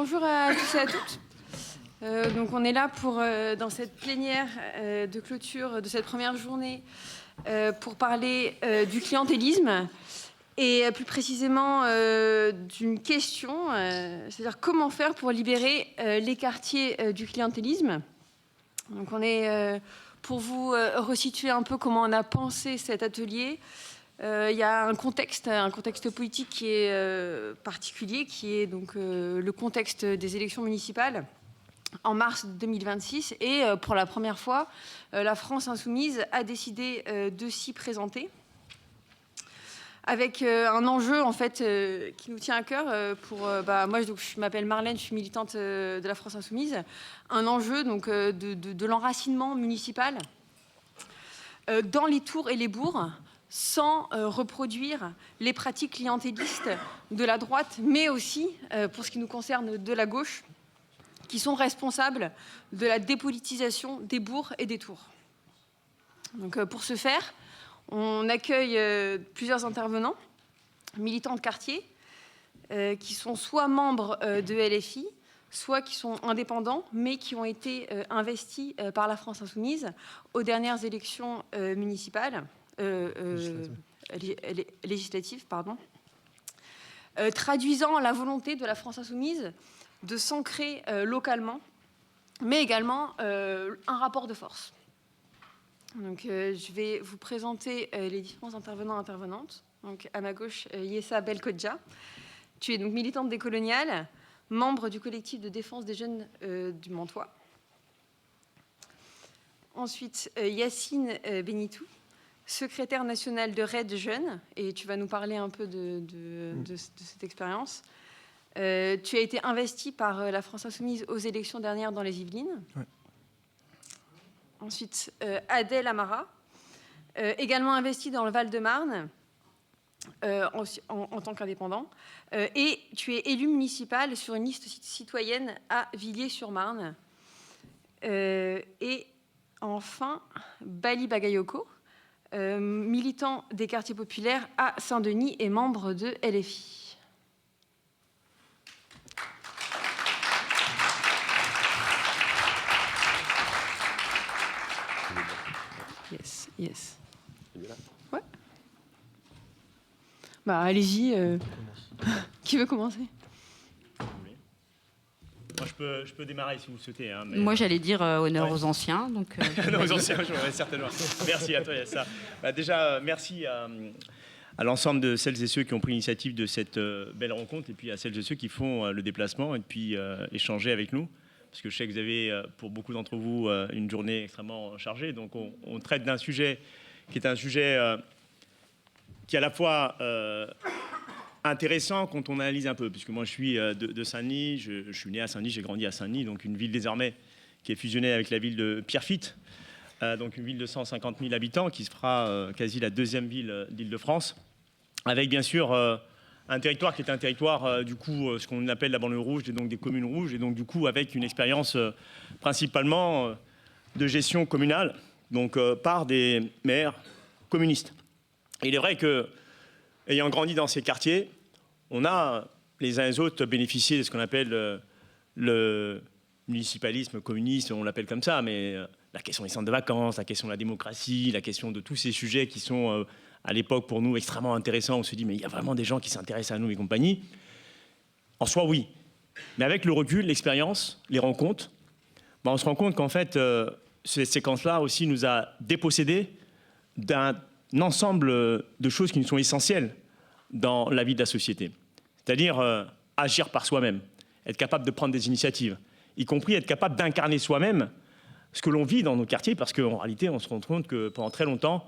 Bonjour à tous et à toutes. Donc on est là pour, dans cette plénière de clôture de cette première journée pour parler du clientélisme et plus précisément d'une question, c'est-à-dire comment faire pour libérer les quartiers du clientélisme. Donc on est, pour vous resituer un peu comment on a pensé cet atelier, il y a un contexte politique qui est particulier, qui est donc le contexte des élections municipales en mars 2026. Et pour la première fois, la France insoumise a décidé de s'y présenter avec un enjeu en fait qui nous tient à cœur. Moi, je m'appelle Marlène, je suis militante de la France insoumise. Un enjeu donc de l'enracinement municipal dans les tours et les bourgs, sans reproduire les pratiques clientélistes de la droite, mais aussi, pour ce qui nous concerne, de la gauche, qui sont responsables de la dépolitisation des bourgs et des tours. Donc, pour ce faire, on accueille plusieurs intervenants, militants de quartier, qui sont soit membres de LFI, soit qui sont indépendants, mais qui ont été investis par la France insoumise aux dernières élections municipales, législatives, traduisant la volonté de la France insoumise de s'ancrer localement, mais également un rapport de force. Donc, je vais vous présenter les différents intervenants et intervenantes. Donc, à ma gauche, Yessa Belkodja. Tu es donc militante décoloniale, membre du collectif de défense des jeunes du Mantois. Ensuite, Yacine Benitou, secrétaire national de RAID Jeunes, et tu vas nous parler un peu de cette expérience. Tu as été investi par la France insoumise aux élections dernières dans les Yvelines. Ouais. Ensuite, Adèle Amara, également investi dans le Val-de-Marne en tant qu'indépendant. Et tu es élu municipal sur une liste citoyenne à Villiers-sur-Marne. Et enfin, Bali Bagayoko, militant des quartiers populaires à Saint-Denis et membre de LFI. Yes. Ouais. Bah, allez-y. Qui veut commencer ? Moi, je peux démarrer si vous le souhaitez. Hein, mais... Moi, j'allais dire honneur aux anciens. Donc, honneur aux anciens, j'aurais certainement. Merci à toi, Yassa. Déjà, merci à l'ensemble de celles et ceux qui ont pris l'initiative de cette belle rencontre, et puis à celles et ceux qui font le déplacement et puis échanger avec nous. Parce que je sais que vous avez, pour beaucoup d'entre vous, une journée extrêmement chargée. Donc, on traite d'un sujet qui est un sujet qui est à la fois intéressant quand on analyse un peu. Puisque moi, je suis de Saint-Denis, je suis né à Saint-Denis, j'ai grandi à Saint-Denis, donc une ville désormais qui est fusionnée avec la ville de Pierrefitte, donc une ville de 150 000 habitants qui se fera quasi la deuxième ville d'Île-de-France, avec bien sûr un territoire qui est un territoire, du coup, ce qu'on appelle la banlieue rouge, et donc des communes rouges, et donc du coup avec une expérience principalement de gestion communale, donc par des maires communistes. Et il est vrai que, ayant grandi dans ces quartiers, on a les uns et les autres bénéficié de ce qu'on appelle le municipalisme communiste, on l'appelle comme ça, mais la question des centres de vacances, la question de la démocratie, la question de tous ces sujets qui sont à l'époque pour nous extrêmement intéressants. On se dit mais il y a vraiment des gens qui s'intéressent à nous et compagnie. En soi, oui. Mais avec le recul, l'expérience, les rencontres, on se rend compte qu'en fait, ces séquences-là aussi nous a dépossédés d'un ensemble de choses qui nous sont essentielles dans la vie de la société. C'est-à-dire agir par soi-même, être capable de prendre des initiatives, y compris être capable d'incarner soi-même ce que l'on vit dans nos quartiers, parce qu'en réalité, on se rend compte que pendant très longtemps,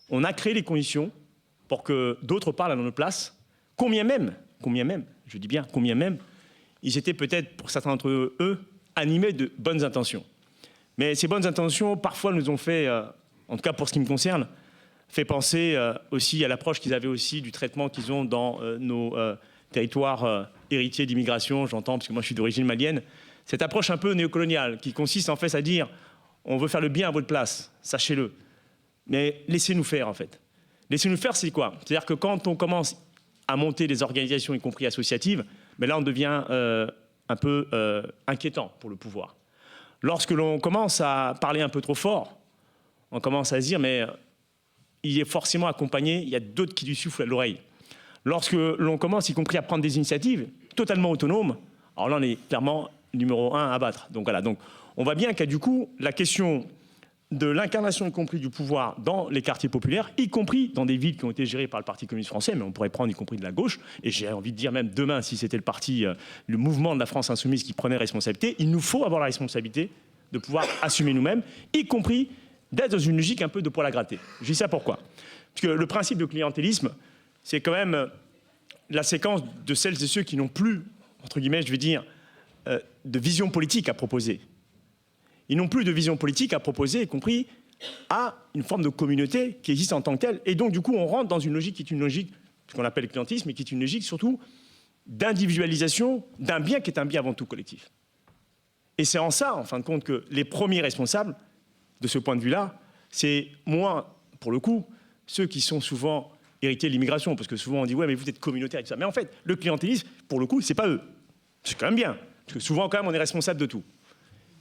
on a créé les conditions pour que d'autres parlent à notre place, combien même, je dis bien combien même, ils étaient peut-être, pour certains d'entre eux, animés de bonnes intentions. Mais ces bonnes intentions, parfois, nous ont fait, en tout cas pour ce qui me concerne, fait penser aussi à l'approche qu'ils avaient aussi du traitement qu'ils ont dans nos territoires héritiers d'immigration, j'entends, parce que moi je suis d'origine malienne, cette approche un peu néocoloniale qui consiste en fait à dire on veut faire le bien à votre place, sachez-le, mais laissez-nous faire en fait. Laissez-nous faire, c'est quoi ? C'est-à-dire que quand on commence à monter des organisations, y compris associatives, mais là on devient un peu inquiétant pour le pouvoir. Lorsque l'on commence à parler un peu trop fort, on commence à se dire, mais il est forcément accompagné, il y a d'autres qui lui soufflent à l'oreille. Lorsque l'on commence, y compris à prendre des initiatives totalement autonomes, alors là, on est clairement numéro 1 à battre. Donc voilà, donc on voit bien qu'il y a du coup la question de l'incarnation, y compris du pouvoir dans les quartiers populaires, y compris dans des villes qui ont été gérées par le Parti communiste français, mais on pourrait prendre y compris de la gauche, et j'ai envie de dire même demain, si c'était le mouvement de la France insoumise qui prenait responsabilité, il nous faut avoir la responsabilité de pouvoir assumer nous-mêmes, y compris d'être dans une logique un peu de poil à gratter. Je dis ça pourquoi? Parce que le principe de clientélisme, c'est quand même la séquence de celles et ceux qui n'ont plus, entre guillemets, je veux dire, de vision politique à proposer. Ils n'ont plus de vision politique à proposer, y compris à une forme de communauté qui existe en tant que telle. Et donc, du coup, on rentre dans une logique qui est une logique, ce qu'on appelle le clientélisme, mais qui est une logique surtout d'individualisation d'un bien qui est un bien avant tout collectif. Et c'est en ça, en fin de compte, que les premiers responsables de ce point de vue-là, c'est moins, pour le coup, ceux qui sont souvent héritiers de l'immigration, parce que souvent on dit « ouais, mais vous êtes communautaire et tout ça ». Mais en fait, le clientélisme, pour le coup, c'est pas eux. C'est quand même bien, parce que souvent, quand même, on est responsable de tout.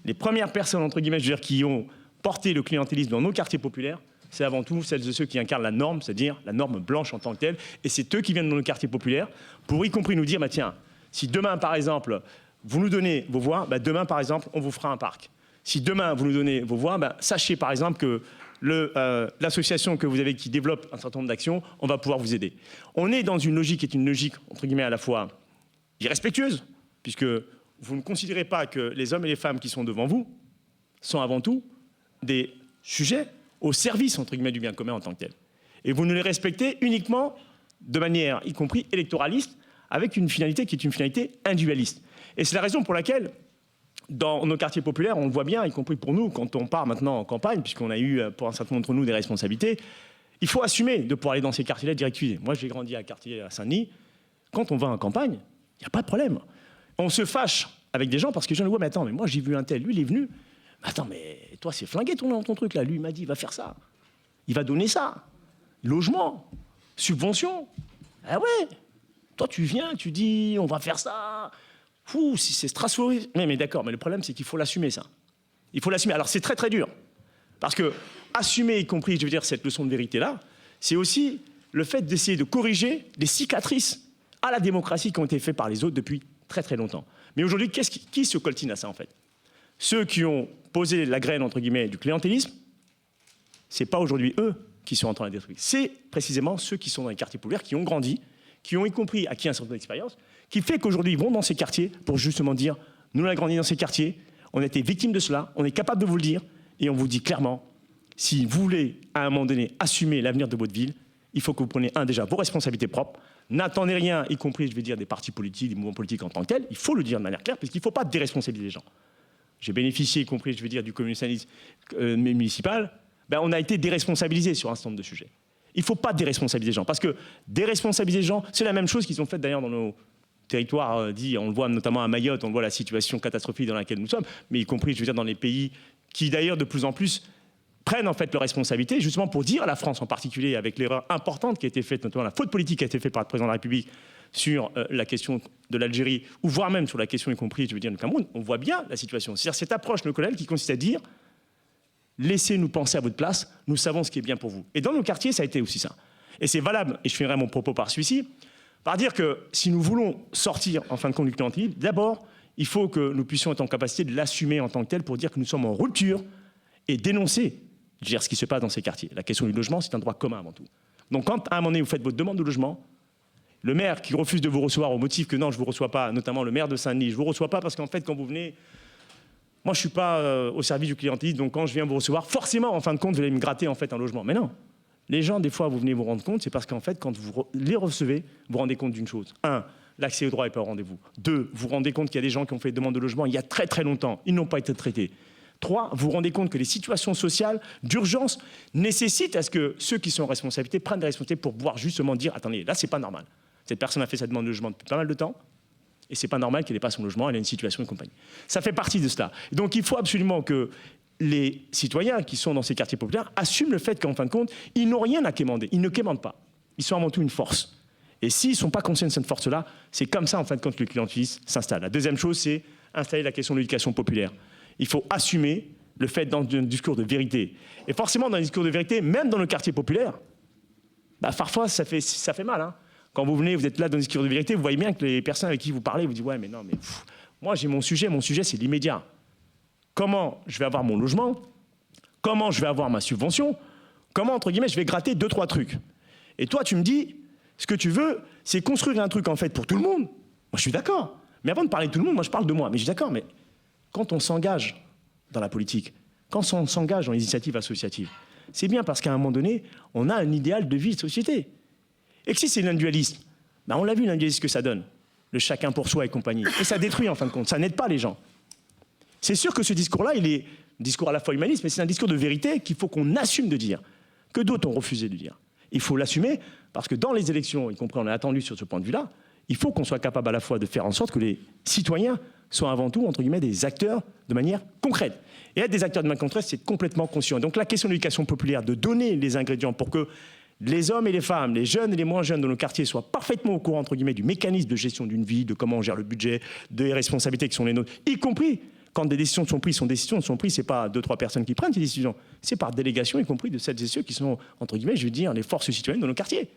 Les premières personnes, entre guillemets, je veux dire, qui ont porté le clientélisme dans nos quartiers populaires, c'est avant tout celles et ceux qui incarnent la norme, c'est-à-dire la norme blanche en tant que telle. Et c'est eux qui viennent dans nos quartiers populaires pour y compris nous dire, bah, tiens, si demain, par exemple, vous nous donnez vos voix, bah, demain, par exemple, on vous fera un parc. Si demain, vous nous donnez vos voix, bah, sachez, par exemple, que l'association que vous avez qui développe un certain nombre d'actions, on va pouvoir vous aider. On est dans une logique qui est une logique, entre guillemets, à la fois irrespectueuse, puisque vous ne considérez pas que les hommes et les femmes qui sont devant vous sont avant tout des sujets au service, entre guillemets, du bien commun en tant que tel. Et vous ne les respectez uniquement de manière, y compris électoraliste, avec une finalité qui est une finalité individualiste. Et c'est la raison pour laquelle, dans nos quartiers populaires, on le voit bien, y compris pour nous, quand on part maintenant en campagne, puisqu'on a eu, pour un certain nombre d'entre nous, des responsabilités, il faut assumer de pouvoir aller dans ces quartiers-là direct. Moi, j'ai grandi à quartier à Saint-Denis. Quand on va en campagne, il n'y a pas de problème. On se fâche avec des gens parce que les gens disent « ouais, mais attends, mais moi j'ai vu un tel, lui il est venu. Attends, mais toi c'est flingué ton truc là. Lui il m'a dit il va faire ça. Il va donner ça. Logement, subvention. Ah ouais. Toi tu viens, tu dis on va faire ça. Fou, si c'est Strasbourg. Mais d'accord, mais le problème c'est qu'il faut l'assumer ça. Il faut l'assumer. Alors c'est très très dur. Parce que assumer, y compris, je veux dire, cette leçon de vérité là, c'est aussi le fait d'essayer de corriger les cicatrices à la démocratie qui ont été faites par les autres depuis très très longtemps. Mais aujourd'hui, qui se coltine à ça en fait? Ceux qui ont posé la graine entre guillemets du clientélisme, c'est pas aujourd'hui eux qui sont en train de détruire. C'est précisément ceux qui sont dans les quartiers populaires, qui ont grandi, qui ont y compris acquis un certain nombre d'expérience, qui fait qu'aujourd'hui ils vont dans ces quartiers pour justement dire nous on a grandi dans ces quartiers, on a été victimes de cela, on est capable de vous le dire et on vous dit clairement si vous voulez à un moment donné assumer l'avenir de votre ville, il faut que vous preniez déjà vos responsabilités propres. N'attendez rien, y compris, je vais dire, des partis politiques, des mouvements politiques en tant que tels. Il faut le dire de manière claire, parce qu'il ne faut pas déresponsabiliser les gens. J'ai bénéficié, y compris, je vais dire, du communisme municipal. Ben, on a été déresponsabilisés sur un certain nombre de sujets. Il ne faut pas déresponsabiliser les gens, parce que déresponsabiliser les gens, c'est la même chose qu'ils ont fait d'ailleurs dans nos territoires dits, on le voit notamment à Mayotte, on voit la situation catastrophique dans laquelle nous sommes, mais y compris, je veux dire, dans les pays qui d'ailleurs de plus en plus prennent en fait leurs responsabilités, justement pour dire à la France en particulier, avec l'erreur importante qui a été faite, notamment la faute politique qui a été faite par le président de la République sur la question de l'Algérie, ou voire même sur la question y compris, je veux dire, du Cameroun, on voit bien la situation. C'est-à-dire cette approche néocoloniale qui consiste à dire laissez-nous penser à votre place, nous savons ce qui est bien pour vous. Et dans nos quartiers, ça a été aussi ça. Et c'est valable, et je finirai mon propos par celui-ci, par dire que si nous voulons sortir en fin de compte du clientélisme, d'abord, il faut que nous puissions être en capacité de l'assumer en tant que tel pour dire que nous sommes en rupture et dénoncer ce qui se passe dans ces quartiers. La question du logement, c'est un droit commun avant tout. Donc quand, à un moment donné, vous faites votre demande de logement, le maire qui refuse de vous recevoir au motif que non, je ne vous reçois pas, notamment le maire de Saint-Denis, je ne vous reçois pas parce qu'en fait, quand vous venez, moi, je ne suis pas au service du clientélisme, donc quand je viens vous recevoir, forcément, en fin de compte, vous allez me gratter en fait un logement. Mais non. Les gens, des fois, vous venez vous rendre compte, c'est parce qu'en fait, quand vous les recevez, vous vous rendez compte d'une chose. 1, l'accès au droit n'est pas au rendez-vous. 2, vous vous rendez compte qu'il y a des gens qui ont fait des demandes de logement il y a très très longtemps, ils n'ont pas été traités. 3, vous vous rendez compte que les situations sociales d'urgence nécessitent à ce que ceux qui sont en responsabilité prennent des responsabilités pour pouvoir justement dire « Attendez, là, c'est pas normal. Cette personne a fait sa demande de logement depuis pas mal de temps et c'est pas normal qu'elle n'ait pas son logement, elle a une situation et compagnie. » Ça fait partie de cela. Et donc, il faut absolument que les citoyens qui sont dans ces quartiers populaires assument le fait qu'en fin de compte, ils n'ont rien à quémander. Ils ne quémandent pas. Ils sont avant tout une force. Et s'ils ne sont pas conscients de cette force-là, c'est comme ça, en fin de compte, que le clientélisme s'installe. La deuxième chose, c'est installer la question de l'éducation populaire. Il faut assumer le fait dans un discours de vérité. Et forcément, dans un discours de vérité, même dans le quartier populaire, parfois, ça fait mal. Hein. Quand vous venez, vous êtes là dans un discours de vérité, vous voyez bien que les personnes avec qui vous parlez vous disent « Ouais, mais non, mais moi, j'ai mon sujet, c'est l'immédiat. Comment je vais avoir mon logement? Comment je vais avoir ma subvention? Comment, entre guillemets, je vais gratter 2-3 trucs? Et toi, tu me dis, ce que tu veux, c'est construire un truc, en fait, pour tout le monde. Moi, je suis d'accord. Mais avant de parler de tout le monde, moi, je parle de moi. Mais je suis d'accord, mais quand on s'engage dans la politique, quand on s'engage dans les initiatives associatives, c'est bien parce qu'à un moment donné, on a un idéal de vie de société. Et que si c'est l'individualisme, on l'a vu, l'individualisme, ce que ça donne. Le chacun pour soi et compagnie. Et ça détruit, en fin de compte. Ça n'aide pas les gens. C'est sûr que ce discours-là, il est un discours à la fois humaniste, mais c'est un discours de vérité qu'il faut qu'on assume de dire, que d'autres ont refusé de dire. Il faut l'assumer, parce que dans les élections, y compris on a attendu sur ce point de vue-là, il faut qu'on soit capable à la fois de faire en sorte que les citoyens soient avant tout, entre guillemets, des acteurs de manière concrète. Et être des acteurs de manière concrète, c'est complètement conscient. Donc la question de l'éducation populaire, de donner les ingrédients pour que les hommes et les femmes, les jeunes et les moins jeunes de nos quartiers soient parfaitement au courant, entre guillemets, du mécanisme de gestion d'une vie, de comment on gère le budget, des responsabilités qui sont les nôtres, y compris quand des décisions sont prises, c'est pas 2-3 personnes qui prennent ces décisions, c'est par délégation, y compris de celles et ceux qui sont, entre guillemets, je veux dire, les forces citoyennes de nos quartiers.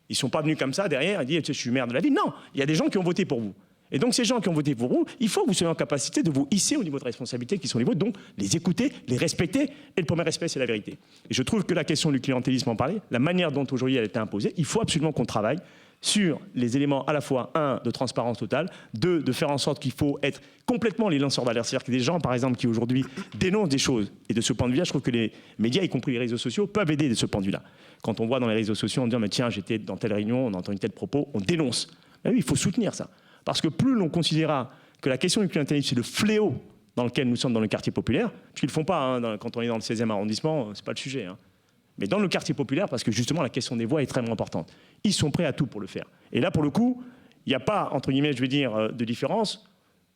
Ils ne sont pas venus comme ça derrière et dire je suis maire de la ville. Non, il y a des gens qui ont voté pour vous. Et donc ces gens qui ont voté pour vous, il faut que vous soyez en capacité de vous hisser au niveau de responsabilités qui sont les vôtres, donc les écouter, les respecter. Et le premier respect, c'est la vérité. Et je trouve que la question du clientélisme en parlait, la manière dont aujourd'hui elle a été imposée, il faut absolument qu'on travaille sur les éléments à la fois, 1, de transparence totale, 2, de faire en sorte qu'il faut être complètement les lanceurs d'alerte. C'est-à-dire que des gens, par exemple, qui aujourd'hui dénoncent des choses, et de ce point de vue-là, je trouve que les médias, y compris les réseaux sociaux, peuvent aider de ce point de vue-là. Quand on voit dans les réseaux sociaux, on dit mais tiens, j'étais dans telle réunion, on entend une telle propos, on dénonce. Ben oui, il faut soutenir ça. Parce que plus l'on considérera que la question du clientélisme, c'est le fléau dans lequel nous sommes dans le quartier populaire, puisqu'ils ne le font pas, hein, quand on est dans le 16e arrondissement, c'est pas le sujet. Hein. Mais dans le quartier populaire, parce que justement la question des voix est extrêmement importante. Ils sont prêts à tout pour le faire. Et là, pour le coup, il n'y a pas, entre guillemets, je veux dire, de différence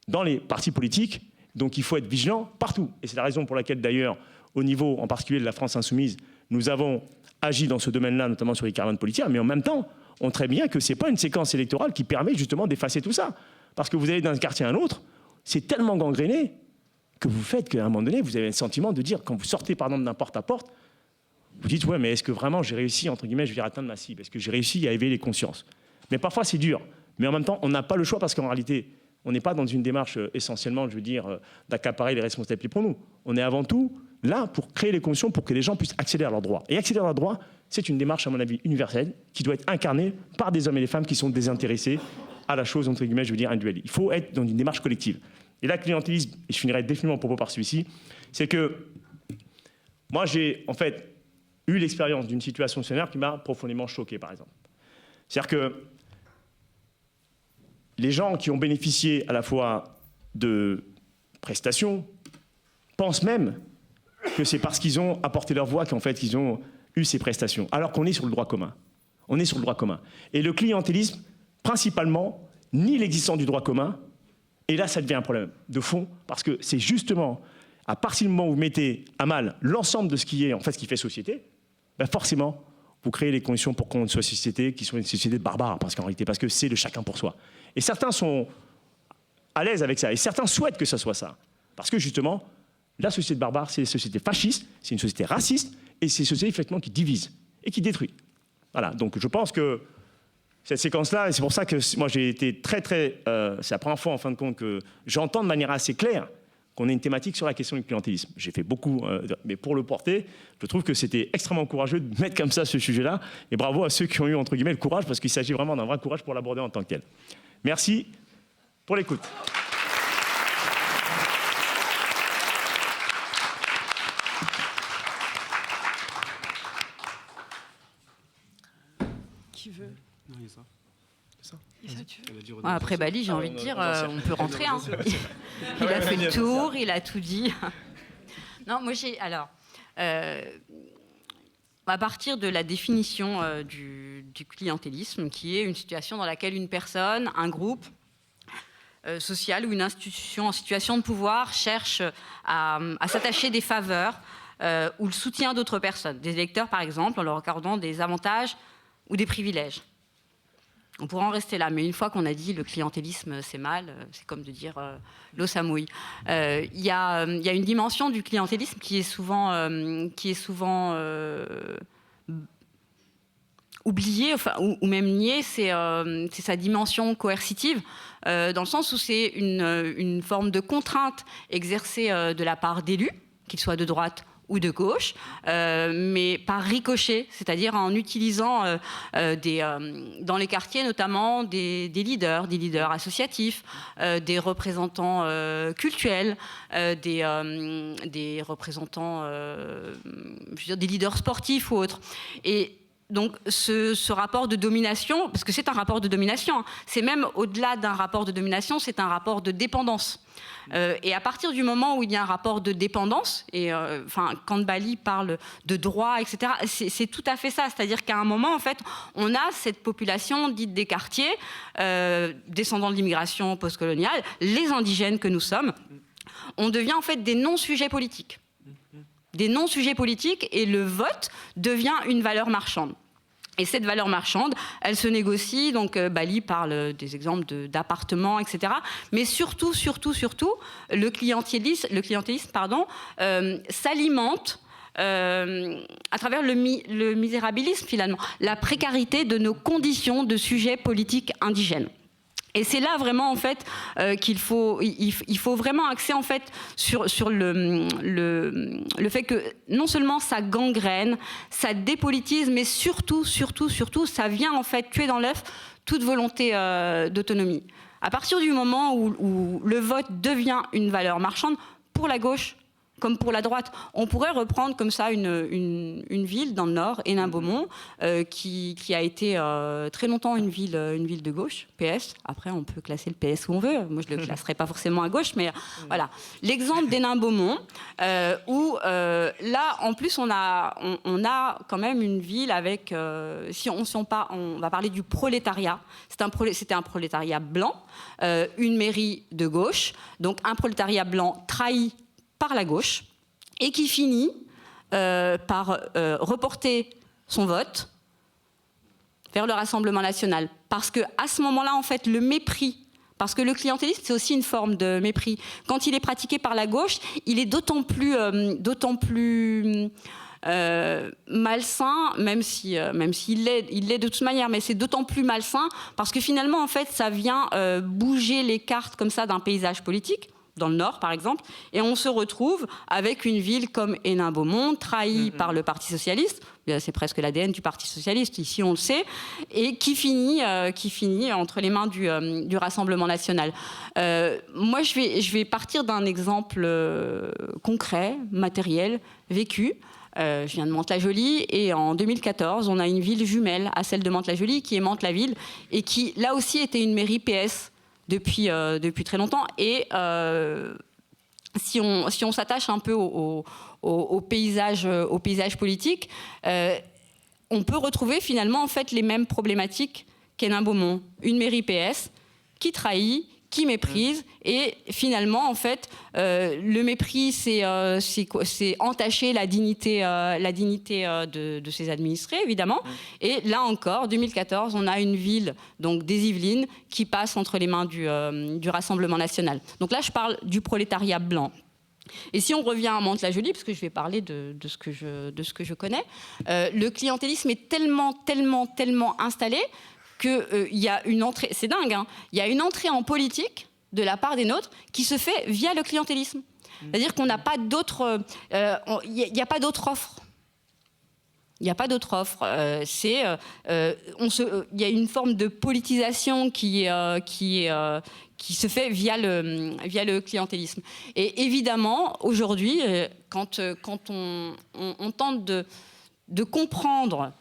dans les partis politiques. Donc il faut être vigilant partout. Et c'est la raison pour laquelle, d'ailleurs, au niveau en particulier de la France insoumise, nous avons agi dans ce domaine-là, notamment sur les caravanes politiques. Mais en même temps, on sait bien que ce n'est pas une séquence électorale qui permet justement d'effacer tout ça. Parce que vous allez d'un quartier à un autre, c'est tellement gangréné que vous faites qu'à un moment donné, vous avez le sentiment de dire, quand vous sortez par exemple d'un porte-à-porte, vous dites, ouais, mais est-ce que vraiment j'ai réussi, entre guillemets, je vais atteindre ma cible? Est-ce que j'ai réussi à éveiller les consciences? Mais parfois, c'est dur. Mais en même temps, on n'a pas le choix parce qu'en réalité, on n'est pas dans une démarche essentiellement, je veux dire, d'accaparer les responsabilités pour nous. On est avant tout là pour créer les conditions pour que les gens puissent accéder à leurs droits. Et accéder à leurs droits, c'est une démarche, à mon avis, universelle, qui doit être incarnée par des hommes et des femmes qui sont désintéressés à la chose, entre guillemets, je veux dire, individuelle. Il faut être dans une démarche collective. Et là, le clientélisme, et je finirai définitivement mon propos par celui-ci, c'est que moi, j'ai, en fait, eu l'expérience d'une situation similaire qui m'a profondément choqué, par exemple. C'est-à-dire que les gens qui ont bénéficié à la fois de prestations pensent même que c'est parce qu'ils ont apporté leur voix qu'en fait, ils ont eu ces prestations, alors qu'on est sur le droit commun. On est sur le droit commun. Et le clientélisme, principalement, nie l'existence du droit commun, et là, ça devient un problème de fond, parce que c'est justement, à partir du moment où vous mettez à mal l'ensemble de ce qui est, en fait, ce qui fait société, ben forcément, vous créez les conditions pour qu'on soit une société qui soit une société de barbares, parce qu'en réalité, parce que c'est le chacun pour soi. Et certains sont à l'aise avec ça, et certains souhaitent que ça soit ça. Parce que justement, la société de barbares, c'est une société fasciste, c'est une société raciste, et c'est une société effectivement qui divise et qui détruit. Voilà, donc je pense que cette séquence-là, et c'est pour ça que moi j'ai été très, c'est la première fois en fin de compte que j'entends de manière assez claire qu'on ait une thématique sur la question du clientélisme. J'ai fait beaucoup, mais pour le porter, je trouve que c'était extrêmement courageux de mettre comme ça ce sujet-là, et bravo à ceux qui ont eu, entre guillemets, le courage, parce qu'il s'agit vraiment d'un vrai courage pour l'aborder en tant que tel. Merci pour l'écoute. Qui veut? Non, il y a ça. C'est ça. Après Bali, j'ai envie de dire, on peut rentrer. Hein. Il a fait le tour, il a tout dit. Non, moi j'ai... Alors, à partir de la définition du clientélisme, qui est une situation dans laquelle une personne, un groupe social ou une institution en situation de pouvoir cherche à s'attacher des faveurs ou le soutien d'autres personnes, des électeurs par exemple, en leur accordant des avantages ou des privilèges. On pourrait en rester là, mais une fois qu'on a dit le clientélisme c'est mal, c'est comme de dire l'eau ça mouille. Il y a une dimension du clientélisme qui est souvent oubliée, enfin, ou même niée, c'est sa dimension coercitive, dans le sens où c'est une forme de contrainte exercée de la part d'élus, qu'ils soient de droite ou de gauche, mais par ricochet, c'est-à-dire en utilisant dans les quartiers notamment des leaders associatifs, des représentants cultuels, des représentants, je veux dire, des leaders sportifs ou autres. Et donc ce rapport de domination, parce que c'est un rapport de domination, c'est même au-delà d'un rapport de domination, c'est un rapport de dépendance. Et à partir du moment où il y a un rapport de dépendance, et quand Bali parle de droit, etc., c'est tout à fait ça. C'est-à-dire qu'à un moment, en fait, on a cette population dite des quartiers, descendants de l'immigration postcoloniale, les indigènes que nous sommes, on devient en fait des non-sujets politiques. Des non-sujets politiques, et le vote devient une valeur marchande. Et cette valeur marchande, elle se négocie, donc Bali parle des exemples d'appartements, etc. Mais surtout, le clientélisme s'alimente à travers le misérabilisme, finalement, la précarité de nos conditions de sujets politiques indigènes. Et c'est là vraiment en fait il faut vraiment axer en fait sur le fait que non seulement ça gangrène, ça dépolitise, mais surtout ça vient en fait tuer dans l'œuf toute volonté d'autonomie. À partir du moment où le vote devient une valeur marchande pour la gauche comme pour la droite, on pourrait reprendre comme ça une ville dans le Nord, Hénin-Beaumont, qui a été très longtemps une ville de gauche, PS. Après, on peut classer le PS où on veut. Moi, je ne le classerai pas forcément à gauche, mais voilà. L'exemple d'Hénin-Beaumont, où là, en plus, on a quand même une ville avec, on va parler du prolétariat. C'était un prolétariat blanc, une mairie de gauche, donc un prolétariat blanc trahi par la gauche, et qui finit par reporter son vote vers le Rassemblement national. Parce qu'à ce moment-là, en fait, le mépris, parce que le clientélisme, c'est aussi une forme de mépris, quand il est pratiqué par la gauche, il est d'autant plus malsain, même s'il l'est de toute manière, mais c'est d'autant plus malsain, parce que finalement, en fait, ça vient bouger les cartes comme ça d'un paysage politique, dans le Nord, par exemple, et on se retrouve avec une ville comme Hénin-Beaumont, trahie par le Parti socialiste, c'est presque l'ADN du Parti socialiste, ici on le sait, et qui finit entre les mains du Rassemblement national. Moi, je vais partir d'un exemple concret, matériel, vécu. Je viens de Mantes-la-Jolie, et en 2014, on a une ville jumelle à celle de Mantes-la-Jolie, qui est Mantes-la-Ville, et qui, là aussi, était une mairie PS, depuis très longtemps. Et si on s'attache un peu au paysage politique, on peut retrouver finalement en fait les mêmes problématiques qu'Hénin-Beaumont. Une mairie PS qui trahit, qui méprise, et finalement en fait le mépris c'est entacher la dignité de ses administrés évidemment. Et là encore 2014 on a une ville donc des Yvelines qui passe entre les mains du Rassemblement national. Donc là je parle du prolétariat blanc. Et si on revient à Mantes-la-Jolie, parce que je vais parler de ce que je connais, le clientélisme est tellement installé qu'il y a une entrée, c'est dingue, hein, il y a une entrée en politique de la part des nôtres qui se fait via le clientélisme. C'est-à-dire qu'on n'a pas d'autre, il n'y a pas d'autre offre. Il n'y a pas d'autre offre. Il y a une forme de politisation qui se fait via le clientélisme. Et évidemment, aujourd'hui, quand on tente de comprendre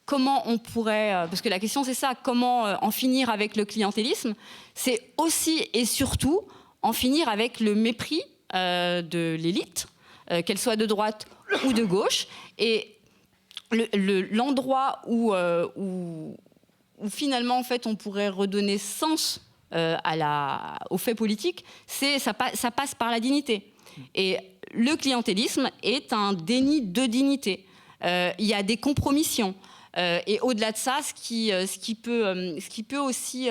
comment on pourrait, parce que la question c'est ça, comment en finir avec le clientélisme, c'est aussi et surtout en finir avec le mépris de l'élite, qu'elle soit de droite ou de gauche. Et l'endroit où finalement en fait on pourrait redonner sens au fait politique, ça passe par la dignité. Et le clientélisme est un déni de dignité. Il y a des compromissions. Et au-delà de ça, ce qui peut aussi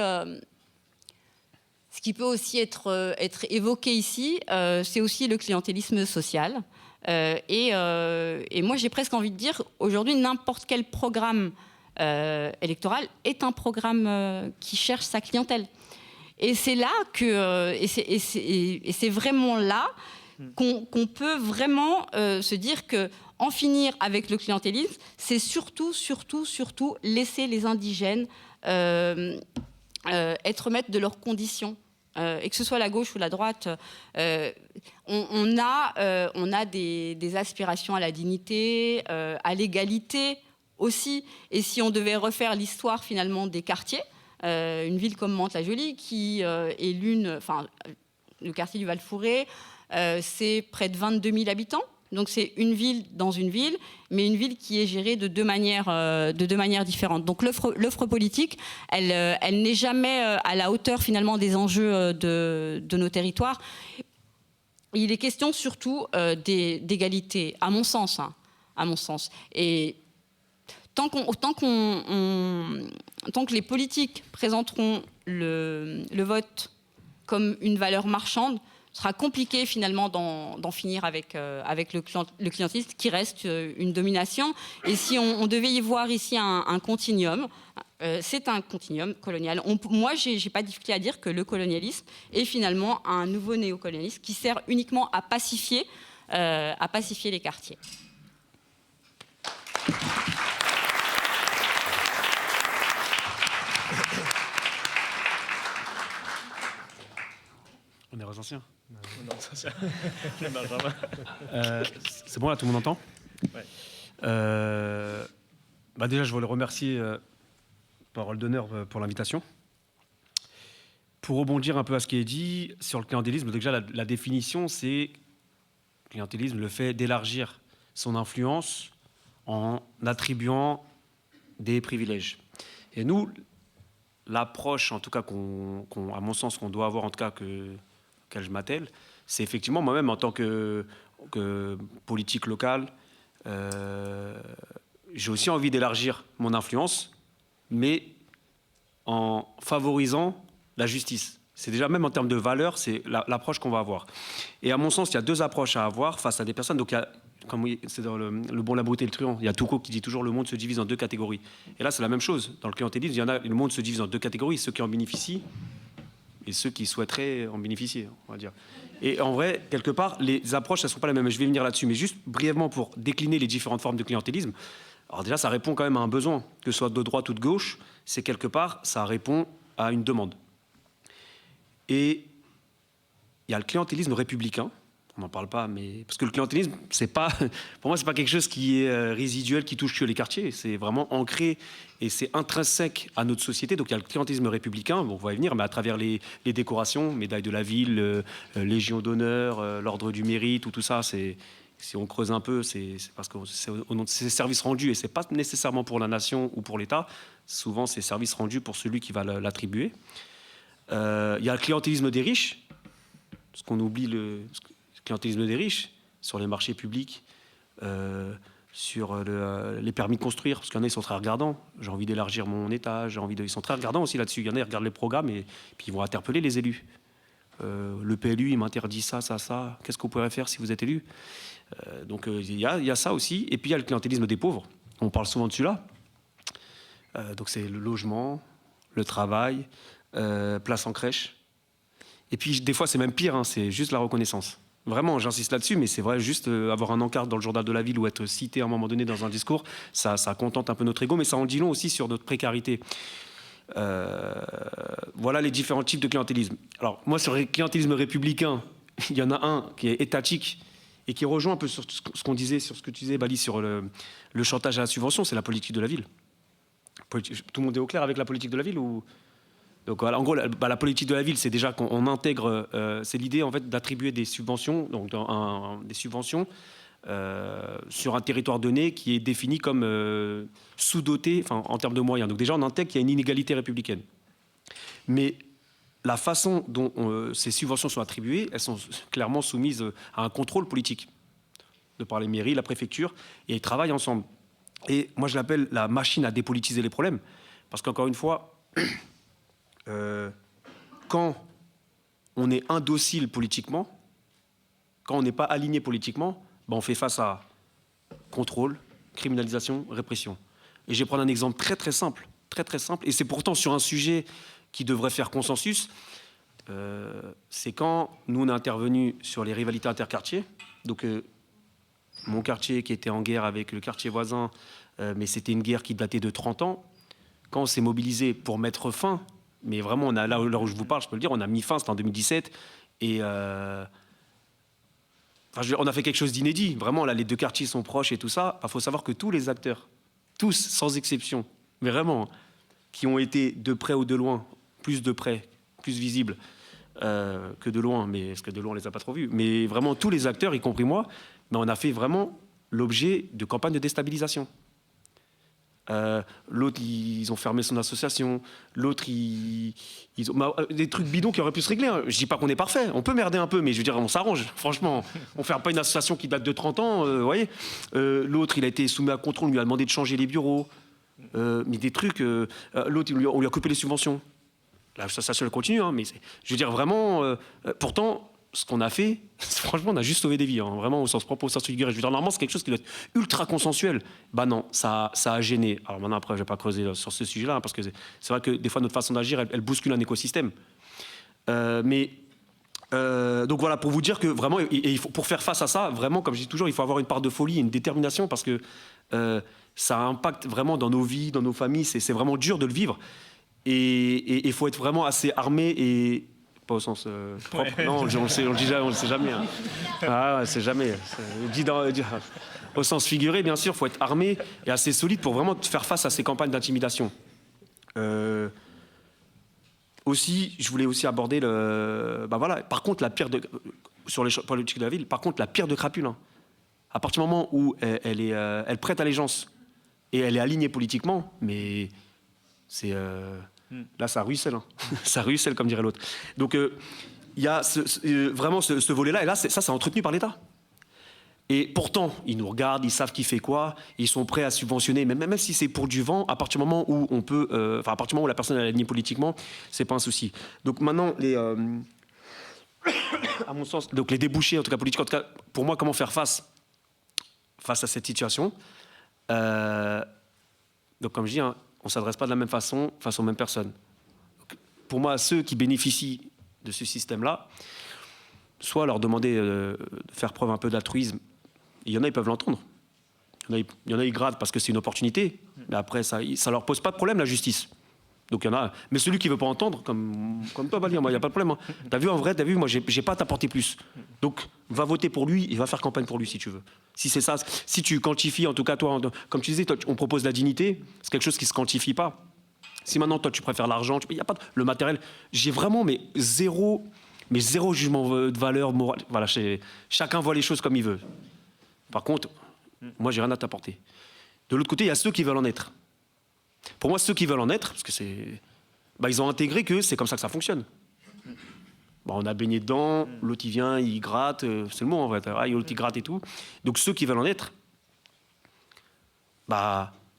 être évoqué ici, c'est aussi le clientélisme social. Et moi, j'ai presque envie de dire, aujourd'hui, n'importe quel programme électoral est un programme qui cherche sa clientèle. Et c'est là et c'est vraiment là qu'on peut vraiment se dire que en finir avec le clientélisme, c'est surtout laisser les indigènes être maîtres de leurs conditions. Et que ce soit la gauche ou la droite, on a des aspirations à la dignité, à l'égalité aussi. Et si on devait refaire l'histoire finalement des quartiers, une ville comme Mantes-la-Jolie, qui est le quartier du Val-Fouré, c'est près de 22 000 habitants. Donc c'est une ville dans une ville, mais une ville qui est gérée de deux manières différentes. Donc l'offre politique, elle n'est jamais à la hauteur finalement des enjeux de nos territoires. Il est question surtout d'égalité, à mon sens. Et tant que les politiques présenteront le vote comme une valeur marchande, ce sera compliqué finalement d'en finir avec le clientélisme qui reste une domination. Et si on devait y voir ici un continuum, c'est un continuum colonial. Moi, j'ai pas de difficulté à dire que le colonialisme est finalement un nouveau néocolonialisme qui sert uniquement à pacifier les quartiers. On est Rosancien. Non, ça, c'est Benjamin. C'est bon, là, tout le monde entend? Ouais. Déjà, je voulais remercier Parole d'honneur pour l'invitation. Pour rebondir un peu à ce qui est dit sur le clientélisme, déjà, la définition, c'est le clientélisme, le fait d'élargir son influence en attribuant des privilèges. Et nous, l'approche, en tout cas, à mon sens, qu'on doit avoir, en tout cas, auquel je m'attelle, c'est effectivement moi-même en tant que politique locale, j'ai aussi envie d'élargir mon influence, mais en favorisant la justice. C'est déjà, même en termes de valeur, c'est l'approche qu'on va avoir. Et à mon sens, il y a deux approches à avoir face à des personnes. Donc, comme c'est dans le bon, la beauté et le truand, il y a Toucault qui dit toujours le monde se divise en deux catégories. Et là, c'est la même chose. Dans le clientélisme, le monde se divise en deux catégories, ceux qui en bénéficient et ceux qui souhaiteraient en bénéficier, on va dire. Et en vrai, quelque part, les approches, elles ne sont pas les mêmes. Je vais venir là-dessus, mais juste brièvement pour décliner les différentes formes de clientélisme. Alors déjà, ça répond quand même à un besoin, que ce soit de droite ou de gauche, c'est quelque part, ça répond à une demande. Et il y a le clientélisme républicain, on n'en parle pas, mais parce que le clientélisme, pour moi, c'est pas quelque chose qui est résiduel, qui touche que les quartiers. C'est vraiment ancré et c'est intrinsèque à notre société. Donc il y a le clientélisme républicain, on va y venir, mais à travers les décorations, médaille de la ville, Légion d'honneur, l'ordre du mérite, tout ça, si on creuse un peu, c'est parce que c'est au nom de ces services rendus et c'est pas nécessairement pour la nation ou pour l'État. Souvent, c'est services rendus pour celui qui va l'attribuer. Il y a le clientélisme des riches, parce qu'on oublie le clientélisme des riches sur les marchés publics, sur les permis de construire, parce qu'il y en a, ils sont très regardants. J'ai envie d'élargir mon étage, ils sont très regardants aussi là-dessus. Il y en a, ils regardent les programmes et puis ils vont interpeller les élus. Le PLU, il m'interdit ça. Qu'est-ce qu'on pourrait faire si vous êtes élu? Donc il y a ça aussi. Et puis il y a le clientélisme des pauvres. On parle souvent de celui-là. Donc c'est le logement, le travail, place en crèche. Et puis des fois c'est même pire, c'est juste la reconnaissance. Vraiment, j'insiste là-dessus, mais c'est vrai, juste avoir un encart dans le journal de la ville ou être cité à un moment donné dans un discours, ça contente un peu notre ego, mais ça en dit long aussi sur notre précarité. Voilà les différents types de clientélisme. Alors moi, sur le clientélisme républicain, il y en a un qui est étatique et qui rejoint un peu sur ce qu'on disait, sur ce que tu disais, Bali, sur le chantage à la subvention, c'est la politique de la ville. Tout le monde est au clair avec la politique de la ville ou... Donc voilà, en gros, la politique de la ville, c'est déjà qu'on intègre, c'est l'idée en fait d'attribuer des subventions, donc des subventions sur un territoire donné qui est défini comme sous-doté, en termes de moyens. Donc déjà, on intègre qu'il y a une inégalité républicaine. Mais la façon dont ces subventions sont attribuées, elles sont clairement soumises à un contrôle politique de par les mairies, la préfecture, et ils travaillent ensemble. Et moi, je l'appelle la machine à dépolitiser les problèmes. Parce qu'encore une fois, quand on est indocile politiquement, quand on n'est pas aligné politiquement, ben on fait face à contrôle, criminalisation, répression. Et je vais prendre un exemple très très simple, et c'est pourtant sur un sujet qui devrait faire consensus. C'est quand nous on est intervenu sur les rivalités interquartiers. Donc mon quartier qui était en guerre avec le quartier voisin, mais c'était une guerre qui datait de 30 ans. Quand on s'est mobilisé pour mettre fin, mais vraiment, là où je vous parle, je peux le dire, on a mis fin, c'était en 2017, et on a fait quelque chose d'inédit. Vraiment, là, les deux quartiers sont proches et tout ça. Il faut savoir que tous les acteurs, tous, sans exception, mais vraiment, qui ont été de près ou de loin, plus de près, plus visibles que de loin, mais parce que de loin, on les a pas trop vus, mais vraiment, tous les acteurs, y compris moi, mais on a fait vraiment l'objet de campagnes de déstabilisation. L'autre, ils ont fermé son association. L'autre, ils ont des trucs bidons qui auraient pu se régler. Hein. Je dis pas qu'on est parfait. On peut merder un peu, mais je veux dire, on s'arrange. Franchement, on ferme pas une association qui date de 30 ans. Vous voyez. L'autre, il a été soumis à contrôle. On lui a demandé de changer les bureaux. Mais des trucs. L'autre, on lui a coupé les subventions. L'association, elle continue. Hein, mais je veux dire, vraiment. Pourtant, ce qu'on a fait, franchement, on a juste sauvé des vies, hein, vraiment au sens propre, au sens figuré. Je veux dire, normalement, c'est quelque chose qui doit être ultra consensuel. Bah non, ça a gêné. Alors maintenant, après, je ne vais pas creuser sur ce sujet-là, hein, parce que c'est vrai que des fois, notre façon d'agir, elle bouscule un écosystème. Donc voilà, pour vous dire que vraiment, il faut, pour faire face à ça, vraiment, comme je dis toujours, il faut avoir une part de folie, une détermination, parce que ça impacte vraiment dans nos vies, dans nos familles. C'est vraiment dur de le vivre. Et il faut être vraiment assez armé et... Pas au sens propre. Ouais. Non, on le sait jamais. Hein. Ah, c'est jamais. Au sens figuré, bien sûr, il faut être armé et assez solide pour vraiment faire face à ces campagnes d'intimidation. Aussi, je voulais aussi aborder voilà. Par contre, la pire sur les politiques de la ville. Par contre, la pire de crapule. Hein. À partir du moment où elle prête allégeance et elle est alignée politiquement, mais c'est là, ça ruisselle, hein. Ça ruisselle, comme dirait l'autre. Donc, il y a vraiment ce volet-là, et là, ça, c'est entretenu par l'État. Et pourtant, ils nous regardent, ils savent qui fait quoi, ils sont prêts à subventionner, même si c'est pour du vent, à partir du moment où on peut, à partir du moment où la personne est alignée politiquement, c'est pas un souci. Donc maintenant, à mon sens, donc les débouchés, en tout cas politiques, en tout cas, pour moi, comment faire face à cette situation. Donc, comme je dis, hein, on ne s'adresse pas de la même façon face aux mêmes personnes. Donc, pour moi, ceux qui bénéficient de ce système-là, soit leur demander de faire preuve un peu d'altruisme. Il y en a, ils peuvent l'entendre. Il y en a, ils grattent parce que c'est une opportunité. Mais après, ça ne leur pose pas de problème, la justice. Donc il y en a. Mais celui qui ne veut pas entendre, comme toi, Bali, moi, il n'y a pas de problème. Hein. T'as vu, en vrai, moi, j'ai pas à t'apporter plus. Donc, va voter pour lui et va faire campagne pour lui, si tu veux. Si c'est ça, si tu quantifies, en tout cas, toi, comme tu disais, toi, on propose la dignité, c'est quelque chose qui ne se quantifie pas. Si maintenant, toi, tu préfères l'argent, il n'y a pas le matériel. J'ai vraiment, zéro jugement de valeur morale. Voilà, chacun voit les choses comme il veut. Par contre, moi, j'ai rien à t'apporter. De l'autre côté, il y a ceux qui veulent en être. Pour moi, ceux qui veulent en être, parce que ils ont intégré que c'est comme ça que ça fonctionne. On a baigné dedans, l'autre il vient, il gratte, c'est le mot en vrai, l'autre il gratte et tout. Donc ceux qui veulent en être,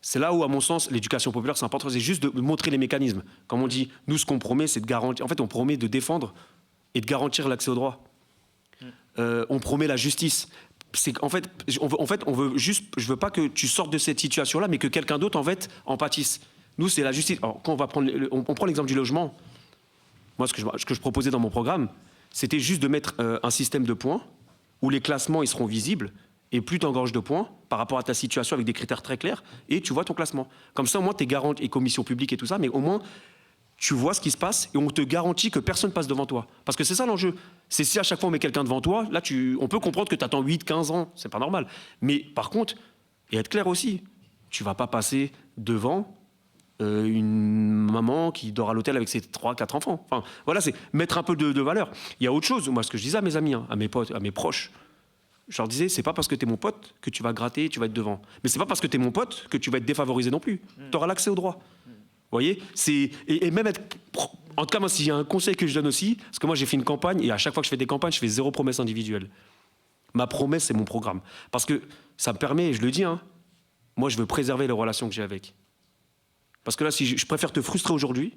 c'est là où, à mon sens, l'éducation populaire, c'est important, c'est juste de montrer les mécanismes. Comme on dit, nous, ce qu'on promet, c'est de garantir. En fait, on promet de défendre et de garantir l'accès au droit. On promet la justice. En fait, on veut juste. Je veux pas que tu sortes de cette situation-là, mais que quelqu'un d'autre, en fait, en pâtisse. Nous, c'est la justice. Alors, quand on prend l'exemple du logement. Moi, ce que je proposais dans mon programme, c'était juste de mettre un système de points où les classements, ils seront visibles. Et plus tu engorges de points par rapport à ta situation avec des critères très clairs, et tu vois ton classement. Comme ça, au moins, tu es garanti, et commission publique et tout ça, mais au moins, tu vois ce qui se passe et on te garantit que personne passe devant toi. Parce que c'est ça l'enjeu. C'est si à chaque fois on met quelqu'un devant toi, là, on peut comprendre que tu attends 8, 15 ans, c'est pas normal. Mais par contre, et être clair aussi, tu vas pas passer devant une maman qui dort à l'hôtel avec ses 3, 4 enfants. Enfin, voilà, c'est mettre un peu de valeur. Il y a autre chose. Moi, ce que je disais à mes amis, hein, à mes potes, à mes proches, je leur disais, c'est pas parce que t'es mon pote que tu vas gratter et tu vas être devant. Mais c'est pas parce que t'es mon pote que tu vas être défavorisé non plus. Tu auras l'accès au droit. Vous voyez, et même être... En tout cas, moi, s'il y a un conseil que je donne aussi, parce que moi, j'ai fait une campagne, et à chaque fois que je fais des campagnes, je fais 0 promesse individuelle. Ma promesse, c'est mon programme. Parce que ça me permet, je le dis, hein, moi, je veux préserver les relations que j'ai avec. Parce que là, si je préfère te frustrer aujourd'hui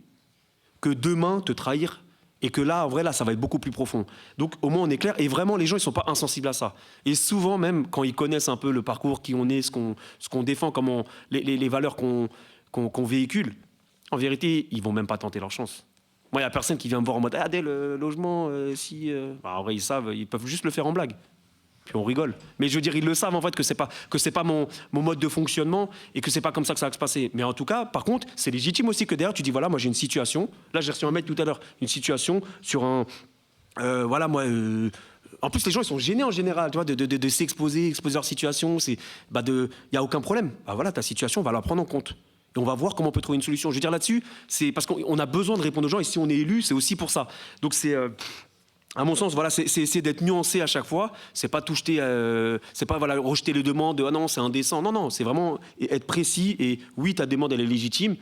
que demain te trahir. Et que là, en vrai, là, ça va être beaucoup plus profond. Donc, au moins, on est clair. Et vraiment, les gens, ils ne sont pas insensibles à ça. Et souvent, même, quand ils connaissent un peu le parcours, qui on est, ce qu'on défend, comment, les valeurs qu'on véhicule, en vérité, ils ne vont même pas tenter leur chance. Moi, il n'y a personne qui vient me voir en mode « Ah, dès le logement, si… Bah, en vrai, ils savent, ils peuvent juste le faire en blague. Puis on rigole. Mais je veux dire, ils le savent en fait que c'est pas mon mode de fonctionnement et que c'est pas comme ça que ça va se passer. Mais en tout cas, par contre, c'est légitime aussi que derrière tu dis voilà, moi j'ai une situation. Là, j'ai reçu un mec tout à l'heure, une situation sur un voilà moi. En plus, les gens ils sont gênés en général, tu vois, de s'exposer, exposer leur situation. C'est il y a aucun problème. Bah voilà, ta situation, on va la prendre en compte. Et on va voir comment on peut trouver une solution. Je veux dire là-dessus, c'est parce qu'on a besoin de répondre aux gens. Et si on est élu, c'est aussi pour ça. Donc c'est à mon sens, voilà, c'est essayer d'être nuancé à chaque fois. C'est pas tout jeter, c'est pas voilà, rejeter les demandes. Ah non, c'est indécent. Non, non, c'est vraiment être précis. Et oui, ta demande, elle est légitime.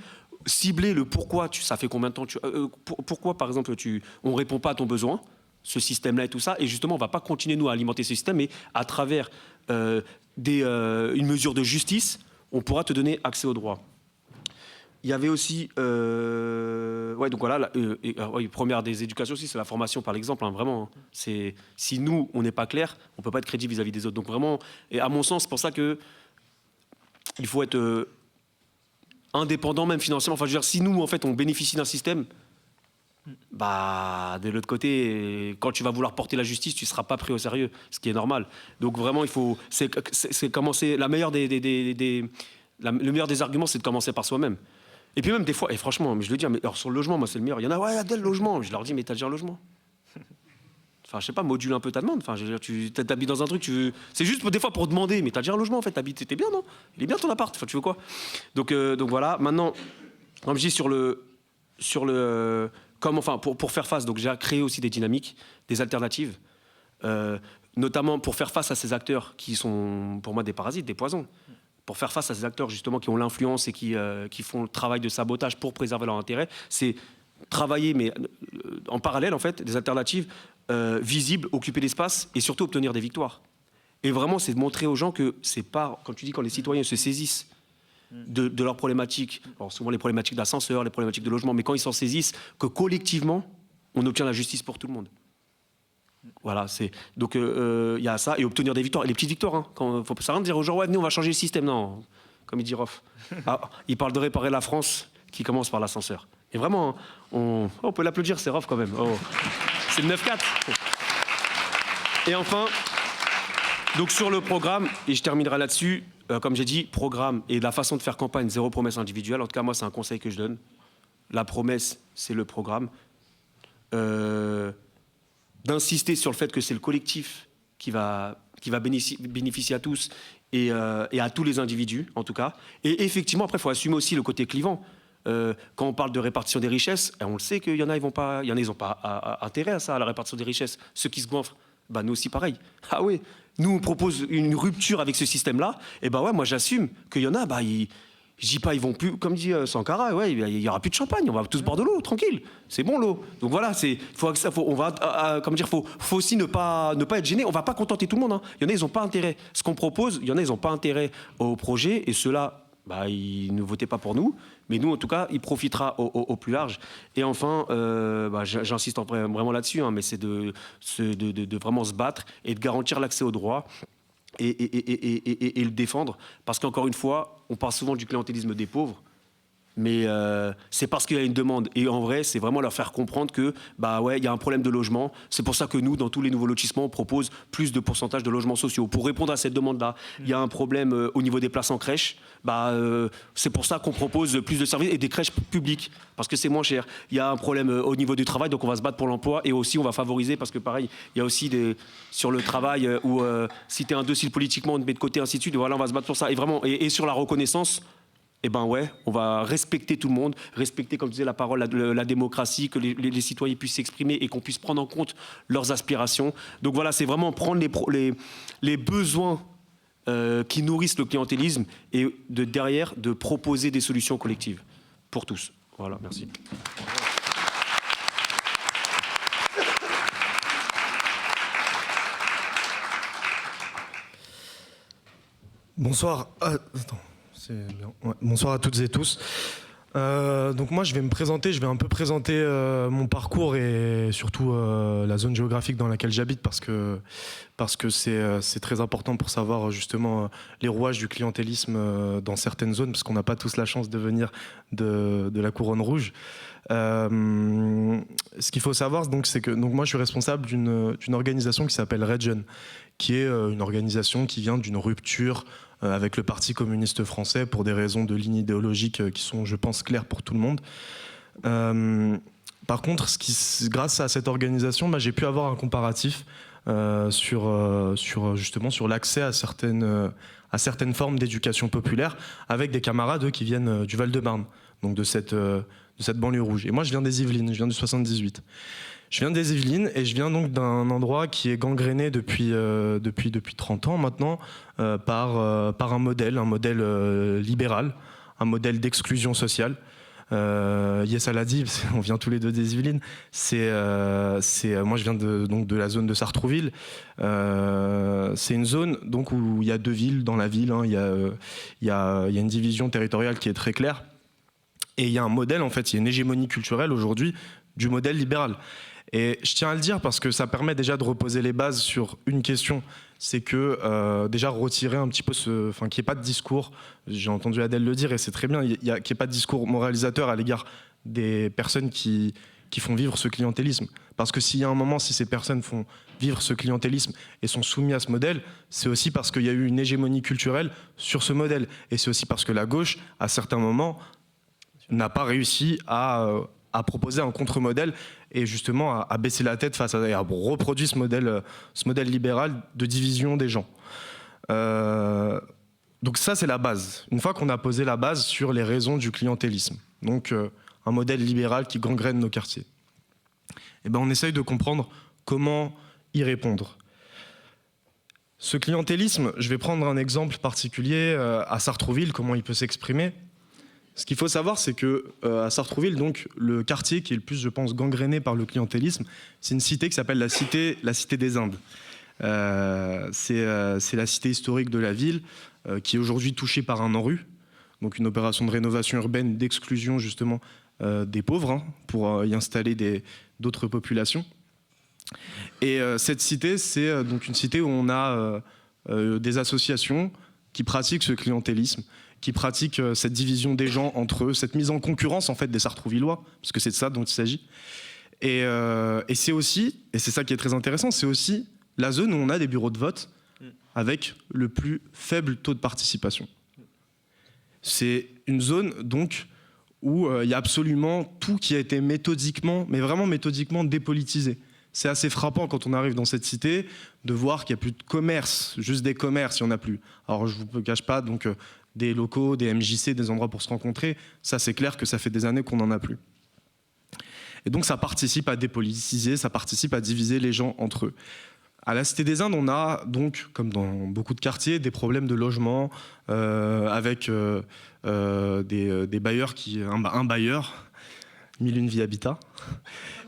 Cibler le pourquoi. Ça fait combien de temps pourquoi, par exemple, on répond pas à ton besoin, ce système-là et tout ça. Et justement, on va pas continuer nous à alimenter ce système, mais à travers une mesure de justice, on pourra te donner accès aux droits. Il y avait aussi, ouais, donc voilà, première des éducations aussi, c'est la formation par l'exemple, hein, vraiment. Hein. Si nous, on n'est pas clair, on ne peut pas être crédible vis-à-vis des autres. Donc vraiment, et à mon sens, c'est pour ça qu'il faut être indépendant même financièrement. Enfin, je veux dire, si nous, en fait, on bénéficie d'un système, bah, de l'autre côté, quand tu vas vouloir porter la justice, tu ne seras pas pris au sérieux, ce qui est normal. Donc vraiment, il faut, c'est commencer, le meilleur des arguments, c'est de commencer par soi-même. Et puis même des fois, et franchement, je le dis, mais alors sur le logement, moi c'est le meilleur. Il y en a, ouais, il y a le logement. Je leur dis, mais t'as déjà un logement. Enfin, je sais pas, module un peu ta demande. Enfin, je veux dire, tu t'habites dans un truc, c'est juste des fois pour demander, mais t'as déjà un logement en fait, t'es bien, non? Il est bien ton appart, enfin, tu veux quoi? Donc voilà, maintenant, comme je dis pour faire face, donc j'ai créé aussi des dynamiques, des alternatives, notamment pour faire face à ces acteurs qui sont pour moi des parasites, des poisons. Pour faire face à ces acteurs justement qui ont l'influence et qui font le travail de sabotage pour préserver leur intérêt, c'est travailler, mais en parallèle en fait, des alternatives visibles, occuper l'espace et surtout obtenir des victoires. Et vraiment, c'est de montrer aux gens que c'est pas, quand tu dis quand les citoyens se saisissent de leurs problématiques, alors souvent les problématiques d'ascenseur, les problématiques de logement, mais quand ils s'en saisissent, que collectivement, on obtient la justice pour tout le monde. Voilà, donc il y a ça et obtenir des victoires, et les petites victoires. Hein, faut pas rien dire aux gens ouais, venez, on va changer le système. Non, comme il dit Rof. Il parle de réparer la France qui commence par l'ascenseur. Et vraiment, on peut l'applaudir, c'est Rof quand même. Oh. C'est le 9-4. Et enfin, donc sur le programme, et je terminerai là-dessus, comme j'ai dit, programme et la façon de faire campagne, zéro promesse individuelle. En tout cas, moi, c'est un conseil que je donne. La promesse, c'est le programme. D'insister sur le fait que c'est le collectif qui va bénéficier à tous et à tous les individus, en tout cas. Et effectivement, après, il faut assumer aussi le côté clivant. Quand on parle de répartition des richesses, on le sait qu'il y en a, ils n'ont pas intérêt à ça, à la répartition des richesses. Ceux qui se goinfrent, bah, nous aussi pareil. Ah oui, nous on propose une rupture avec ce système-là, et bah ouais, moi j'assume qu'il y en a, bah je dis pas, ils vont plus, comme dit Sankara, ouais, il y aura plus de champagne, on va tous boire de l'eau, tranquille, c'est bon l'eau. Donc voilà, faut aussi ne pas être gêné. On va pas contenter tout le monde. Hein. Il y en a, ils ont pas intérêt. Ce qu'on propose, il y en a, ils ont pas intérêt au projet, et ceux-là, bah, ils ne votaient pas pour nous. Mais nous, en tout cas, il profitera au plus large. Et enfin, j'insiste vraiment là-dessus, hein, mais c'est de vraiment se battre et de garantir l'accès aux droits. Et le défendre, parce qu'encore une fois, on parle souvent du clientélisme des pauvres, mais c'est parce qu'il y a une demande. Et en vrai, c'est vraiment leur faire comprendre que, bah ouais, il y a un problème de logement. C'est pour ça que nous, dans tous les nouveaux lotissements, on propose plus de pourcentage de logements sociaux. Pour répondre à cette demande-là, il y a un problème au niveau des places en crèche. Bah, c'est pour ça qu'on propose plus de services et des crèches publiques, parce que c'est moins cher. Il y a un problème au niveau du travail, donc on va se battre pour l'emploi. Et aussi, on va favoriser, parce que pareil, il y a aussi sur le travail où si tu es un docile politiquement, on te met de côté, ainsi de suite. Voilà, on va se battre pour ça. Et vraiment, et sur la reconnaissance, eh ben ouais, on va respecter tout le monde, respecter, comme je disais, la parole, la démocratie, que les citoyens puissent s'exprimer et qu'on puisse prendre en compte leurs aspirations. Donc voilà, c'est vraiment prendre les besoins qui nourrissent le clientélisme et derrière de proposer des solutions collectives pour tous. Voilà, merci. Bonsoir. Attends. C'est bien. Ouais. Bonsoir à toutes et tous. Donc moi je vais un peu présenter mon parcours et surtout la zone géographique dans laquelle j'habite parce que c'est très important pour savoir justement les rouages du clientélisme dans certaines zones parce qu'on n'a pas tous la chance de venir de la couronne rouge. Ce qu'il faut savoir donc c'est que moi je suis responsable d'une organisation qui s'appelle Red Jeune, qui est une organisation qui vient d'une rupture avec le Parti communiste français pour des raisons de ligne idéologique qui sont, je pense, claires pour tout le monde. Par contre, grâce à cette organisation, j'ai pu avoir un comparatif sur l'accès à certaines formes d'éducation populaire avec des camarades qui viennent du Val-de-Marne, donc de cette banlieue rouge. Et moi, je viens des Yvelines, je viens du 78. Je viens des Yvelines et je viens donc d'un endroit qui est gangréné depuis 30 ans maintenant par un modèle libéral, un modèle d'exclusion sociale. Yessa l'a dit, on vient tous les deux des Yvelines. Moi je viens donc de la zone de Sartrouville. C'est une zone donc où il y a deux villes dans la ville. Hein. Il y a une division territoriale qui est très claire. Et il y a un modèle, en fait, il y a une hégémonie culturelle aujourd'hui du modèle libéral. Et je tiens à le dire parce que ça permet déjà de reposer les bases sur une question, c'est que déjà retirer un petit peu qu'il n'y ait pas de discours, j'ai entendu Adèle le dire et c'est très bien, qu'il n'y ait pas de discours moralisateur à l'égard des personnes qui font vivre ce clientélisme. Parce que s'il y a un moment, si ces personnes font vivre ce clientélisme et sont soumis à ce modèle, c'est aussi parce qu'il y a eu une hégémonie culturelle sur ce modèle. Et c'est aussi parce que la gauche, à certains moments, n'a pas réussi à proposer un contre-modèle et justement à baisser la tête face à reproduire ce modèle libéral de division des gens. Donc ça, c'est la base. Une fois qu'on a posé la base sur les raisons du clientélisme, donc un modèle libéral qui gangrène nos quartiers, et on essaye de comprendre comment y répondre. Ce clientélisme, je vais prendre un exemple particulier à Sartrouville, comment il peut s'exprimer. Ce qu'il faut savoir, c'est qu'à Sartrouville, donc, le quartier qui est le plus, je pense, gangréné par le clientélisme, c'est une cité qui s'appelle la cité des Indes. C'est la cité historique de la ville qui est aujourd'hui touchée par un ANRU, donc une opération de rénovation urbaine d'exclusion justement des pauvres pour y installer d'autres populations. Et cette cité, c'est donc une cité où on a des associations qui pratiquent ce clientélisme, qui pratiquent cette division des gens entre eux, cette mise en concurrence en fait des Sartrouvillois, parce que c'est de ça dont il s'agit. Et c'est aussi, et c'est ça qui est très intéressant, c'est aussi la zone où on a des bureaux de vote avec le plus faible taux de participation. C'est une zone donc où il y a absolument tout qui a été méthodiquement, mais vraiment méthodiquement dépolitisé. C'est assez frappant quand on arrive dans cette cité de voir qu'il n'y a plus de commerce, juste des commerces, il n'y en a plus. Alors je ne vous cache pas, donc des locaux, des MJC, des endroits pour se rencontrer, ça c'est clair que ça fait des années qu'on n'en a plus. Et donc ça participe à dépolitiser, ça participe à diviser les gens entre eux. À la Cité des Indes, on a donc, comme dans beaucoup de quartiers, des problèmes de logement avec des bailleurs un bailleur, 1001 Vie Habitat,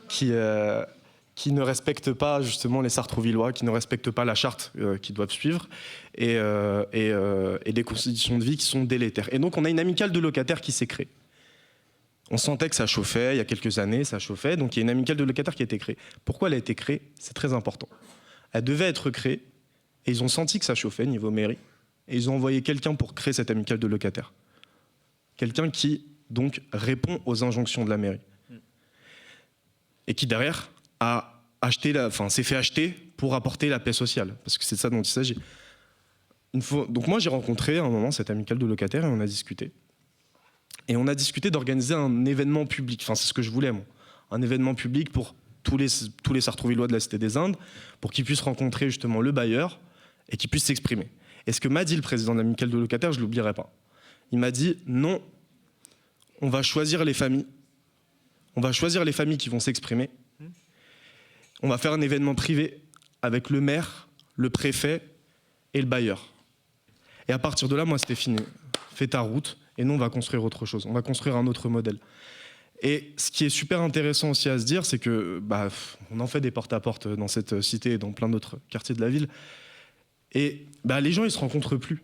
qui ne respectent pas justement les Sartrouvillois, qui ne respectent pas la charte qu'ils doivent suivre et des conditions de vie qui sont délétères. Et donc on a une amicale de locataires qui s'est créée. On sentait que ça chauffait, il y a quelques années ça chauffait, donc il y a une amicale de locataires qui a été créée. Pourquoi elle a été créée ? C'est très important. Elle devait être créée et ils ont senti que ça chauffait niveau mairie et ils ont envoyé quelqu'un pour créer cette amicale de locataires. Quelqu'un qui donc répond aux injonctions de la mairie et qui derrière s'est fait acheter pour apporter la paix sociale, parce que c'est de ça dont il s'agit. Donc moi j'ai rencontré à un moment cette amicale de locataires et on a discuté. Et on a discuté d'organiser un événement public, enfin c'est ce que je voulais moi, un événement public pour tous les Sartrouvillois de la Cité des Indes, pour qu'ils puissent rencontrer justement le bailleur et qu'ils puissent s'exprimer. Et ce que m'a dit le président de l'amicale de locataires, je ne l'oublierai pas. Il m'a dit non, on va choisir les familles. On va choisir les familles qui vont s'exprimer. On va faire un événement privé avec le maire, le préfet et le bailleur. Et à partir de là, moi, c'était fini. Fais ta route et nous, on va construire autre chose. On va construire un autre modèle. Et ce qui est super intéressant aussi à se dire, c'est que on en fait des porte-à-porte dans cette cité et dans plein d'autres quartiers de la ville. Et les gens, ils se rencontrent plus.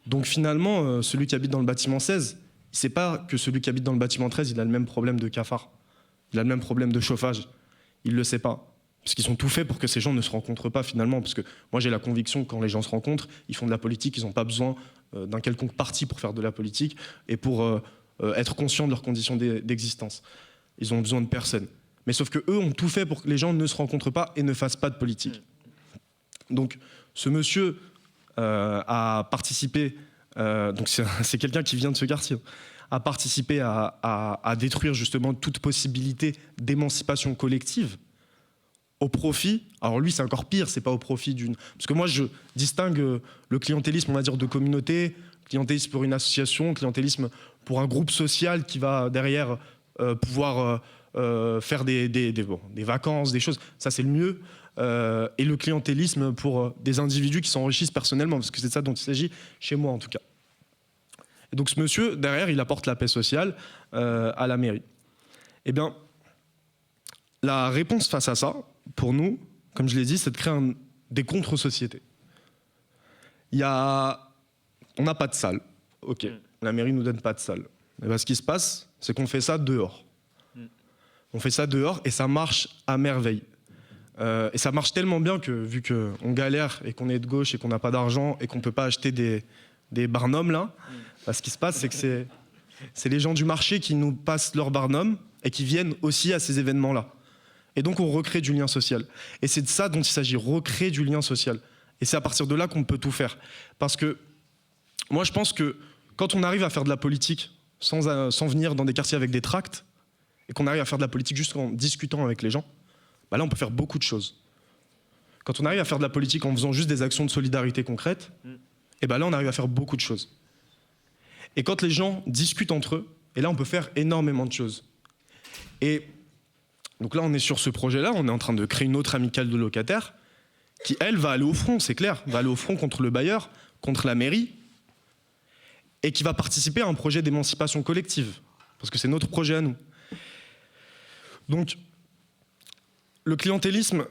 Donc finalement, celui qui habite dans le bâtiment 16, il ne sait pas que celui qui habite dans le bâtiment 13, il a le même problème de cafard. Il a le même problème de chauffage. Il ne le sait pas. Parce qu'ils ont tout fait pour que ces gens ne se rencontrent pas finalement. Parce que moi j'ai la conviction que quand les gens se rencontrent, ils font de la politique, ils n'ont pas besoin d'un quelconque parti pour faire de la politique et pour être conscients de leurs conditions d'existence. Ils ont besoin de personne. Mais sauf que eux ont tout fait pour que les gens ne se rencontrent pas et ne fassent pas de politique. Donc ce monsieur a participé, donc c'est quelqu'un qui vient de ce quartier, a participé à détruire justement toute possibilité d'émancipation collective au profit, alors lui c'est encore pire, c'est pas au profit d'une... Parce que moi je distingue le clientélisme, on va dire, de communauté, clientélisme pour une association, clientélisme pour un groupe social qui va derrière pouvoir faire des vacances, des choses, ça c'est le mieux. Et le clientélisme pour des individus qui s'enrichissent personnellement, parce que c'est de ça dont il s'agit, chez moi en tout cas. Et donc ce monsieur, derrière, il apporte la paix sociale à la mairie. Eh bien, la réponse face à ça, pour nous, comme je l'ai dit, c'est de créer des contre-sociétés. On n'a pas de salle, ok, la mairie ne nous donne pas de salle. Et bien, ce qui se passe, c'est qu'on fait ça dehors. On fait ça dehors et ça marche à merveille. Et ça marche tellement bien que, vu qu'on galère et qu'on est de gauche et qu'on n'a pas d'argent et qu'on ne peut pas acheter des barnums, là, bah, ce qui se passe, c'est que c'est les gens du marché qui nous passent leurs barnums et qui viennent aussi à ces événements-là. Et donc, on recrée du lien social. Et c'est de ça dont il s'agit, recréer du lien social. Et c'est à partir de là qu'on peut tout faire. Parce que moi, je pense que quand on arrive à faire de la politique sans venir dans des quartiers avec des tracts, et qu'on arrive à faire de la politique juste en discutant avec les gens, bah là, on peut faire beaucoup de choses. Quand on arrive à faire de la politique en faisant juste des actions de solidarité concrètes, et bah là, on arrive à faire beaucoup de choses. Et quand les gens discutent entre eux, et là, on peut faire énormément de choses. Et donc là, on est sur ce projet-là, on est en train de créer une autre amicale de locataires qui, elle, va aller au front, c'est clair, va aller au front contre le bailleur, contre la mairie, et qui va participer à un projet d'émancipation collective, parce que c'est notre projet à nous. Donc, le clientélisme,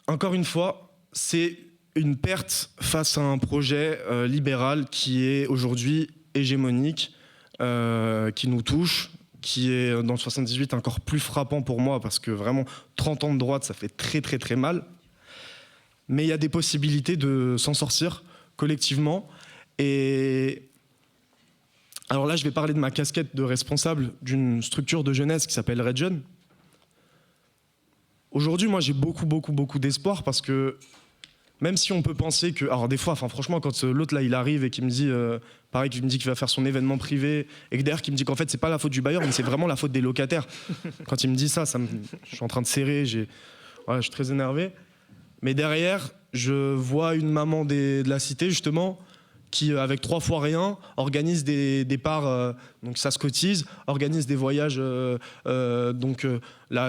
encore une fois, c'est une perte face à un projet libéral qui est aujourd'hui hégémonique, qui nous touche, qui est dans le 78 encore plus frappant pour moi parce que vraiment 30 ans de droite, ça fait très très très mal. Mais il y a des possibilités de s'en sortir collectivement. Et alors là, je vais parler de ma casquette de responsable d'une structure de jeunesse qui s'appelle Red Jeune. Aujourd'hui, moi, j'ai beaucoup d'espoir parce que même si on peut penser que... Alors des fois, franchement, quand l'autre, là, il arrive et qu'il me dit... pareil, qu'il me dit qu'il va faire son événement privé et que derrière, qu'il me dit qu'en fait, c'est pas la faute du bailleur, mais c'est vraiment la faute des locataires. Quand il me dit ça, je suis en train de serrer, je suis très énervé. Mais derrière, je vois une maman de la cité, justement, qui, avec 3 fois rien, organise des départs, donc ça se cotise, organise des voyages, là,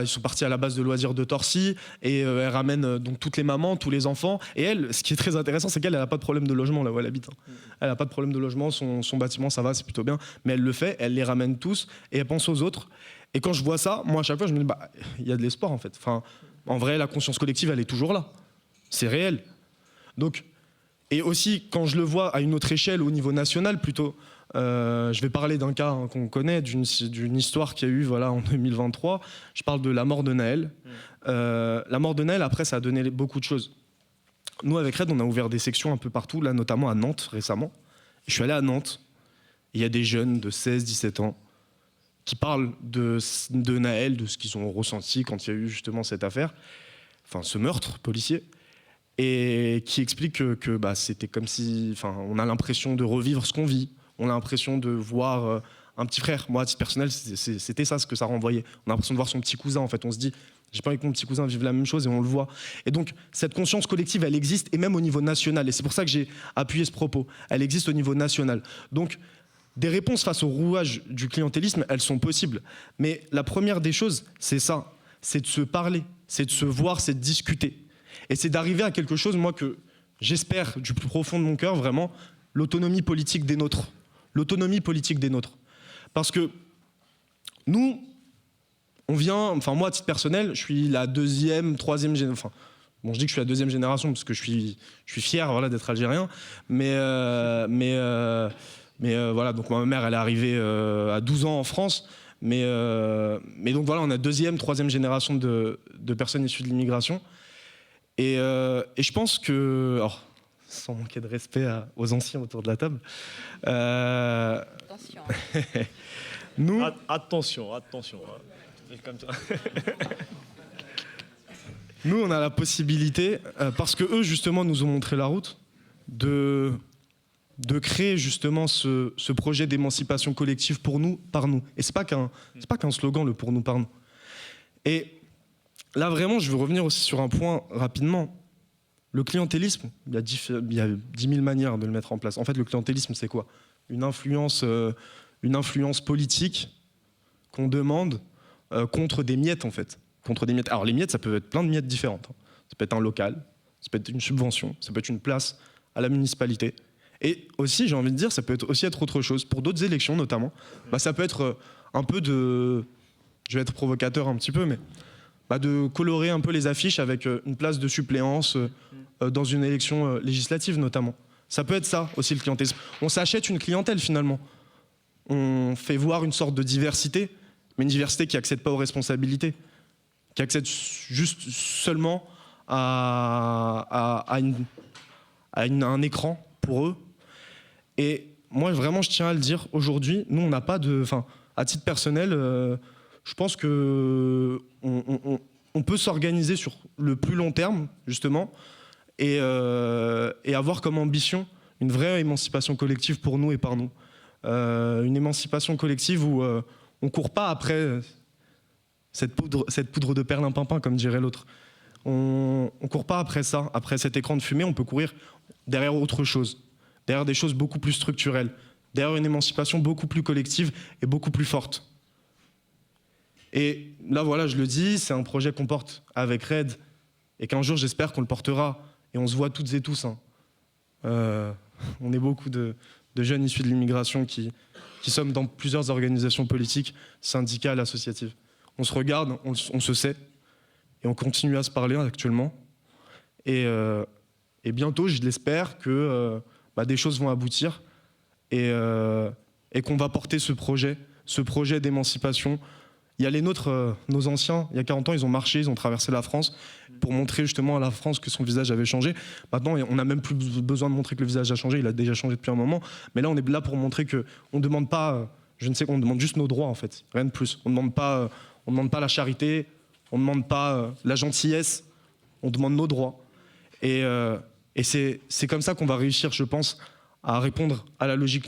ils sont partis à la base de loisirs de Torcy, et elle ramène donc toutes les mamans, tous les enfants, et elle, ce qui est très intéressant, c'est qu'elle n'a pas de problème de logement, là où elle habite. Elle n'a pas de problème de logement, son bâtiment, ça va, c'est plutôt bien, mais elle le fait, elle les ramène tous, et elle pense aux autres. Et quand je vois ça, moi, à chaque fois, je me dis, il y a de l'espoir, en fait. Enfin, en vrai, la conscience collective, elle est toujours là. C'est réel. Donc, et aussi, quand je le vois à une autre échelle, au niveau national plutôt, je vais parler d'un cas qu'on connaît, d'une histoire qu'il y a eu en 2023. Je parle de la mort de Naël. La mort de Naël, après, ça a donné beaucoup de choses. Nous, avec Red, on a ouvert des sections un peu partout, là, notamment à Nantes récemment. Et je suis allé à Nantes. Il y a des jeunes de 16-17 ans qui parlent de Naël, de ce qu'ils ont ressenti quand il y a eu justement cette affaire, ce meurtre policier. Et qui explique que c'était comme si... on a l'impression de revivre ce qu'on vit. On a l'impression de voir un petit frère. Moi, à titre personnel, c'était ça ce que ça renvoyait. On a l'impression de voir son petit cousin, en fait. On se dit, j'ai pas envie que mon petit cousin vive la même chose, et on le voit. Et donc, cette conscience collective, elle existe, et même au niveau national. Et c'est pour ça que j'ai appuyé ce propos. Elle existe au niveau national. Donc, des réponses face au rouage du clientélisme, elles sont possibles. Mais la première des choses, c'est ça. C'est de se parler, c'est de se voir, c'est de discuter. Et c'est d'arriver à quelque chose, moi, que j'espère du plus profond de mon cœur, vraiment, l'autonomie politique des nôtres. L'autonomie politique des nôtres. Parce que nous, on vient... moi, à titre personnel, je suis la 2e, 3e génération... Bon, je dis que je suis la deuxième génération parce que je suis fier, voilà, d'être algérien. Mais voilà, donc ma mère, elle est arrivée à 12 ans en France. Mais donc voilà, on a deuxième, troisième génération de personnes issues de l'immigration. Et je pense que, alors, sans manquer de respect aux anciens autour de la table, Attention. nous... Attention. Hein. C'est comme ça. Nous, on a la possibilité, parce que eux, justement, nous ont montré la route, de créer justement ce projet d'émancipation collective pour nous, par nous. Et c'est pas qu'un slogan, le pour nous, par nous. Et là, vraiment, je veux revenir aussi sur un point rapidement. Le clientélisme, il y a 10 000 manières de le mettre en place. En fait, le clientélisme, c'est quoi ? Une influence politique qu'on demande contre des miettes, en fait. Contre des miettes. Alors, les miettes, ça peut être plein de miettes différentes. Ça peut être un local, ça peut être une subvention, ça peut être une place à la municipalité. Et aussi, j'ai envie de dire, ça peut aussi être autre chose. Pour d'autres élections, notamment, ça peut être un peu de... Je vais être provocateur un petit peu, mais de colorer un peu les affiches avec une place de suppléance dans une élection législative, notamment. Ça peut être ça, aussi, le clientélisme. On s'achète une clientèle, finalement. On fait voir une sorte de diversité, mais une diversité qui n'accède pas aux responsabilités, qui accède juste seulement à un écran pour eux. Et moi, vraiment, je tiens à le dire, aujourd'hui, nous, on n'a pas de... Enfin, à titre personnel, je pense qu'on peut s'organiser sur le plus long terme, justement, et avoir comme ambition une vraie émancipation collective pour nous et par nous. Une émancipation collective où on ne court pas après cette poudre de perlimpinpin, comme dirait l'autre. On ne court pas après ça, après cet écran de fumée, on peut courir derrière autre chose, derrière des choses beaucoup plus structurelles, derrière une émancipation beaucoup plus collective et beaucoup plus forte. Et là, voilà, je le dis, c'est un projet qu'on porte avec RED et qu'un jour, j'espère qu'on le portera. Et on se voit toutes et tous. Hein. On est beaucoup de jeunes issus de l'immigration qui sommes dans plusieurs organisations politiques, syndicales, associatives. On se regarde, on se sait, et on continue à se parler actuellement. Et bientôt, je l'espère, que des choses vont aboutir et qu'on va porter ce projet d'émancipation. Il y a les nôtres, nos anciens, il y a 40 ans, ils ont marché, ils ont traversé la France pour montrer justement à la France que son visage avait changé. Maintenant, on n'a même plus besoin de montrer que le visage a changé, il a déjà changé depuis un moment. Mais là, on est là pour montrer qu'on ne demande pas, on demande juste nos droits en fait, rien de plus. On ne demande pas la charité, on ne demande pas la gentillesse, on demande nos droits. Et c'est comme ça qu'on va réussir, je pense, à répondre à la logique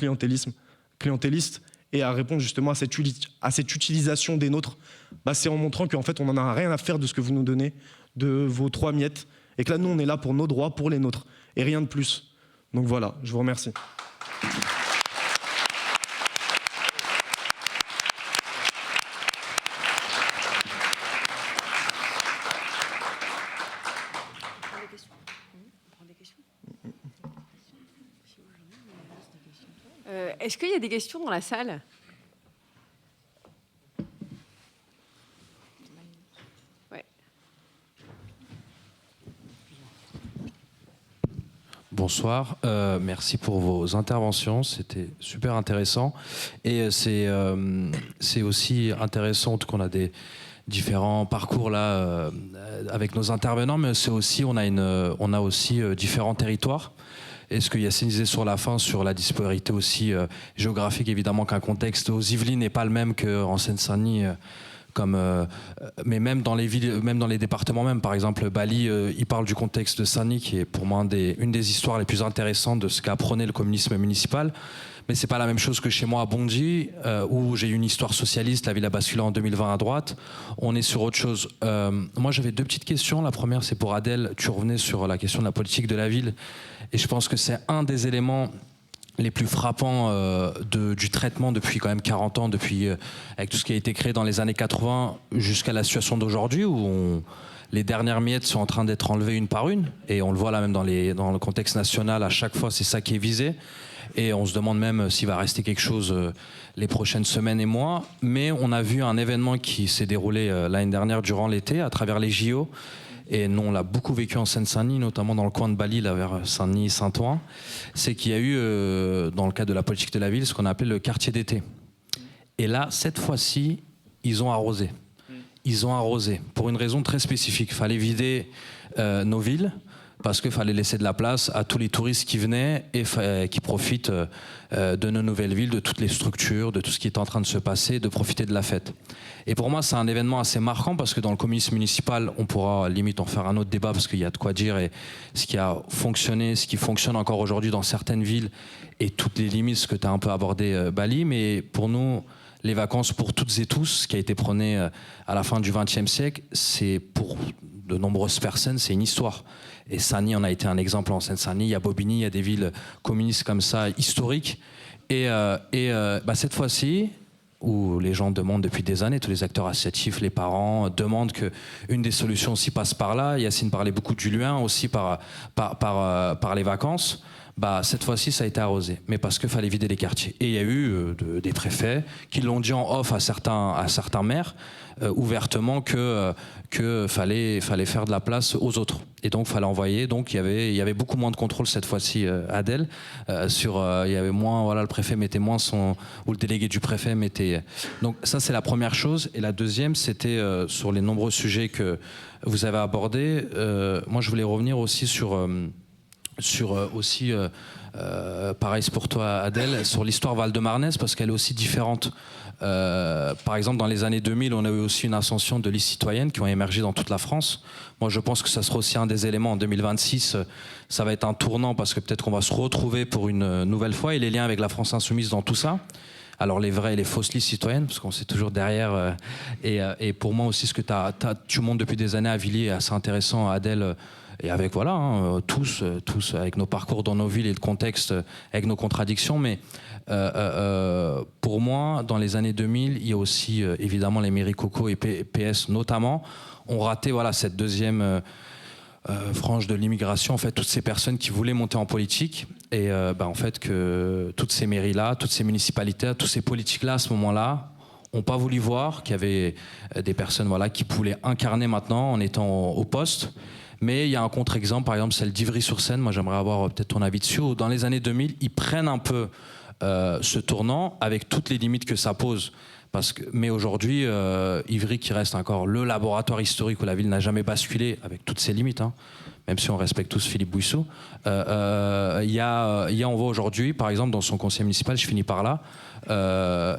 clientéliste et à répondre justement à cette utilisation des nôtres. C'est en montrant qu'en fait, on n'en a rien à faire de ce que vous nous donnez, de vos 3 miettes, et que là, nous, on est là pour nos droits, pour les nôtres, et rien de plus. Donc voilà, je vous remercie. Est-ce qu'il y a des questions dans la salle ? Ouais. Bonsoir, merci pour vos interventions, c'était super intéressant. Et c'est aussi intéressant qu'on a des différents parcours là avec nos intervenants, mais c'est aussi on a aussi différents territoires. Et ce que Yacine disait sur la fin, sur la disparité aussi géographique, évidemment qu'un contexte aux Yvelines n'est pas le même qu'en Seine-Saint-Denis, mais même dans les villes, même dans les départements même. Par exemple, Bali, il parle du contexte de Saint-Denis, qui est pour moi une des histoires les plus intéressantes de ce qu'a prôné le communisme municipal. Mais c'est pas la même chose que chez moi à Bondy, où j'ai eu une histoire socialiste, la ville a basculé en 2020 à droite. On est sur autre chose. Moi, j'avais 2 petites questions. La première, c'est pour Adèle. Tu revenais sur la question de la politique de la ville. Et je pense que c'est un des éléments les plus frappants du traitement depuis quand même 40 ans, avec tout ce qui a été créé dans les années 80 jusqu'à la situation d'aujourd'hui, où les dernières miettes sont en train d'être enlevées une par une. Et on le voit là même dans le contexte national, à chaque fois, c'est ça qui est visé. Et on se demande même s'il va rester quelque chose les prochaines semaines et mois. Mais on a vu un événement qui s'est déroulé l'année dernière durant l'été, à travers les JO, et nous on l'a beaucoup vécu en Seine-Saint-Denis, notamment dans le coin de Bali, là, vers Saint-Denis, Saint-Ouen, c'est qu'il y a eu, dans le cadre de la politique de la ville, ce qu'on appelle le quartier d'été. Et là, cette fois-ci, ils ont arrosé. Ils ont arrosé pour une raison très spécifique. Il fallait vider nos villes, parce qu'il fallait laisser de la place à tous les touristes qui venaient et qui profitent de nos nouvelles villes, de toutes les structures, de tout ce qui est en train de se passer, de profiter de la fête. Et pour moi, c'est un événement assez marquant parce que dans le communisme municipal, on pourra limite en faire un autre débat parce qu'il y a de quoi dire et ce qui a fonctionné, ce qui fonctionne encore aujourd'hui dans certaines villes et toutes les limites, ce que tu as un peu abordé, Bali. Mais pour nous, les vacances pour toutes et tous, ce qui a été prôné à la fin du XXe siècle, c'est pour de nombreuses personnes, c'est une histoire. Et Saint-Denis en a été un exemple en Seine-Saint-Denis, il y a Bobigny, il y a des villes communistes comme ça, historiques. Et cette fois-ci, où les gens demandent depuis des années, tous les acteurs associatifs, les parents, demandent qu'une des solutions aussi passe par là. Yacine parlait beaucoup du Luin, aussi par les vacances. Cette fois-ci, ça a été arrosé, mais parce qu'il fallait vider les quartiers. Et il y a eu des préfets qui l'ont dit en off à certains maires, ouvertement, que fallait faire de la place aux autres. Et donc, fallait envoyer. Donc, il y avait beaucoup moins de contrôle cette fois-ci, Adèle. Il y avait moins, voilà, le préfet mettait moins ou le délégué du préfet mettait. Donc, ça, c'est la première chose. Et la deuxième, c'était sur les nombreux sujets que vous avez abordés. Moi, je voulais revenir aussi pareil c'est pour toi Adèle, sur l'histoire val-de-marnaise parce qu'elle est aussi différente. Par exemple dans les années 2000 on a eu aussi une ascension de listes citoyennes qui ont émergé dans toute la France. Moi je pense que ça sera aussi un des éléments en 2026, ça va être un tournant parce que peut-être qu'on va se retrouver pour une nouvelle fois et les liens avec la France Insoumise dans tout ça. Alors les vraies et les fausses listes citoyennes, parce qu'on sait toujours derrière. Et pour moi aussi, ce que tu montres depuis des années à Villiers est assez intéressant, Adèle, et avec tous avec nos parcours dans nos villes et le contexte, avec nos contradictions. Mais pour moi, dans les années 2000, il y a aussi évidemment les mairies Coco et PS notamment, ont raté cette deuxième frange de l'immigration, en fait, toutes ces personnes qui voulaient monter en politique et en fait que toutes ces mairies-là, toutes ces municipalités, tous ces politiques-là à ce moment-là n'ont pas voulu voir qu'il y avait des personnes qui voulaient incarner maintenant en étant au poste. Mais il y a un contre-exemple, par exemple celle d'Ivry-sur-Seine, moi j'aimerais avoir peut-être ton avis dessus, où dans les années 2000, ils prennent un peu ce tournant avec toutes les limites que ça pose. Mais aujourd'hui, Ivry qui reste encore le laboratoire historique où la ville n'a jamais basculé, avec toutes ses limites, même si on respecte tous Philippe Bouissou, on voit aujourd'hui, par exemple dans son conseil municipal, je finis par là,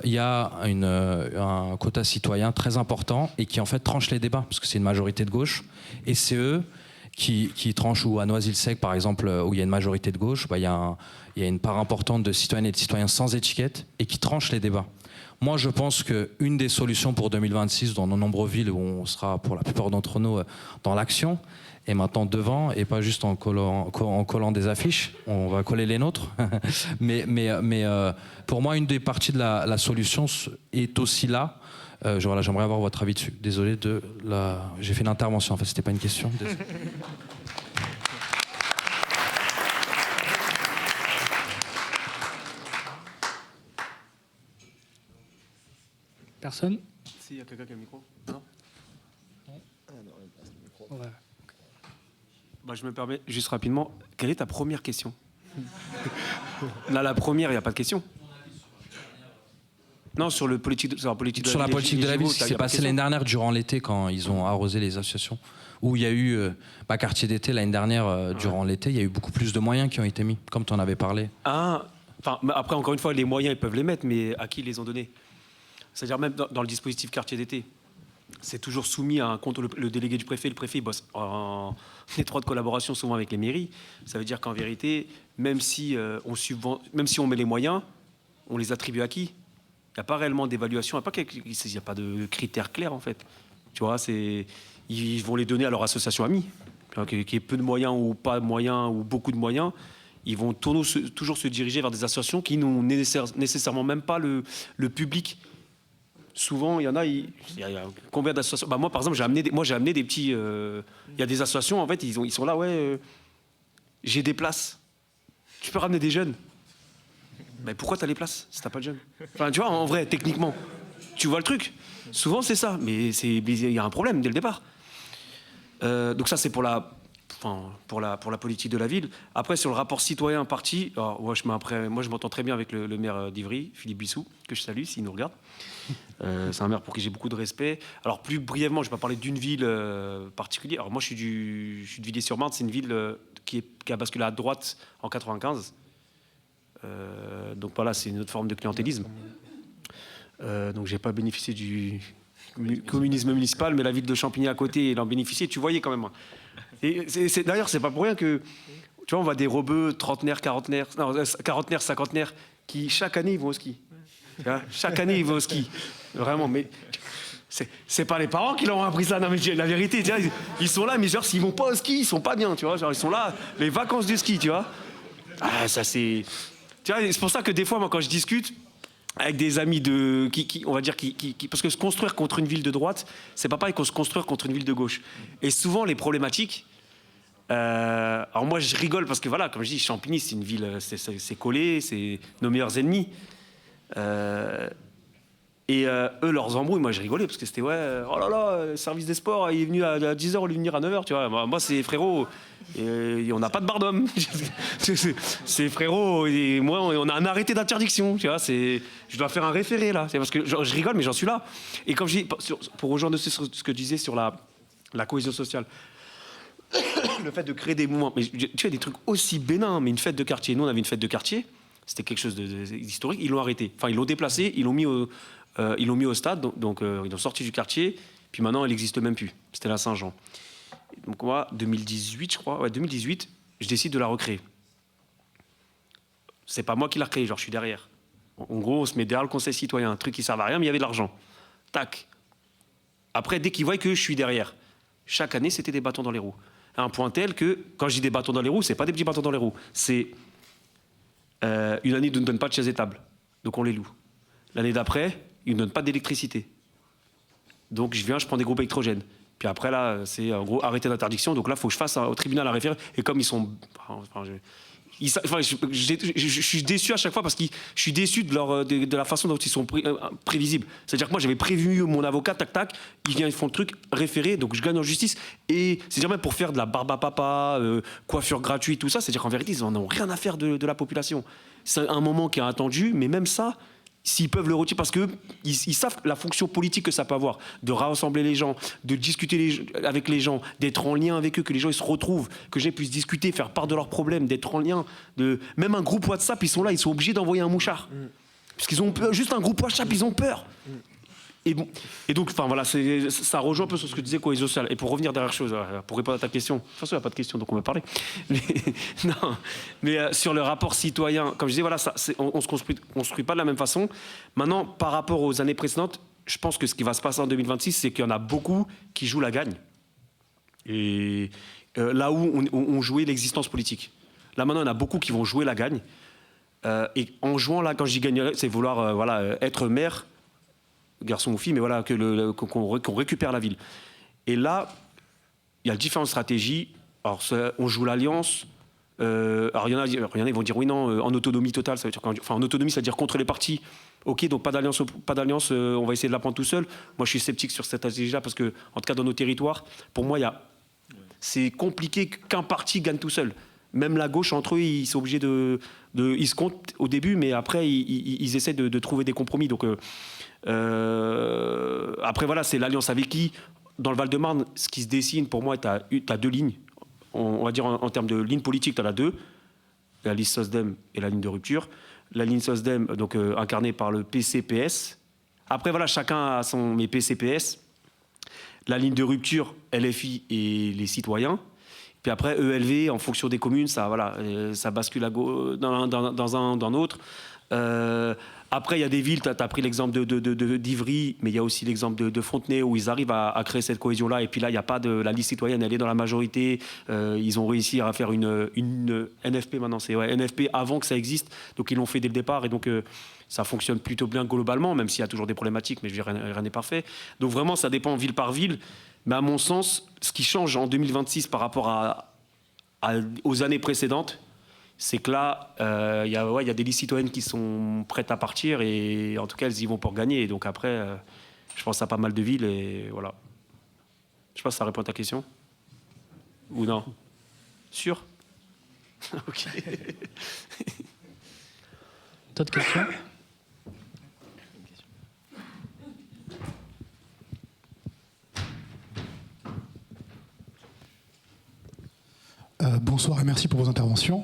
il y a un quota citoyen très important et qui en fait tranche les débats, parce que c'est une majorité de gauche, et c'est eux qui tranchent, ou à Noisy-le-Sec par exemple, où il y a une majorité de gauche, il y a une part importante de citoyennes et de citoyens sans étiquette et qui tranchent les débats. Moi, je pense qu'une des solutions pour 2026, dans nos nombreuses villes où on sera, pour la plupart d'entre nous, dans l'action, et maintenant devant, et pas juste en collant des affiches, on va coller les nôtres. mais pour moi, une des parties de la solution est aussi là. J'aimerais avoir votre avis dessus. Désolé j'ai fait une intervention, en fait, c'était pas une question. Désolé. Personne? Si, il y a quelqu'un qui a le micro. Non. Ouais. Je me permets, juste rapidement, quelle est ta première question? Là, la première, il n'y a pas de question. Non, sur la politique de la ville, ce qui s'est passé l'année dernière durant l'été quand ils ont arrosé les associations, où il y a eu, quartier d'été l'année dernière, durant l'été, il y a eu beaucoup plus de moyens qui ont été mis, comme tu en avais parlé. Après, encore une fois, les moyens, ils peuvent les mettre, mais à qui ils les ont donnés? C'est-à-dire même dans le dispositif quartier d'été, c'est toujours soumis à un compte, le délégué du préfet. Le préfet bosse en étroite collaboration souvent avec les mairies. Ça veut dire qu'en vérité, même si on met les moyens, on les attribue à qui? Il n'y a pas réellement d'évaluation, il n'y a pas de critères clairs en fait. Tu vois, ils vont les donner à leur association amie, qu'il y ait peu de moyens ou pas de moyens ou beaucoup de moyens. Ils vont toujours se diriger vers des associations qui n'ont nécessairement même pas le public. Souvent, il y a combien d'associations? Moi, par exemple, j'ai amené des petits. Il y a des associations, en fait, ils sont là, j'ai des places. Tu peux ramener des jeunes. Mais pourquoi tu as les places si tu n'as pas de jeunes? Enfin, tu vois, en vrai, techniquement, tu vois le truc. Souvent, c'est ça. Mais il y a un problème dès le départ. Donc ça, c'est pour la politique de la ville. Après, sur le rapport citoyen-parti, moi je m'entends très bien avec le maire d'Ivry, Philippe Bissou, que je salue s'il nous regarde. C'est un maire pour qui j'ai beaucoup de respect. Alors plus brièvement, je vais pas parler d'une ville particulière. Alors moi, je suis de Villiers-sur-Marne, c'est une ville qui a basculé à droite en 95. Donc voilà, c'est une autre forme de clientélisme. Donc j'ai pas bénéficié du communisme municipal, mais la ville de Champigny à côté, elle en bénéficiait. Tu voyais quand même. Et d'ailleurs, c'est pas pour rien que, tu vois, on voit des rebeux trentenaires, quarantenaires, cinquantenaires, qui chaque année ils vont au ski. Tu vois, chaque année ils vont au ski. Vraiment, mais c'est pas les parents qui leur ont appris ça. Non, mais la vérité, tu vois, ils sont là, mais genre s'ils vont pas au ski, ils sont pas bien, tu vois. Genre ils sont là, les vacances du ski, tu vois. Ah, ça c'est. Tu vois, c'est pour ça que des fois, moi, quand je discute avec des amis on va dire, parce que se construire contre une ville de droite, c'est pas pareil qu'on se construire contre une ville de gauche. Et souvent, les problématiques. Alors moi, je rigole parce que voilà, comme je dis, Champigny, c'est une ville, c'est collé, c'est nos meilleurs ennemis. Eux, leurs embrouilles, moi, je rigolais parce que c'était oh là là, le service des sports, il est venu à 10h, il est venu à 9h, tu vois. Moi, c'est frérot. Et on n'a pas de bar d'homme. C'est frérot, et moi on a un arrêté d'interdiction, tu vois, je dois faire un référé là, c'est parce que je rigole mais j'en suis là. Et comme je dis, pour rejoindre ce que je disais sur la cohésion sociale, le fait de créer des mouvements, mais tu as des trucs aussi bénins, mais une fête de quartier, nous on avait une fête de quartier, c'était quelque chose d'historique, ils l'ont arrêté, enfin ils l'ont déplacé, ils l'ont mis au stade, donc ils l'ont sorti du quartier, puis maintenant elle n'existe même plus, c'était la Saint-Jean. Donc moi, 2018, je crois, 2018, je décide de la recréer. C'est pas moi qui l'ai recréée, genre je suis derrière. En gros, on se met derrière le conseil citoyen, un truc qui ne sert à rien, mais il y avait de l'argent. Tac. Après, dès qu'ils voient que je suis derrière, chaque année, c'était des bâtons dans les roues. À un point tel que, quand je dis des bâtons dans les roues, c'est pas des petits bâtons dans les roues. C'est une année, ils ne nous donnent pas de chaises et tables. Donc on les loue. L'année d'après, ils ne donnent pas d'électricité. Donc je viens, je prends des groupes électrogènes. Puis après, là, c'est en gros arrêté d'interdiction. Donc là, il faut que je fasse au tribunal à référer. Et comme ils sont... je suis déçu à chaque fois parce que je suis déçu de la façon dont ils sont prévisibles. C'est-à-dire que moi, j'avais prévenu mon avocat, tac, tac, ils font le truc, référé, donc je gagne en justice. Et c'est-à-dire même pour faire de la barbe à papa, coiffure gratuite, tout ça, c'est-à-dire qu'en vérité, ils n'en ont rien à faire de la population. C'est un moment qui est attendu, mais même ça... S'ils peuvent le retirer, parce qu'ils savent la fonction politique que ça peut avoir, de rassembler les gens, de discuter avec les gens, d'être en lien avec eux, que les gens ils se retrouvent, que les gens puissent discuter, faire part de leurs problèmes, d'être en lien. Même un groupe WhatsApp, ils sont là, ils sont obligés d'envoyer un mouchard. Parce qu'ils ont peur, juste un groupe WhatsApp, ils ont peur. Et donc, enfin voilà, ça rejoint un peu sur ce que tu disais, cohésion sociale. Et pour revenir derrière chose, pour répondre à ta question, de toute façon, il n'y a pas de question, donc on va parler. Mais sur le rapport citoyen, comme je disais, voilà, on ne se construit pas de la même façon. Maintenant, par rapport aux années précédentes, je pense que ce qui va se passer en 2026, c'est qu'il y en a beaucoup qui jouent la gagne. Et là où on jouait l'existence politique. Là, maintenant, il y en a beaucoup qui vont jouer la gagne. Et en jouant là, quand je dis gagner, c'est vouloir être maire, garçon ou fille, mais voilà, qu'on récupère la ville. Et là, il y a différentes stratégies. Alors, on joue l'alliance. Alors, il y en a, ils vont dire oui, non, en autonomie totale, ça veut dire en autonomie, ça veut dire contre les partis. Ok, donc pas d'alliance, on va essayer de la prendre tout seul. Moi, je suis sceptique sur cette stratégie-là parce que, en tout cas, dans nos territoires, pour moi, c'est compliqué qu'un parti gagne tout seul. Même la gauche, entre eux, ils sont obligés ils se comptent au début, mais après, ils essaient de trouver des compromis. Donc, après, voilà, c'est l'alliance avec qui. Dans le Val-de-Marne, ce qui se dessine, pour moi, tu as deux lignes. On va dire en termes de ligne politique, tu en as deux. La liste SOSDEM et la ligne de rupture. La ligne SOSDEM, donc incarnée par le PCPS. Après, voilà, chacun a son... Mais PCPS. La ligne de rupture, LFI et les citoyens. Puis après, ELV, en fonction des communes, ça bascule dans un ou dans l'autre. Après, il y a des villes, tu as pris l'exemple d'Ivry, mais il y a aussi l'exemple de Fontenay, où ils arrivent à créer cette cohésion-là. Et puis là, il n'y a pas de... La liste citoyenne, elle est dans la majorité. Ils ont réussi à faire une NFP maintenant. C'est NFP avant que ça existe. Donc, ils l'ont fait dès le départ. Et donc, ça fonctionne plutôt bien globalement, même s'il y a toujours des problématiques, mais je veux dire, rien n'est parfait. Donc, vraiment, ça dépend ville par ville. Mais à mon sens, ce qui change en 2026 par rapport aux années précédentes, c'est que là, il y a des listes citoyennes qui sont prêtes à partir et en tout cas, elles y vont pour gagner. Et donc après, je pense à pas mal de villes et voilà. Je sais pas si ça répond à ta question. Ou non? Sûr? Ok. D'autres questions? Bonsoir et merci pour vos interventions.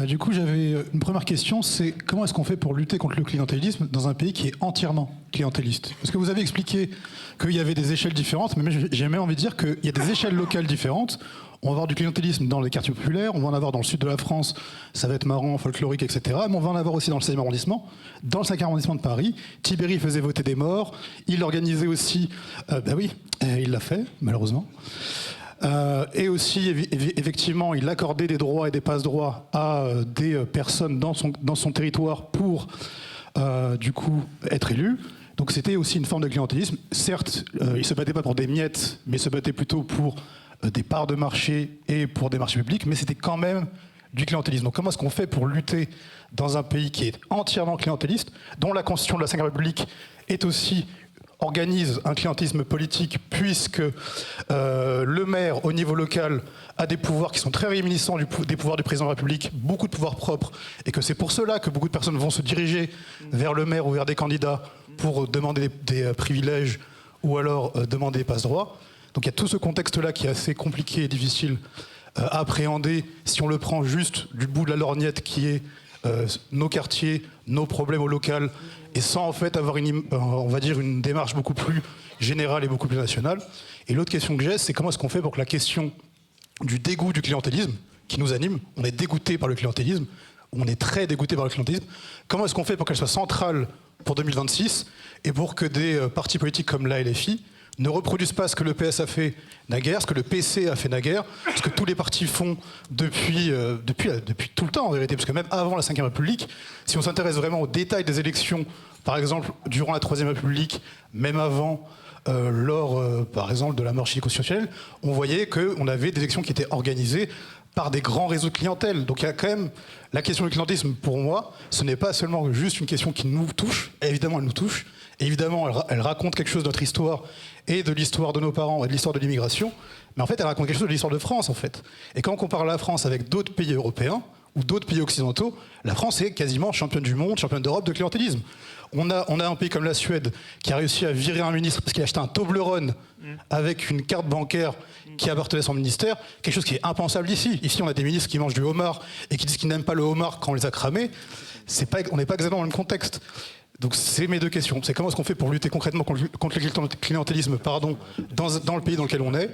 Du coup, j'avais une première question, c'est comment est-ce qu'on fait pour lutter contre le clientélisme dans un pays qui est entièrement clientéliste? Parce que vous avez expliqué qu'il y avait des échelles différentes, mais j'ai même envie de dire qu'il y a des échelles locales différentes. On va avoir du clientélisme dans les quartiers populaires, on va en avoir dans le sud de la France, ça va être marrant, folklorique, etc. Mais on va en avoir aussi dans le 16e arrondissement, dans le 5e arrondissement de Paris. Thibéry faisait voter des morts, il organisait aussi... il l'a fait, malheureusement. Et aussi, effectivement, il accordait des droits et des passe-droits à des personnes dans son territoire pour, du coup, être élus. Donc c'était aussi une forme de clientélisme. Certes, il ne se battait pas pour des miettes, mais il se battait plutôt pour des parts de marché et pour des marchés publics, mais c'était quand même du clientélisme. Donc comment est-ce qu'on fait pour lutter dans un pays qui est entièrement clientéliste, dont la Constitution de la Ve République est aussi... organise un clientélisme politique puisque le maire au niveau local a des pouvoirs qui sont très réminiscents des pouvoirs du président de la République, beaucoup de pouvoirs propres, et que c'est pour cela que beaucoup de personnes vont se diriger vers le maire ou vers des candidats pour demander des privilèges ou alors demander des passe-droits. Donc il y a tout ce contexte-là qui est assez compliqué et difficile à appréhender si on le prend juste du bout de la lorgnette qui est nos quartiers, nos problèmes au local, et sans en fait avoir on va dire une démarche beaucoup plus générale et beaucoup plus nationale. Et l'autre question que j'ai, c'est comment est-ce qu'on fait pour que la question du dégoût du clientélisme, qui nous anime, on est dégoûté par le clientélisme, on est très dégoûté par le clientélisme, comment est-ce qu'on fait pour qu'elle soit centrale pour 2026 et pour que des partis politiques comme la LFI ne reproduisent pas ce que le PS a fait naguère, ce que le PC a fait naguère, ce que tous les partis font depuis tout le temps en vérité, parce que même avant la Ve République, si on s'intéresse vraiment aux détails des élections, par exemple durant la Troisième République, même avant, lors par exemple de la monarchie constitutionnelle, on voyait qu'on avait des élections qui étaient organisées par des grands réseaux de clientèle. Donc il y a quand même la question du clientélisme, pour moi, ce n'est pas seulement juste une question qui nous touche, évidemment elle nous touche, évidemment elle raconte quelque chose de notre histoire et de l'histoire de nos parents et de l'histoire de l'immigration, mais en fait elle raconte quelque chose de l'histoire de France en fait. Et quand on compare la France avec d'autres pays européens ou d'autres pays occidentaux, la France est quasiment championne du monde, championne d'Europe de clientélisme. On a un pays comme la Suède qui a réussi à virer un ministre parce qu'il a acheté un Toblerone avec une carte bancaire qui appartenait à son ministère, quelque chose qui est impensable ici. Ici, on a des ministres qui mangent du homard et qui disent qu'ils n'aiment pas le homard quand on les a cramés. On n'est pas exactement dans le même contexte. Donc c'est mes deux questions. C'est comment est-ce qu'on fait pour lutter concrètement contre le clientélisme dans le pays dans lequel on est,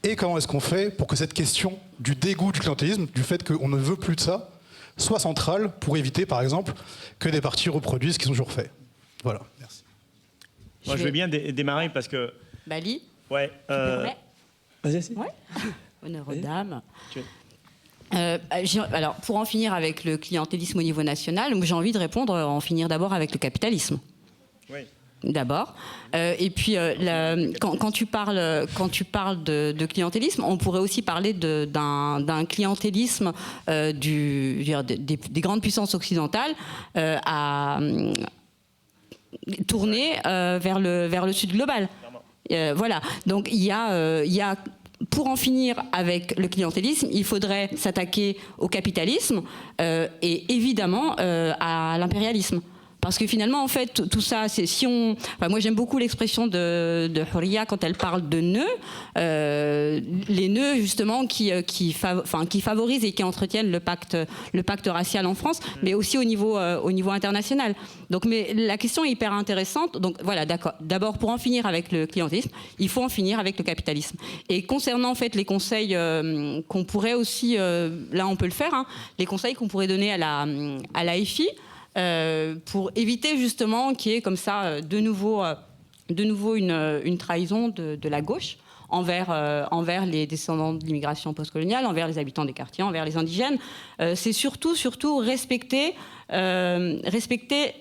et comment est-ce qu'on fait pour que cette question du dégoût du clientélisme, du fait qu'on ne veut plus de ça, soit centrale pour éviter, par exemple, que des partis reproduisent ce qu'ils ont toujours fait. Voilà, merci. Moi, je veux bien démarrer parce que... Bali, Ouais. Vas-y. Ouais. Honneur aux dames. Alors, pour en finir avec le clientélisme au niveau national, j'ai envie de répondre, en finir d'abord avec le capitalisme. Oui. D'abord. Et puis, quand tu parles de clientélisme, on pourrait aussi parler d'un clientélisme des grandes puissances occidentales à tourner vers le sud global. Voilà. Donc, il y a pour en finir avec le clientélisme, il faudrait s'attaquer au capitalisme et évidemment à l'impérialisme. Parce que finalement, en fait, tout ça, c'est moi, j'aime beaucoup l'expression de Houria quand elle parle de nœuds, les nœuds justement qui favorisent et qui entretiennent le pacte racial en France, mais aussi au niveau international. Donc, mais la question est hyper intéressante. Donc voilà, d'accord. D'abord, pour en finir avec le clientélisme, il faut en finir avec le capitalisme. Et concernant en fait les conseils qu'on pourrait aussi, là, on peut le faire, hein, les conseils qu'on pourrait donner à la FI. Pour éviter justement qu'il y ait comme ça de nouveau une trahison de la gauche envers les descendants de l'immigration postcoloniale, envers les habitants des quartiers, envers les indigènes. C'est surtout respecter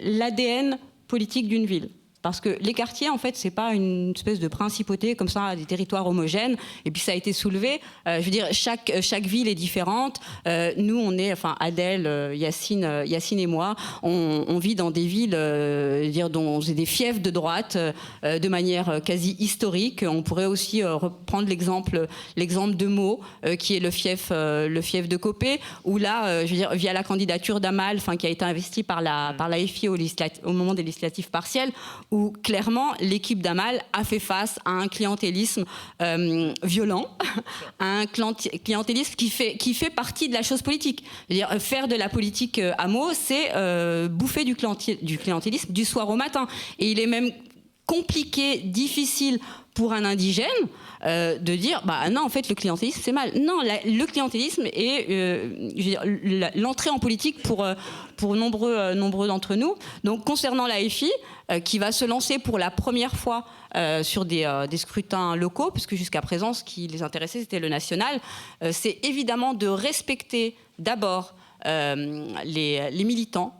l'ADN politique d'une ville. Parce que les quartiers, en fait, c'est pas une espèce de principauté comme ça, des territoires homogènes. Et puis ça a été soulevé. Je veux dire, chaque ville est différente. Nous, on est, enfin, Adèle, Yacine et moi, on vit dans des villes, dont c'est des fiefs de droite, de manière quasi historique. On pourrait aussi reprendre l'exemple de Meaux, qui est le fief de Copé, où là, je veux dire, via la candidature d'Amal, enfin, qui a été investie par la FI au moment des législatives partielles, où clairement l'équipe d'Amal a fait face à un clientélisme violent, à un clientélisme qui fait partie de la chose politique. Je veux dire, faire de la politique à Meaux, c'est bouffer du clientélisme du soir au matin. Et il est même compliqué, difficile pour un indigène de dire bah non, en fait le clientélisme c'est mal. Non, le clientélisme est l'entrée en politique pour nombreux d'entre nous. Donc concernant la FI qui va se lancer pour la première fois sur des scrutins locaux, puisque jusqu'à présent ce qui les intéressait c'était le national, c'est évidemment de respecter d'abord les militants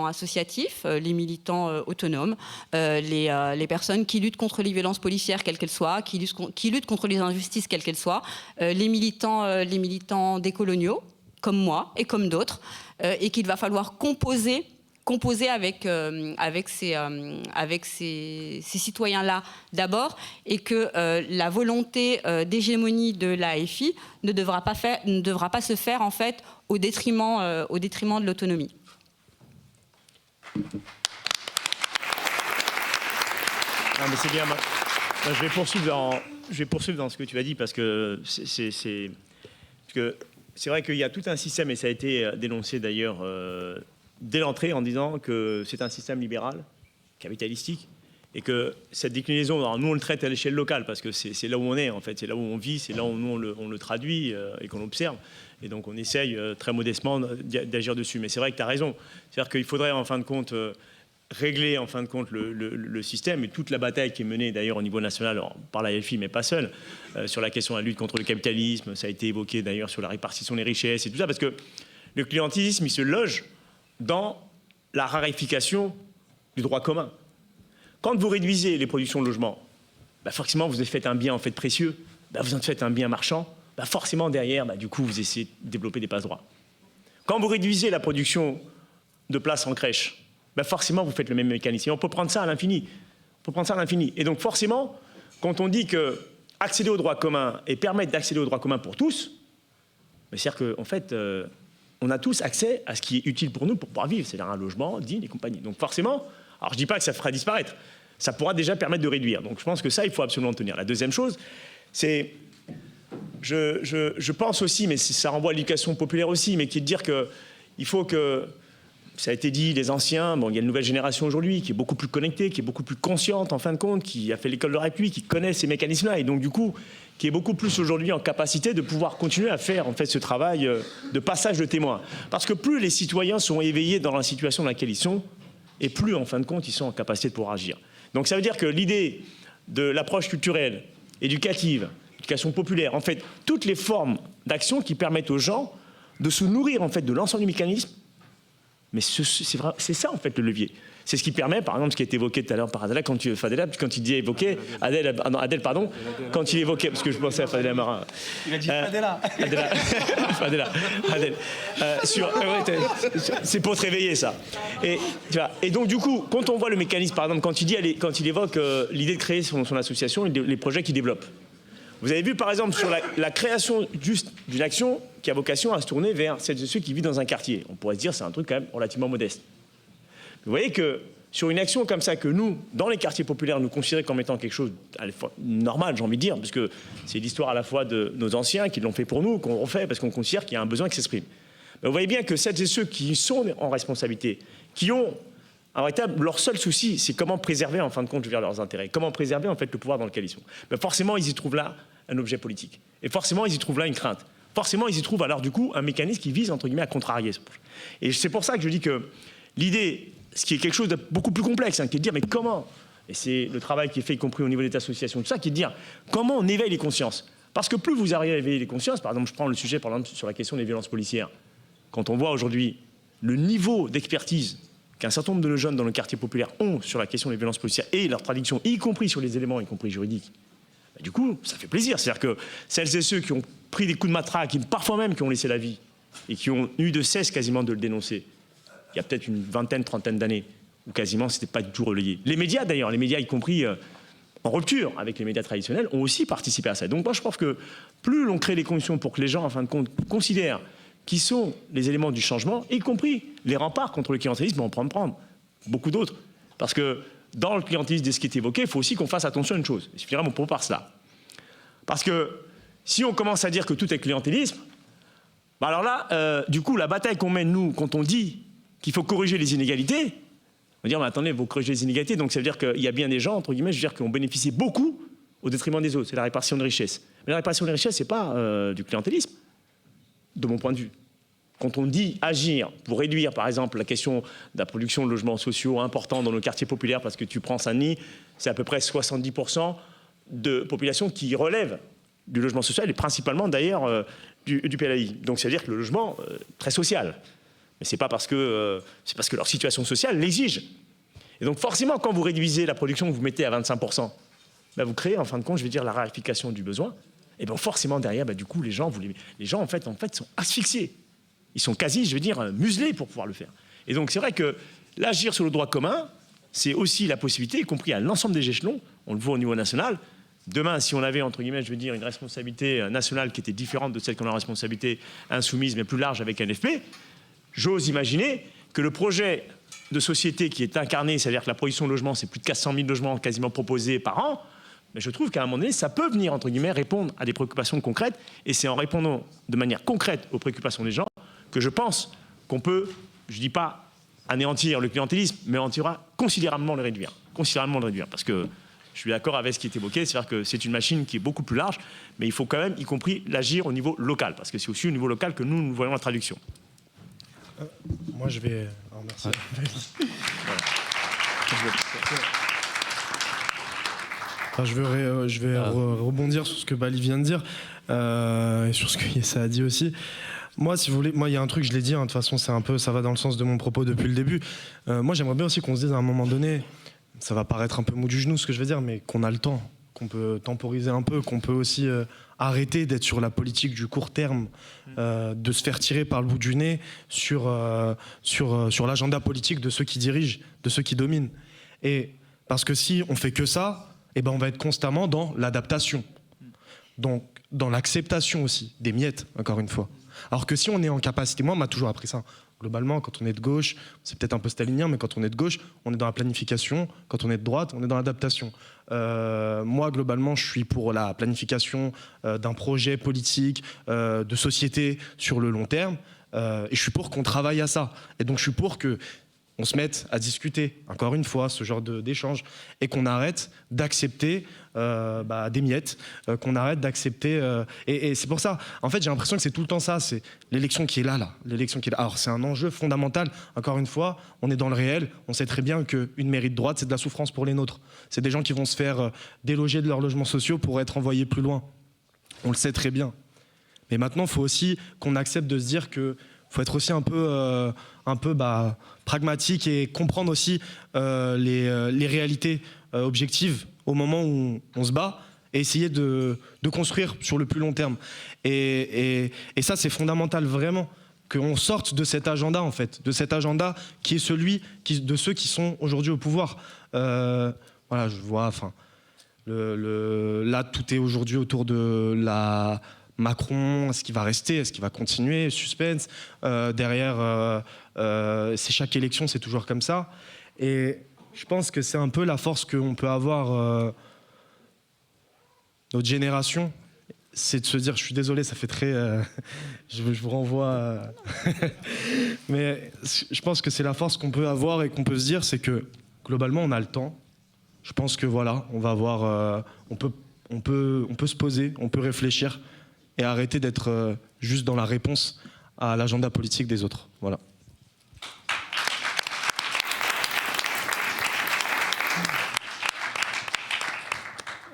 associatifs, les militants autonomes, les personnes qui luttent contre les violences policières, quelles qu'elles soient, qui luttent contre les injustices, quelles qu'elles soient, les militants décoloniaux, comme moi et comme d'autres, et qu'il va falloir composer avec ces citoyens-là d'abord, et que la volonté d'hégémonie de l'AFI ne devra pas se faire en fait au détriment de l'autonomie. Non, mais c'est bien. Moi, je vais poursuivre dans ce que tu as dit parce que c'est vrai qu'il y a tout un système, et ça a été dénoncé d'ailleurs dès l'entrée en disant que c'est un système libéral, capitalistique, et que cette déclinaison, alors nous on le traite à l'échelle locale parce que c'est là où on est en fait, c'est là où on vit, c'est là où nous on le traduit et qu'on observe, et donc on essaye très modestement d'agir dessus. Mais c'est vrai que tu as raison, c'est-à-dire qu'il faudrait en fin de compte régler en fin de compte le système, et toute la bataille qui est menée d'ailleurs au niveau national par la FI, mais pas seule, sur la question de la lutte contre le capitalisme, ça a été évoqué d'ailleurs sur la répartition des richesses et tout ça, parce que le clientélisme il se loge dans la raréfication du droit commun. Quand vous réduisez les productions de logement, bah forcément vous faites un bien en fait précieux, bah vous en faites un bien marchand, bah forcément derrière, bah du coup vous essayez de développer des passe-droits. Quand vous réduisez la production de places en crèche, bah forcément vous faites le même mécanisme. Et on peut prendre ça à l'infini. Et donc forcément, quand on dit que accéder au droit commun et permettre d'accéder au droit commun pour tous, bah c'est-à-dire qu'en fait, on a tous accès à ce qui est utile pour nous pour pouvoir vivre, c'est-à-dire un logement digne et compagnie. Donc forcément, alors je ne dis pas que ça fera disparaître, ça pourra déjà permettre de réduire. Donc je pense que ça, il faut absolument tenir. La deuxième chose, c'est, je pense aussi, mais ça renvoie à l'éducation populaire aussi, mais qui est de dire qu'il faut que, ça a été dit, les anciens, bon, il y a une nouvelle génération aujourd'hui qui est beaucoup plus connectée, qui est beaucoup plus consciente en fin de compte, qui a fait l'école de la République, qui connaît ces mécanismes-là, et donc du coup, qui est beaucoup plus aujourd'hui en capacité de pouvoir continuer à faire en fait ce travail de passage de témoin. Parce que plus les citoyens sont éveillés dans la situation dans laquelle ils sont, et plus en fin de compte ils sont en capacité de pouvoir agir. Donc ça veut dire que l'idée de l'approche culturelle, éducative, éducation populaire, en fait toutes les formes d'action qui permettent aux gens de se nourrir en fait de l'ensemble du mécanisme, mais c'est ça en fait le levier. C'est ce qui permet, par exemple, ce qui a été évoqué tout à l'heure par Adèle, quand il dit évoquer, Adèle, pardon, quand il évoquait, parce que je pensais à Fadela Marin. Il a dit Fadela. Adèle. C'est pour te réveiller, ça. Et, tu vois, et donc, du coup, quand on voit le mécanisme, par exemple, quand il évoque l'idée de créer son association, les projets qu'il développe. Vous avez vu, par exemple, sur la création juste d'une action qui a vocation à se tourner vers celles et ceux qui vivent dans un quartier. On pourrait se dire c'est un truc quand même relativement modeste. Vous voyez que sur une action comme ça que nous, dans les quartiers populaires, nous considérons comme étant quelque chose de normal, j'ai envie de dire, parce que c'est l'histoire à la fois de nos anciens qui l'ont fait pour nous, qu'on refait parce qu'on considère qu'il y a un besoin qui s'exprime. Mais vous voyez bien que celles et ceux qui sont en responsabilité, qui ont un véritable, leur seul souci, c'est comment préserver en fin de compte leurs intérêts, comment préserver en fait le pouvoir dans lequel ils sont. Mais forcément, ils y trouvent là un objet politique. Et forcément, ils y trouvent là une crainte. Forcément, ils y trouvent alors du coup un mécanisme qui vise entre guillemets à contrarier. Et c'est pour ça que je dis que l'idée, ce qui est quelque chose de beaucoup plus complexe, qui est de dire mais comment, et c'est le travail qui est fait y compris au niveau des associations, tout ça, qui est de dire comment on éveille les consciences. Parce que plus vous arrivez à éveiller les consciences, par exemple je prends le sujet par exemple sur la question des violences policières, quand on voit aujourd'hui le niveau d'expertise qu'un certain nombre de nos jeunes dans le quartier populaire ont sur la question des violences policières et leur traduction, y compris sur les éléments, y compris juridiques, du coup, ça fait plaisir. C'est-à-dire que celles et ceux qui ont pris des coups de matraque, parfois même qui ont laissé la vie, et qui ont eu de cesse quasiment de le dénoncer, il y a peut-être une vingtaine, trentaine d'années, où quasiment c'était pas du tout relayé. Les médias d'ailleurs, les médias y compris en rupture avec les médias traditionnels, ont aussi participé à ça. Donc moi je pense que plus l'on crée les conditions pour que les gens, en fin de compte, considèrent qui sont les éléments du changement, y compris les remparts contre le clientélisme, on peut en prendre beaucoup d'autres. Parce que dans le clientélisme, de ce qui est évoqué, il faut aussi qu'on fasse attention à une chose. Je finirai mon propos par cela. Parce que si on commence à dire que tout est clientélisme, bah alors là, du coup, la bataille qu'on mène, nous, quand on dit qu'il faut corriger les inégalités, on va dire, mais attendez, vous corrigez les inégalités, donc ça veut dire qu'il y a bien des gens, entre guillemets, je veux dire, qui ont bénéficié beaucoup au détriment des autres. C'est la répartition des richesses. Mais la répartition des richesses, c'est pas du clientélisme, de mon point de vue. Quand on dit agir pour réduire, par exemple, la question de la production de logements sociaux importants dans nos quartiers populaires, parce que tu prends Saint-Denis, c'est à peu près 70% de population qui relève du logement social, et principalement d'ailleurs du PLAI. Donc ça veut dire que le logement, très social. Mais c'est pas parce que leur situation sociale l'exige. Et donc forcément, quand vous réduisez la production, vous mettez à 25%, ben vous créez, en fin de compte, je vais dire, la raréfication du besoin. Et bien forcément, derrière, ben, du coup, les gens en fait, sont asphyxiés. Ils sont quasi, je veux dire, muselés pour pouvoir le faire. Et donc c'est vrai que l'agir sur le droit commun, c'est aussi la possibilité, y compris à l'ensemble des échelons, on le voit au niveau national. Demain, si on avait, entre guillemets, je veux dire, une responsabilité nationale qui était différente de celle qu'on a en responsabilité insoumise, mais plus large avec NFP, j'ose imaginer que le projet de société qui est incarné, c'est-à-dire que la production de logements, c'est plus de 400 000 logements quasiment proposés par an, mais je trouve qu'à un moment donné, ça peut venir, entre guillemets, répondre à des préoccupations concrètes, et c'est en répondant de manière concrète aux préoccupations des gens que je pense qu'on peut, je ne dis pas anéantir le clientélisme, mais on tirera considérablement le réduire. Considérablement le réduire. Parce que je suis d'accord avec ce qui est évoqué, c'est-à-dire que c'est une machine qui est beaucoup plus large, mais il faut quand même, y compris, l'agir au niveau local, parce que c'est aussi au niveau local que nous voyons la traduction. Moi, je vais... Oh, merci. Enfin, je vais rebondir sur ce que Bali vient de dire, et sur ce que Yessa a dit aussi. Moi, si vous voulez, il y a un truc, je l'ai dit, hein, de toute façon, ça va dans le sens de mon propos depuis le début. Moi, j'aimerais bien aussi qu'on se dise à un moment donné, ça va paraître un peu mou du genou ce que je vais dire, mais qu'on a le temps, qu'on peut temporiser un peu, qu'on peut aussi arrêter d'être sur la politique du court terme, de se faire tirer par le bout du nez sur l'agenda politique de ceux qui dirigent, de ceux qui dominent. Et parce que si on fait que ça, eh ben on va être constamment dans l'adaptation, donc dans l'acceptation aussi des miettes, encore une fois. Alors que si on est en capacité, moi on m'a toujours appris ça, globalement quand on est de gauche, c'est peut-être un peu stalinien, mais quand on est de gauche, on est dans la planification, quand on est de droite, on est dans l'adaptation. Moi globalement je suis pour la planification d'un projet politique, de société sur le long terme, et je suis pour qu'on travaille à ça. Et donc je suis pour que on se mette à discuter, encore une fois, ce genre d'échange, et qu'on arrête d'accepter des miettes, qu'on arrête d'accepter... et c'est pour ça, en fait, j'ai l'impression que c'est tout le temps ça, c'est l'élection qui est là, l'élection qui est là. Alors, c'est un enjeu fondamental, encore une fois, on est dans le réel, on sait très bien qu'une mairie de droite, c'est de la souffrance pour les nôtres. C'est des gens qui vont se faire déloger de leurs logements sociaux pour être envoyés plus loin. On le sait très bien. Mais maintenant, il faut aussi qu'on accepte de se dire que faut être aussi un peu pragmatique et comprendre aussi les réalités objectives au moment où on se bat et essayer de construire sur le plus long terme. Et ça, c'est fondamental vraiment qu'on sorte de cet agenda, en fait, de cet agenda qui est celui de ceux qui sont aujourd'hui au pouvoir. Voilà, je vois, enfin, là, tout est aujourd'hui autour de la... Macron, est-ce qu'il va rester, est-ce qu'il va continuer, suspense, derrière, c'est chaque élection, c'est toujours comme ça. Et je pense que c'est un peu la force qu'on peut avoir, notre génération, c'est de se dire, je suis désolé, ça fait très... je vous renvoie... mais je pense que c'est la force qu'on peut avoir et qu'on peut se dire, c'est que globalement, on a le temps. Je pense que voilà, on va avoir... on peut se poser, on peut réfléchir et arrêter d'être juste dans la réponse à l'agenda politique des autres. Voilà.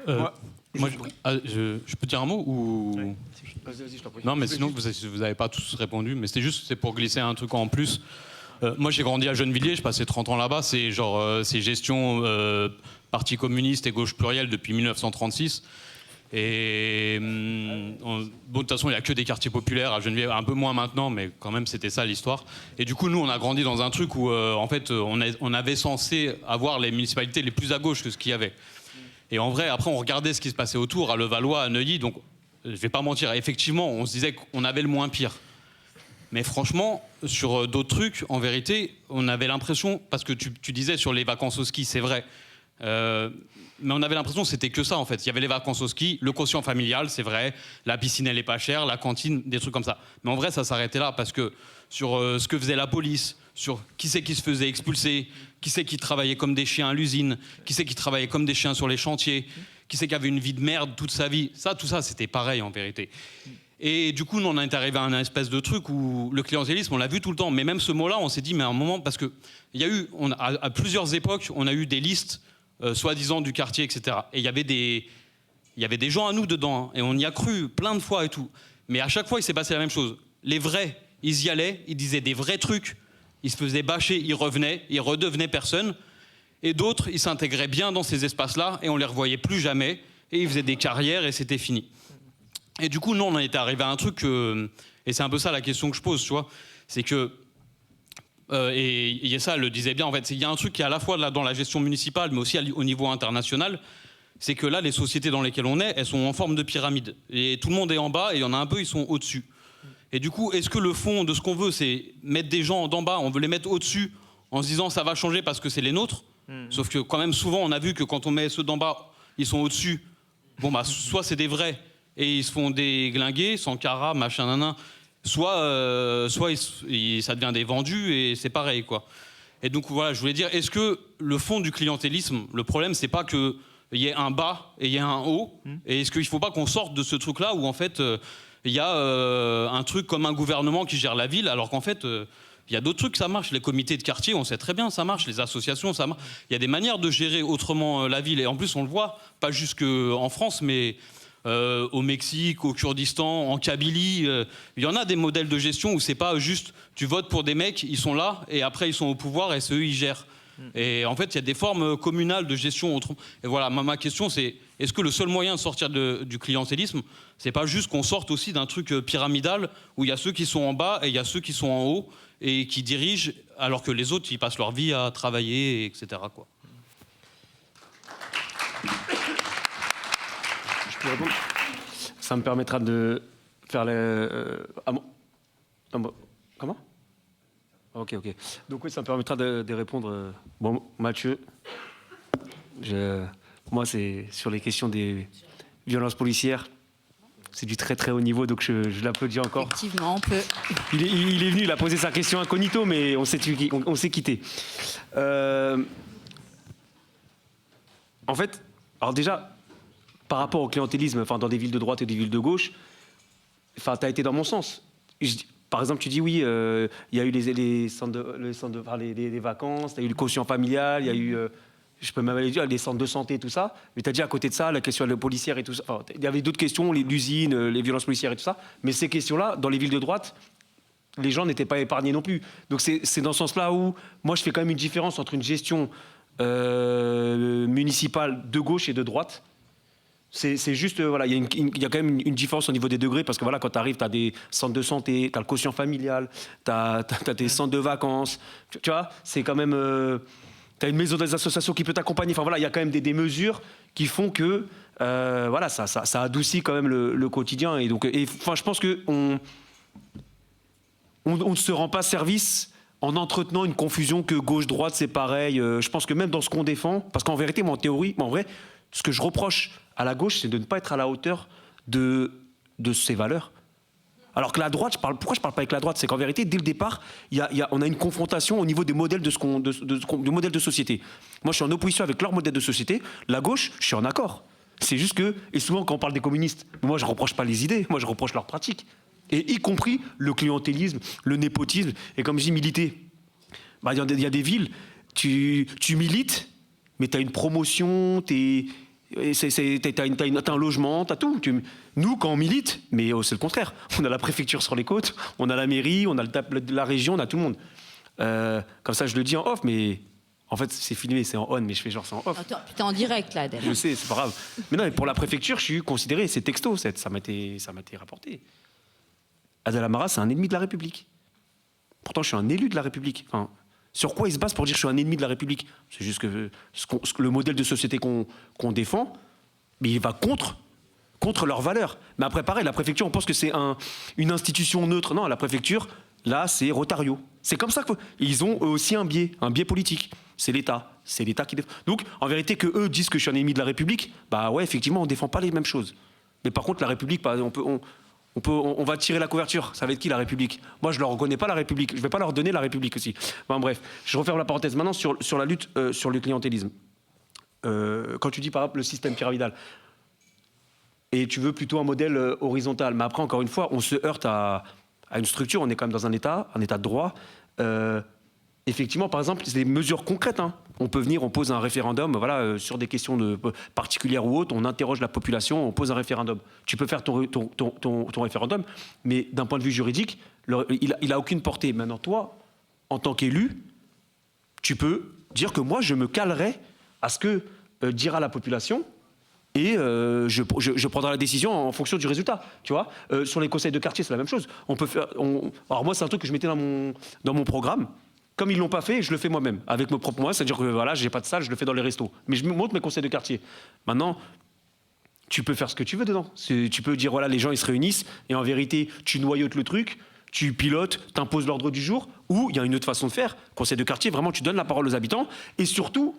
Moi, je peux dire un mot ou... Oui. Vas-y, je t'en prie. Non, mais sinon, vous n'avez pas tous répondu. Mais c'est pour glisser un truc en plus. Moi, j'ai grandi à Gennevilliers, je passais 30 ans là-bas. C'est c'est gestion Parti communiste et gauche plurielle depuis 1936. Et de toute façon, il n'y a que des quartiers populaires à Gennevilliers, un peu moins maintenant, mais quand même, c'était ça l'histoire. Et du coup, nous, on a grandi dans un truc où, en fait, on avait censé avoir les municipalités les plus à gauche que ce qu'il y avait. Et en vrai, après, on regardait ce qui se passait autour, à Levallois, à Neuilly. Donc, je ne vais pas mentir, effectivement, on se disait qu'on avait le moins pire. Mais franchement, sur d'autres trucs, en vérité, on avait l'impression, parce que tu disais sur les vacances au ski, c'est vrai, mais on avait l'impression que c'était que ça en fait. Il y avait les vacances au ski, le quotient familial, c'est vrai, la piscine elle est pas chère, la cantine, des trucs comme ça. Mais en vrai, ça s'arrêtait là parce que sur ce que faisait la police, sur qui c'est qui se faisait expulser, qui c'est qui travaillait comme des chiens à l'usine, qui c'est qui travaillait comme des chiens sur les chantiers, qui c'est qui avait une vie de merde toute sa vie. Ça, tout ça, c'était pareil en vérité. Et du coup, nous, on est arrivé à un espèce de truc où le clientélisme, on l'a vu tout le temps. Mais même ce mot-là, on s'est dit, mais à un moment, parce que il y a eu, à plusieurs époques, on a eu des listes soi-disant du quartier, etc. Et il y avait des gens à nous dedans, hein, et on y a cru plein de fois et tout. Mais à chaque fois, il s'est passé la même chose. Les vrais, ils y allaient, ils disaient des vrais trucs, ils se faisaient bâcher, ils revenaient, ils redevenaient personne. Et d'autres, ils s'intégraient bien dans ces espaces-là, et on les revoyait plus jamais, et ils faisaient des carrières, et c'était fini. Et du coup, nous, on en était arrivé à un truc, et c'est un peu ça la question que je pose, tu vois, c'est que et Yessa le disait bien, en fait, il y a un truc qui est à la fois là, dans la gestion municipale, mais aussi au niveau international, c'est que là, les sociétés dans lesquelles on est, elles sont en forme de pyramide. Et tout le monde est en bas, et il y en a un peu, ils sont au-dessus. Et du coup, est-ce que le fond de ce qu'on veut, c'est mettre des gens d'en bas, on veut les mettre au-dessus, en se disant ça va changer parce que c'est les nôtres, sauf que quand même, souvent, on a vu que quand on met ceux d'en bas, ils sont au-dessus, bon bah, soit c'est des vrais, et ils se font déglinguer, Sankara, machin, nanan, soit ça devient des vendus et c'est pareil quoi. Et donc voilà, je voulais dire, est-ce que le fond du clientélisme, le problème c'est pas qu'il y ait un bas et il y ait un haut, et est-ce qu'il faut pas qu'on sorte de ce truc là où en fait il y a un truc comme un gouvernement qui gère la ville, alors qu'en fait il y a d'autres trucs, ça marche, les comités de quartier, on sait très bien, ça marche, les associations, ça marche. Il y a des manières de gérer autrement la ville, et en plus on le voit, pas juste qu'en France, mais au Mexique, au Kurdistan, en Kabylie, il y en a des modèles de gestion où c'est pas juste tu votes pour des mecs, ils sont là et après ils sont au pouvoir et c'est eux ils gèrent. Et en fait il y a des formes communales de gestion. Et voilà, ma question c'est, est-ce que le seul moyen de sortir du clientélisme, c'est pas juste qu'on sorte aussi d'un truc pyramidal où il y a ceux qui sont en bas et il y a ceux qui sont en haut et qui dirigent alors que les autres ils passent leur vie à travailler, etc. quoi. Ça me permettra de faire comment? Ok. Donc oui, ça me permettra de répondre. Bon, Mathieu, moi, c'est sur les questions des violences policières. C'est du très très haut niveau, donc je l'applaudis encore. Effectivement, on peut. Il est venu, il a posé sa question incognito, mais on s'est quitté. En fait, alors déjà, par rapport au clientélisme, enfin dans des villes de droite et des villes de gauche, enfin t'as été dans mon sens. Par exemple, tu dis oui, il y a eu les vacances, il y a eu le quotient familial, il y a eu, je peux même aller dire, les centres de santé, tout ça. Mais tu as dit à côté de ça, la question policière et tout ça. Enfin, il y avait d'autres questions, l'usine, les violences policières et tout ça. Mais ces questions-là, dans les villes de droite, les gens n'étaient pas épargnés non plus. Donc c'est dans ce sens-là où moi je fais quand même une différence entre une gestion municipale de gauche et de droite. C'est juste, voilà, il y a quand même une différence au niveau des degrés, parce que voilà, quand tu arrives, tu as des centres de santé, tu as le quotient familial, tu as des centres de vacances, tu vois, c'est quand même... tu as une maison des associations qui peut t'accompagner, enfin voilà, il y a quand même des mesures qui font que, voilà, ça adoucit quand même le quotidien. Et donc, enfin, je pense qu'on ne se rend pas service en entretenant une confusion que gauche-droite, c'est pareil. Je pense que même dans ce qu'on défend, parce qu'en vérité, moi, en théorie, en vrai, ce que je reproche à la gauche, c'est de ne pas être à la hauteur de ses valeurs. Alors que la droite, pourquoi je ne parle pas avec la droite? C'est qu'en vérité, dès le départ, on a une confrontation au niveau des modèles du modèle de société. Moi, je suis en opposition avec leur modèle de société. La gauche, je suis en accord. C'est juste que, et souvent quand on parle des communistes, moi je ne reproche pas les idées, moi je reproche leurs pratiques. Et y compris le clientélisme, le népotisme. Et comme je dis, militer. Bah, y a des villes, tu milites, mais tu as une promotion, t'as un logement, t'as tout. Nous, quand on milite, mais c'est le contraire. On a la préfecture sur les côtes, on a la mairie, on a la région, on a tout le monde. Comme ça, je le dis en off, mais en fait, c'est filmé, c'est en on, mais je fais genre c'est en off. Attends, t'es en direct là, Adèle. Je sais, c'est pas grave. Mais non, mais pour la préfecture, je suis considéré, c'est texto, ça m'a été rapporté. Adel Amara, c'est un ennemi de la République. Pourtant, je suis un élu de la République. Enfin, sur quoi il se base pour dire que je suis un ennemi de la République? C'est juste que le modèle de société qu'on défend, mais il va contre leurs valeurs. Mais après, pareil, la préfecture, on pense que c'est une institution neutre. Non, la préfecture, là, c'est Rotario. C'est comme ça qu'ils ont eux aussi un biais politique. C'est l'État qui défend. Donc, en vérité, que eux disent que je suis un ennemi de la République, bah ouais, effectivement, on défend pas les mêmes choses. Mais par contre, la République, on va tirer la couverture. Ça va être qui la République? Moi, je ne leur reconnais pas la République. Je ne vais pas leur donner la République aussi. Enfin, bref, je referme la parenthèse maintenant sur la lutte sur le clientélisme. Quand tu dis par exemple le système pyramidal, et tu veux plutôt un modèle horizontal, mais après, encore une fois, on se heurte à une structure. On est quand même dans un État de droit. Effectivement, par exemple, c'est des mesures concrètes. Hein. On peut venir, on pose un référendum, voilà, sur des questions particulières ou autres, on interroge la population, on pose un référendum. Tu peux faire ton référendum, mais d'un point de vue juridique, il a aucune portée. Maintenant, toi, en tant qu'élu, tu peux dire que moi, je me calerai à ce que dira la population et je prendrai la décision en fonction du résultat. Tu vois, sur les conseils de quartier, c'est la même chose. On peut faire. Alors moi, c'est un truc que je mettais dans mon programme. Comme ils ne l'ont pas fait, je le fais moi-même, avec mes propres moyens. C'est-à-dire que voilà, je n'ai pas de salle, je le fais dans les restos. Mais je montre mes conseils de quartier. Maintenant, tu peux faire ce que tu veux dedans. Tu peux dire, voilà, les gens, ils se réunissent, et en vérité, tu noyautes le truc, tu pilotes, tu imposes l'ordre du jour, ou il y a une autre façon de faire. Conseil de quartier, vraiment, tu donnes la parole aux habitants, et surtout,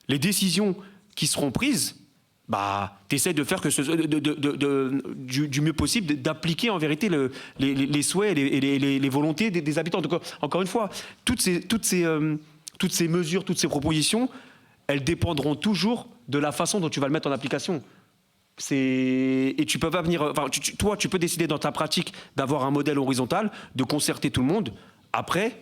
les décisions qui seront prises, bah, tu essaies de faire du mieux possible, d'appliquer en vérité les souhaits et les volontés des habitants. Donc, encore une fois, toutes ces mesures, toutes ces propositions, elles dépendront toujours de la façon dont tu vas le mettre en application. Et tu peux pas venir. Enfin, toi, tu peux décider dans ta pratique d'avoir un modèle horizontal, de concerter tout le monde. Après,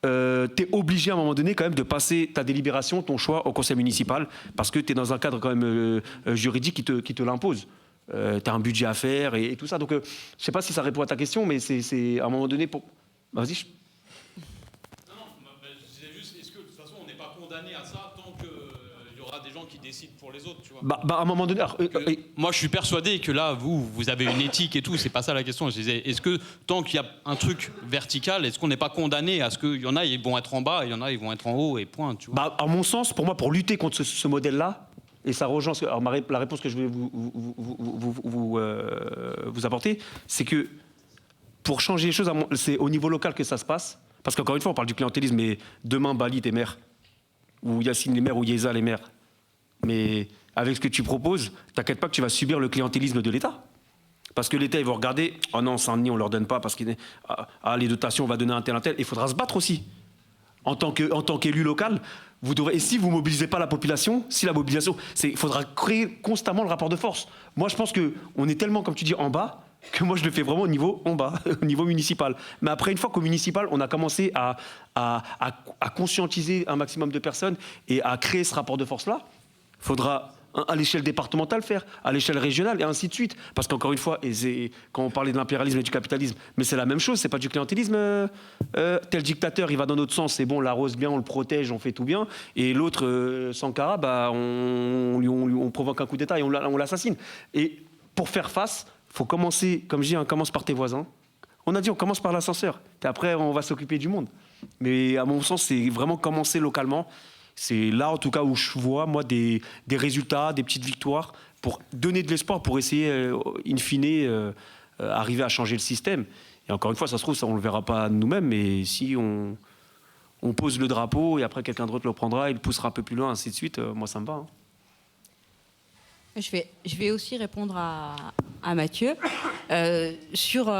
tu es obligé à un moment donné quand même de passer ta délibération, ton choix au conseil municipal, parce que tu es dans un cadre quand même juridique qui te l'impose. Tu as un budget à faire et tout ça. Donc, je ne sais pas si ça répond à ta question, mais c'est à un moment donné pour. Vas-y. Non, je disais juste, est-ce que de toute façon on n'est pas condamné à ça tant qu'il y aura des gens qui décident pour les autres, tu vois? À un moment donné. Moi, je suis persuadé que là, vous avez une éthique et tout, c'est pas ça la question. Je disais, est-ce que tant qu'il y a un truc vertical, est-ce qu'on n'est pas condamné à ce qu'il y en a, ils vont être en bas, et il y en a, ils vont être en haut, et point, tu vois? À mon sens, pour moi, pour lutter contre ce modèle-là, et ça rejoint la réponse que je vais vous apporter, c'est que pour changer les choses, c'est au niveau local que ça se passe. Parce qu'encore une fois, on parle du clientélisme, mais demain, Bali, t'es maire, ou Yacine les maires, ou Yeza les maires. Mais avec ce que tu proposes, t'inquiète pas que tu vas subir le clientélisme de l'État. Parce que l'État, ils vont regarder, oh non, Saint-Denis, on leur donne pas, parce que les dotations, on va donner à un tel. Il faudra se battre aussi. En tant qu'élu local, vous devrez. Et si vous mobilisez pas la population, il faudra créer constamment le rapport de force. Moi, je pense qu'on est tellement, comme tu dis, en bas, que moi, je le fais vraiment au niveau en bas, au niveau municipal. Mais après, une fois qu'au municipal, on a commencé à conscientiser un maximum de personnes et à créer ce rapport de force-là, il faudra à l'échelle départementale faire, à l'échelle régionale et ainsi de suite. Parce qu'encore une fois, quand on parlait de l'impérialisme et du capitalisme, mais c'est la même chose, c'est pas du clientélisme. Tel dictateur, il va dans notre sens, c'est bon, on l'arrose bien, on le protège, on fait tout bien. Et l'autre, Sankara, bah, on provoque un coup d'État et on l'assassine. Et pour faire face, il faut commencer, comme je dis, on commence par tes voisins. On a dit, on commence par l'ascenseur. Et après, on va s'occuper du monde. Mais à mon sens, c'est vraiment commencer localement. C'est là, en tout cas, où je vois, moi, des résultats, des petites victoires, pour donner de l'espoir, pour essayer, in fine, arriver à changer le système. Et encore une fois, ça se trouve, ça, on ne le verra pas nous-mêmes, mais si on pose le drapeau, et après, quelqu'un d'autre le prendra, il le poussera un peu plus loin, ainsi de suite, moi, ça me va. Hein. Je vais aussi répondre à Mathieu sur...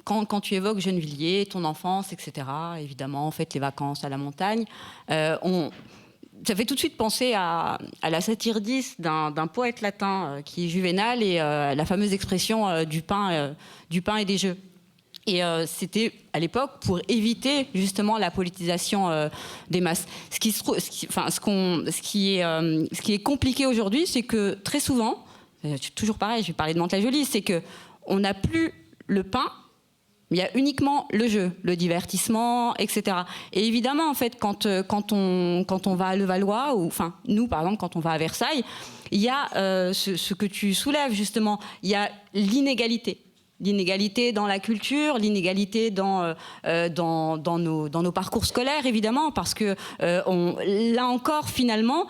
Quand tu évoques Gennevilliers, ton enfance, etc., évidemment, en fait, les vacances à la montagne, ça fait tout de suite penser à la satire 10 d'un poète latin qui est Juvénal et la fameuse expression du pain et des jeux. Et c'était à l'époque pour éviter justement la politisation des masses. Ce qui est compliqué aujourd'hui, c'est que très souvent, toujours pareil, je vais parler de Mantes-la-Jolie, c'est que on n'a plus le pain, Mais il y a uniquement le jeu, le divertissement, etc. Et évidemment, en fait, quand on va à Levallois, ou enfin, nous, par exemple, quand on va à Versailles, il y a ce que tu soulèves, justement, il y a l'inégalité. L'inégalité dans la culture, l'inégalité dans nos parcours scolaires, évidemment, parce que là encore, finalement,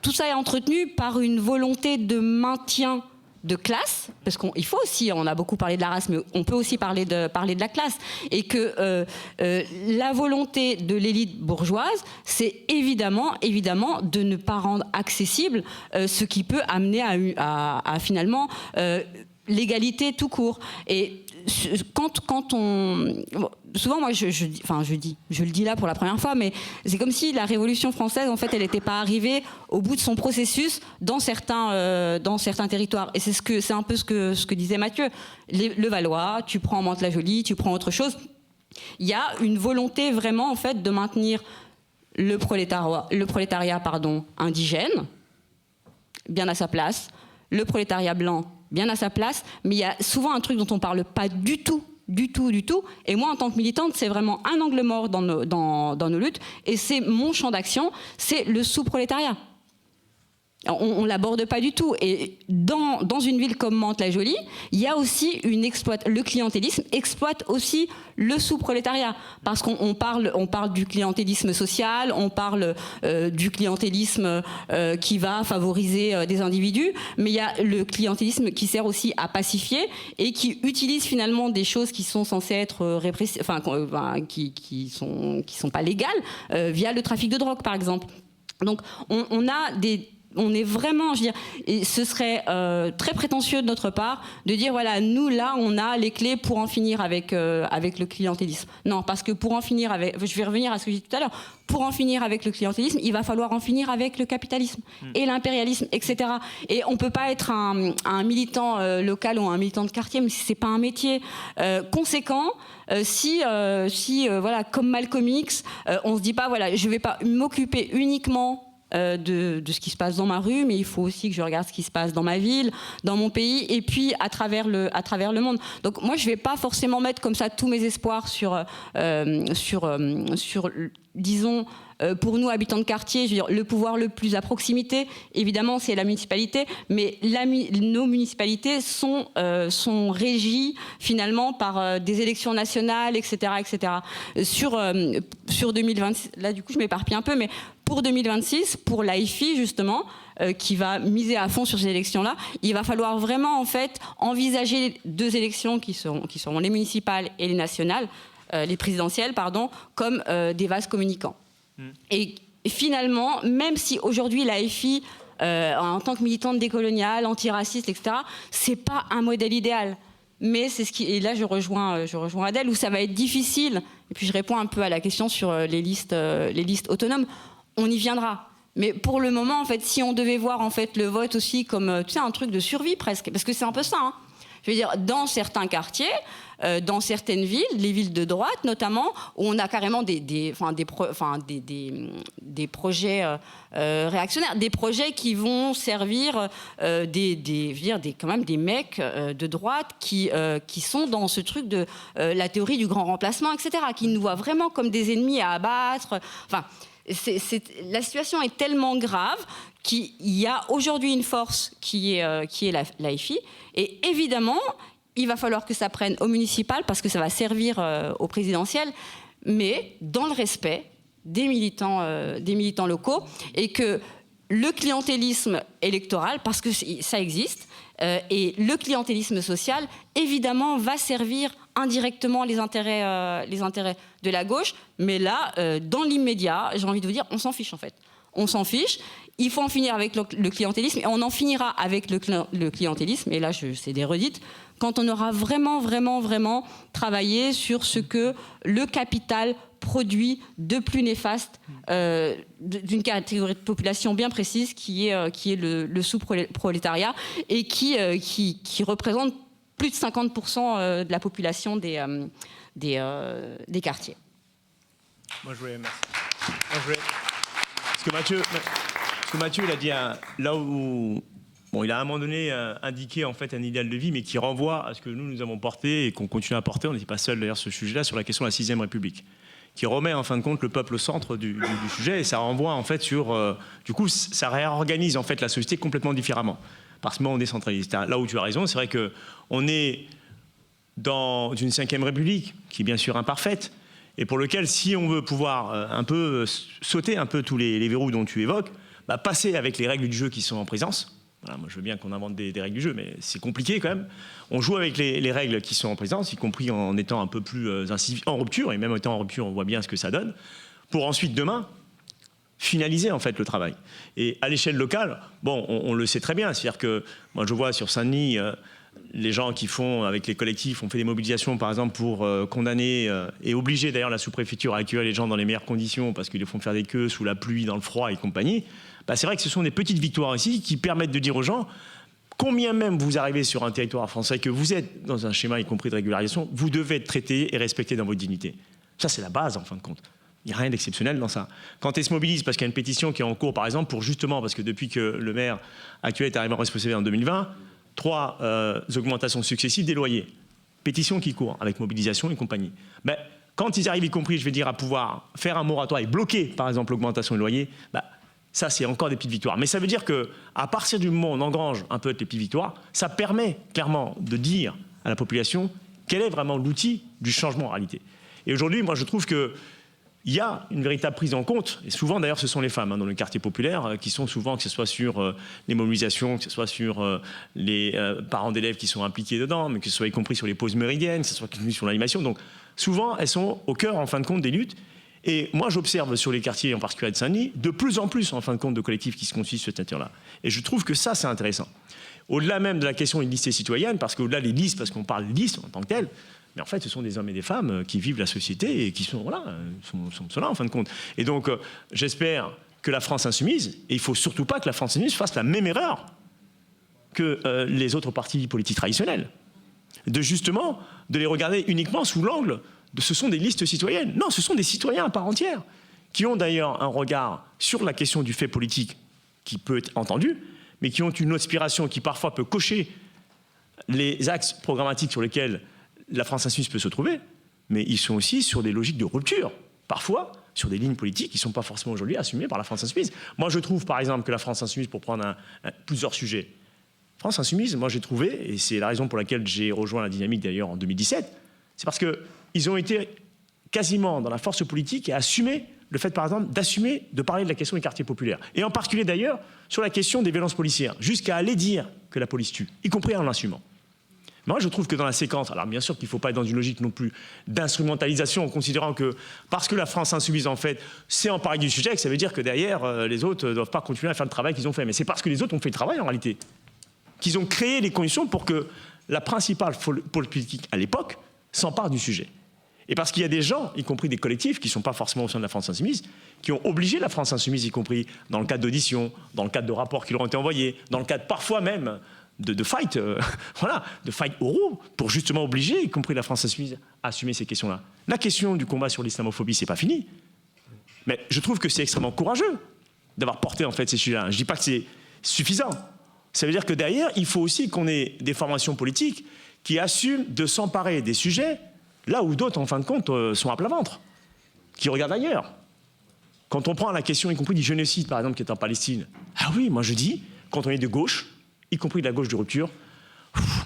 tout ça est entretenu par une volonté de maintien de classe, parce qu'il faut aussi, on a beaucoup parlé de la race, mais on peut aussi parler de la classe, et que la volonté de l'élite bourgeoise, c'est évidemment de ne pas rendre accessible ce qui peut amener à finalement l'égalité tout court. Et quand on... Souvent, moi, je le dis là pour la première fois, mais c'est comme si la Révolution française, en fait, elle n'était pas arrivée au bout de son processus dans certains territoires. Et c'est un peu ce que disait Mathieu. Le Valois, tu prends Mantes-la-Jolie, tu prends autre chose. Il y a une volonté vraiment, en fait, de maintenir le prolétariat indigène, bien à sa place, le prolétariat blanc, bien à sa place, mais il y a souvent un truc dont on ne parle pas du tout. Et moi, en tant que militante, c'est vraiment un angle mort dans nos luttes. Et c'est mon champ d'action, c'est le sous-prolétariat. On ne l'aborde pas du tout. Et dans une ville comme Mantes-la-Jolie, il y a aussi le clientélisme exploite aussi le sous-prolétariat. Parce qu'on parle du clientélisme social, on parle du clientélisme qui va favoriser des individus, mais il y a le clientélisme qui sert aussi à pacifier et qui utilise finalement des choses qui sont censées être répressives, qui sont pas légales, via le trafic de drogue, par exemple. Donc on est vraiment, je veux dire, et ce serait très prétentieux de notre part de dire voilà, nous là on a les clés pour en finir avec le clientélisme. Non, parce que pour en finir avec, je vais revenir à ce que j'ai dit tout à l'heure, pour en finir avec le clientélisme, il va falloir en finir avec le capitalisme et l'impérialisme, etc. Et on peut pas être un militant local ou un militant de quartier, mais c'est pas un métier conséquent. Si voilà, comme Malcolm X, on se dit pas voilà, je vais pas m'occuper uniquement de ce qui se passe dans ma rue, mais il faut aussi que je regarde ce qui se passe dans ma ville, dans mon pays, et puis à travers le monde. Donc moi, je ne vais pas forcément mettre comme ça tous mes espoirs sur disons, pour nous, habitants de quartier, je veux dire, le pouvoir le plus à proximité, évidemment, c'est la municipalité, mais nos municipalités sont régies finalement par des élections nationales, etc., etc. Sur 2026, là du coup, je m'éparpille un peu, mais pour 2026, pour l'AIFI justement, qui va miser à fond sur ces élections-là, il va falloir vraiment en fait envisager deux élections qui seront les municipales et les nationales, les présidentielles, pardon, comme des vases communicants. Et finalement, même si aujourd'hui l'AFI, en tant que militante décoloniale, antiraciste, etc., c'est pas un modèle idéal. Mais c'est et là je rejoins Adèle, où ça va être difficile. Et puis je réponds un peu à la question sur les listes autonomes. On y viendra. Mais pour le moment, en fait, si on devait voir en fait le vote aussi comme un truc de survie presque, parce que c'est un peu ça. Hein. Je veux dire, dans certains quartiers, dans certaines villes, les villes de droite notamment, où on a carrément des projets réactionnaires, des projets qui vont servir quand même des mecs de droite qui sont dans ce truc de la théorie du grand remplacement, etc., qui nous voient vraiment comme des ennemis à abattre. Enfin, la situation est tellement grave qu'il y a aujourd'hui une force qui est l'AFI, et évidemment, il va falloir que ça prenne au municipal parce que ça va servir au présidentiel, mais dans le respect des militants locaux, et que le clientélisme électoral, parce que ça existe, et le clientélisme social, évidemment, va servir indirectement les intérêts de la gauche, mais là, dans l'immédiat, j'ai envie de vous dire, on s'en fiche en fait. On s'en fiche. Il faut en finir avec le clientélisme, et on en finira avec le clientélisme, et là, c'est des redites, quand on aura vraiment, vraiment, vraiment travaillé sur ce que le capital produit de plus néfaste d'une catégorie de population bien précise, qui est le sous-prolétariat, et qui représente plus de 50% de la population des quartiers. Moi, je voulais... Parce que Mathieu, il a dit là où bon, il a à un moment donné indiqué en fait un idéal de vie, mais qui renvoie à ce que nous avons porté et qu'on continue à porter. On n'était pas seul d'ailleurs sur ce sujet-là, sur la question de la 6ème République, qui remet en fin de compte le peuple au centre du sujet, et ça renvoie en fait sur, du coup, ça réorganise en fait la société complètement différemment, parce que on décentralise. Là où tu as raison, c'est vrai que on est dans une 5ème République qui est bien sûr imparfaite, et pour lequel, si on veut pouvoir un peu sauter un peu tous les verrous dont tu évoques, bah, passer avec les règles du jeu qui sont en présence. Voilà, moi je veux bien qu'on invente des règles du jeu, mais c'est compliqué quand même. On joue avec les règles qui sont en présence, y compris en étant un peu plus incisif, en rupture, et même en étant en rupture, on voit bien ce que ça donne, pour ensuite demain finaliser en fait le travail. Et à l'échelle locale, bon, on le sait très bien, c'est-à-dire que moi je vois sur Saint-Denis, les gens qui font, avec les collectifs, ont fait des mobilisations par exemple pour condamner et obliger d'ailleurs la sous-préfecture à accueillir les gens dans les meilleures conditions parce qu'ils les font faire des queues sous la pluie, dans le froid et compagnie. Bah, c'est vrai que ce sont des petites victoires ici qui permettent de dire aux gens, combien même vous arrivez sur un territoire français, que vous êtes dans un schéma y compris de régularisation, vous devez être traité et respecté dans votre dignité. Ça c'est la base en fin de compte. Il n'y a rien d'exceptionnel dans ça. Quand ils se mobilisent parce qu'il y a une pétition qui est en cours par exemple pour justement, parce que depuis que le maire actuel est arrivé en responsabilité en 2020, 3 augmentations successives des loyers. Pétition qui court, avec mobilisation et compagnie. Ben, quand ils arrivent, y compris, je vais dire, à pouvoir faire un moratoire et bloquer, par exemple, l'augmentation des loyers, ben, ça, c'est encore des petites victoires. Mais ça veut dire qu'à partir du moment où on engrange un peu les petites victoires, ça permet clairement de dire à la population quel est vraiment l'outil du changement en réalité. Et aujourd'hui, moi, je trouve que il y a une véritable prise en compte, et souvent d'ailleurs ce sont les femmes dans le quartier populaire qui sont souvent, que ce soit sur les mobilisations, que ce soit sur les parents d'élèves qui sont impliqués dedans, mais que ce soit y compris sur les pauses méridiennes, que ce soit sur l'animation. Donc souvent elles sont au cœur en fin de compte des luttes. Et moi j'observe sur les quartiers, en particulier de Saint-Denis, de plus en plus en fin de compte de collectifs qui se constituent sur cette nature-là. Et je trouve que ça c'est intéressant. Au-delà même de la question d'une liste citoyenne, parce qu'au-delà des listes, parce qu'on parle de listes en tant que telles, mais en fait, ce sont des hommes et des femmes qui vivent la société et qui sont là, sont là en fin de compte. Et donc, j'espère que la France insoumise, et il ne faut surtout pas que la France insoumise fasse la même erreur que les autres partis politiques traditionnels, de les regarder uniquement sous l'angle de ce sont des listes citoyennes. Non, ce sont des citoyens à part entière, qui ont d'ailleurs un regard sur la question du fait politique qui peut être entendu, mais qui ont une aspiration qui parfois peut cocher les axes programmatiques sur lesquels la France insoumise peut se trouver, mais ils sont aussi sur des logiques de rupture, parfois sur des lignes politiques qui ne sont pas forcément aujourd'hui assumées par la France insoumise. Moi, je trouve, par exemple, que la France insoumise, pour prendre plusieurs sujets, France insoumise, moi, j'ai trouvé, et c'est la raison pour laquelle j'ai rejoint la dynamique, d'ailleurs, en 2017, c'est parce qu'ils ont été quasiment dans la force politique et assumer le fait, par exemple, d'assumer de parler de la question des quartiers populaires. Et en particulier, d'ailleurs, sur la question des violences policières, jusqu'à aller dire que la police tue, y compris en l'assumant. Moi, je trouve que dans la séquence, alors bien sûr qu'il ne faut pas être dans une logique non plus d'instrumentalisation en considérant que parce que la France insoumise, en fait, s'est emparée du sujet, que ça veut dire que derrière, les autres ne doivent pas continuer à faire le travail qu'ils ont fait. Mais c'est parce que les autres ont fait le travail, en réalité, qu'ils ont créé les conditions pour que la principale pôle politique à l'époque s'empare du sujet. Et parce qu'il y a des gens, y compris des collectifs, qui ne sont pas forcément au sein de la France insoumise, qui ont obligé la France insoumise, y compris dans le cadre d'auditions, dans le cadre de rapports qui leur ont été envoyés, dans le cadre parfois même de fight, voilà, de fight oraux, pour justement obliger, y compris la France insoumise, à assumer ces questions-là. La question du combat sur l'islamophobie, c'est pas fini. Mais je trouve que c'est extrêmement courageux d'avoir porté en fait ces sujets-là. Je ne dis pas que c'est suffisant. Ça veut dire que derrière, il faut aussi qu'on ait des formations politiques qui assument de s'emparer des sujets là où d'autres, en fin de compte, sont à plat ventre, qui regardent ailleurs. Quand on prend la question, y compris du génocide, par exemple, qui est en Palestine, ah oui, moi je dis, quand on est de gauche, y compris de la gauche de rupture,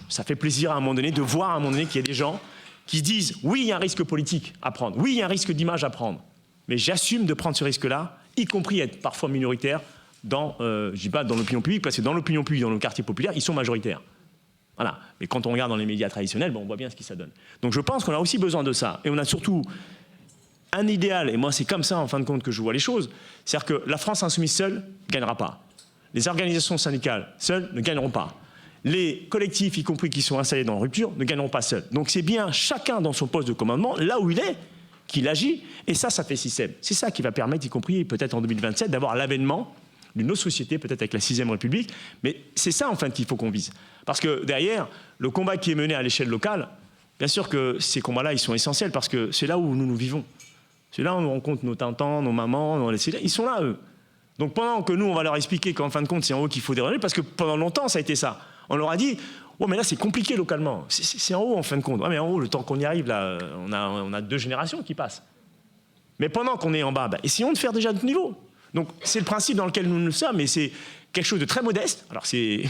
ça fait plaisir à un moment donné de voir à un moment donné qu'il y a des gens qui disent oui, il y a un risque politique à prendre, oui, il y a un risque d'image à prendre, mais j'assume de prendre ce risque-là, y compris être parfois minoritaire dans, je dis pas dans l'opinion publique, parce que dans l'opinion publique, dans le quartier populaire, ils sont majoritaires. Voilà. Mais quand on regarde dans les médias traditionnels, on voit bien ce que ça donne. Donc je pense qu'on a aussi besoin de ça. Et on a surtout un idéal, et moi c'est comme ça en fin de compte que je vois les choses, c'est-à-dire que la France insoumise seule ne gagnera pas. Les organisations syndicales seules ne gagneront pas. Les collectifs, y compris qui sont installés dans la rupture, ne gagneront pas seuls. Donc c'est bien chacun dans son poste de commandement, là où il est, qu'il agit. Et ça fait système. C'est ça qui va permettre, y compris peut-être en 2027, d'avoir l'avènement d'une autre société, peut-être avec la 6ème République. Mais c'est ça, en fait, qu'il faut qu'on vise. Parce que derrière, le combat qui est mené à l'échelle locale, bien sûr que ces combats-là, ils sont essentiels parce que c'est là où nous vivons. C'est là où on rencontre nos tantans, nos mamans, ils sont là, eux. Donc pendant que nous, on va leur expliquer qu'en fin de compte, c'est en haut qu'il faut déranger, parce que pendant longtemps, ça a été ça. On leur a dit, ouais, mais là, c'est compliqué localement. C'est en haut, en fin de compte. Ouais, mais en haut, le temps qu'on y arrive, là, on a 2 générations qui passent. Mais pendant qu'on est en bas, essayons de faire déjà notre niveau. Donc c'est le principe dans lequel nous sommes, mais c'est quelque chose de très modeste. Alors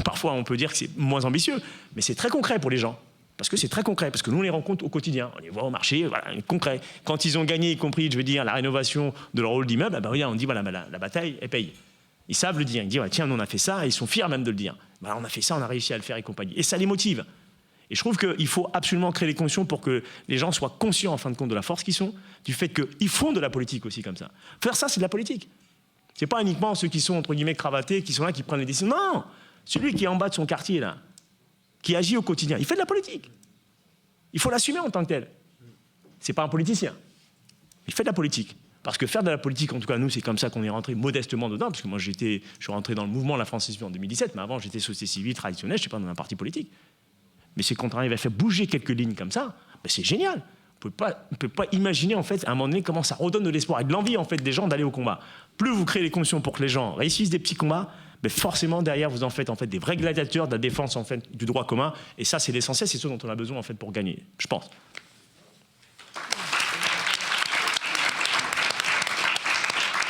parfois, on peut dire que c'est moins ambitieux, mais c'est très concret pour les gens. Parce que c'est très concret, parce que nous, on les rencontre au quotidien. On les voit au marché, voilà, concret. Quand ils ont gagné, y compris, je veux dire, la rénovation de leur hall d'immeuble, on dit, voilà, la bataille, elle paye. Ils savent le dire. Ils disent, ouais, tiens, nous, on a fait ça, et ils sont fiers même de le dire. On a fait ça, on a réussi à le faire et compagnie. Et ça les motive. Et je trouve qu'il faut absolument créer les conditions pour que les gens soient conscients, en fin de compte, de la force qu'ils sont, du fait qu'ils font de la politique aussi comme ça. Faire ça, c'est de la politique. C'est pas uniquement ceux qui sont, entre guillemets, cravatés, qui sont là, qui prennent les décisions. Non! Celui qui est en bas de son quartier, là, qui agit au quotidien, il fait de la politique. Il faut l'assumer en tant que tel. C'est pas un politicien. Il fait de la politique. Parce que faire de la politique, en tout cas nous, c'est comme ça qu'on est rentré modestement dedans, parce que moi je suis rentré dans le mouvement de la France Insoumise en 2017, mais avant j'étais société civile traditionnelle, je ne suis pas dans un parti politique. Mais c'est quand on arrive à faire bouger quelques lignes comme ça, c'est génial. On ne peut pas imaginer en fait à un moment donné comment ça redonne de l'espoir et de l'envie en fait des gens d'aller au combat. Plus vous créez les conditions pour que les gens réussissent des petits combats, forcément derrière vous en faites en fait des vrais gladiateurs de la défense en fait du droit commun, et ça c'est l'essentiel, c'est ce dont on a besoin en fait pour gagner, je pense.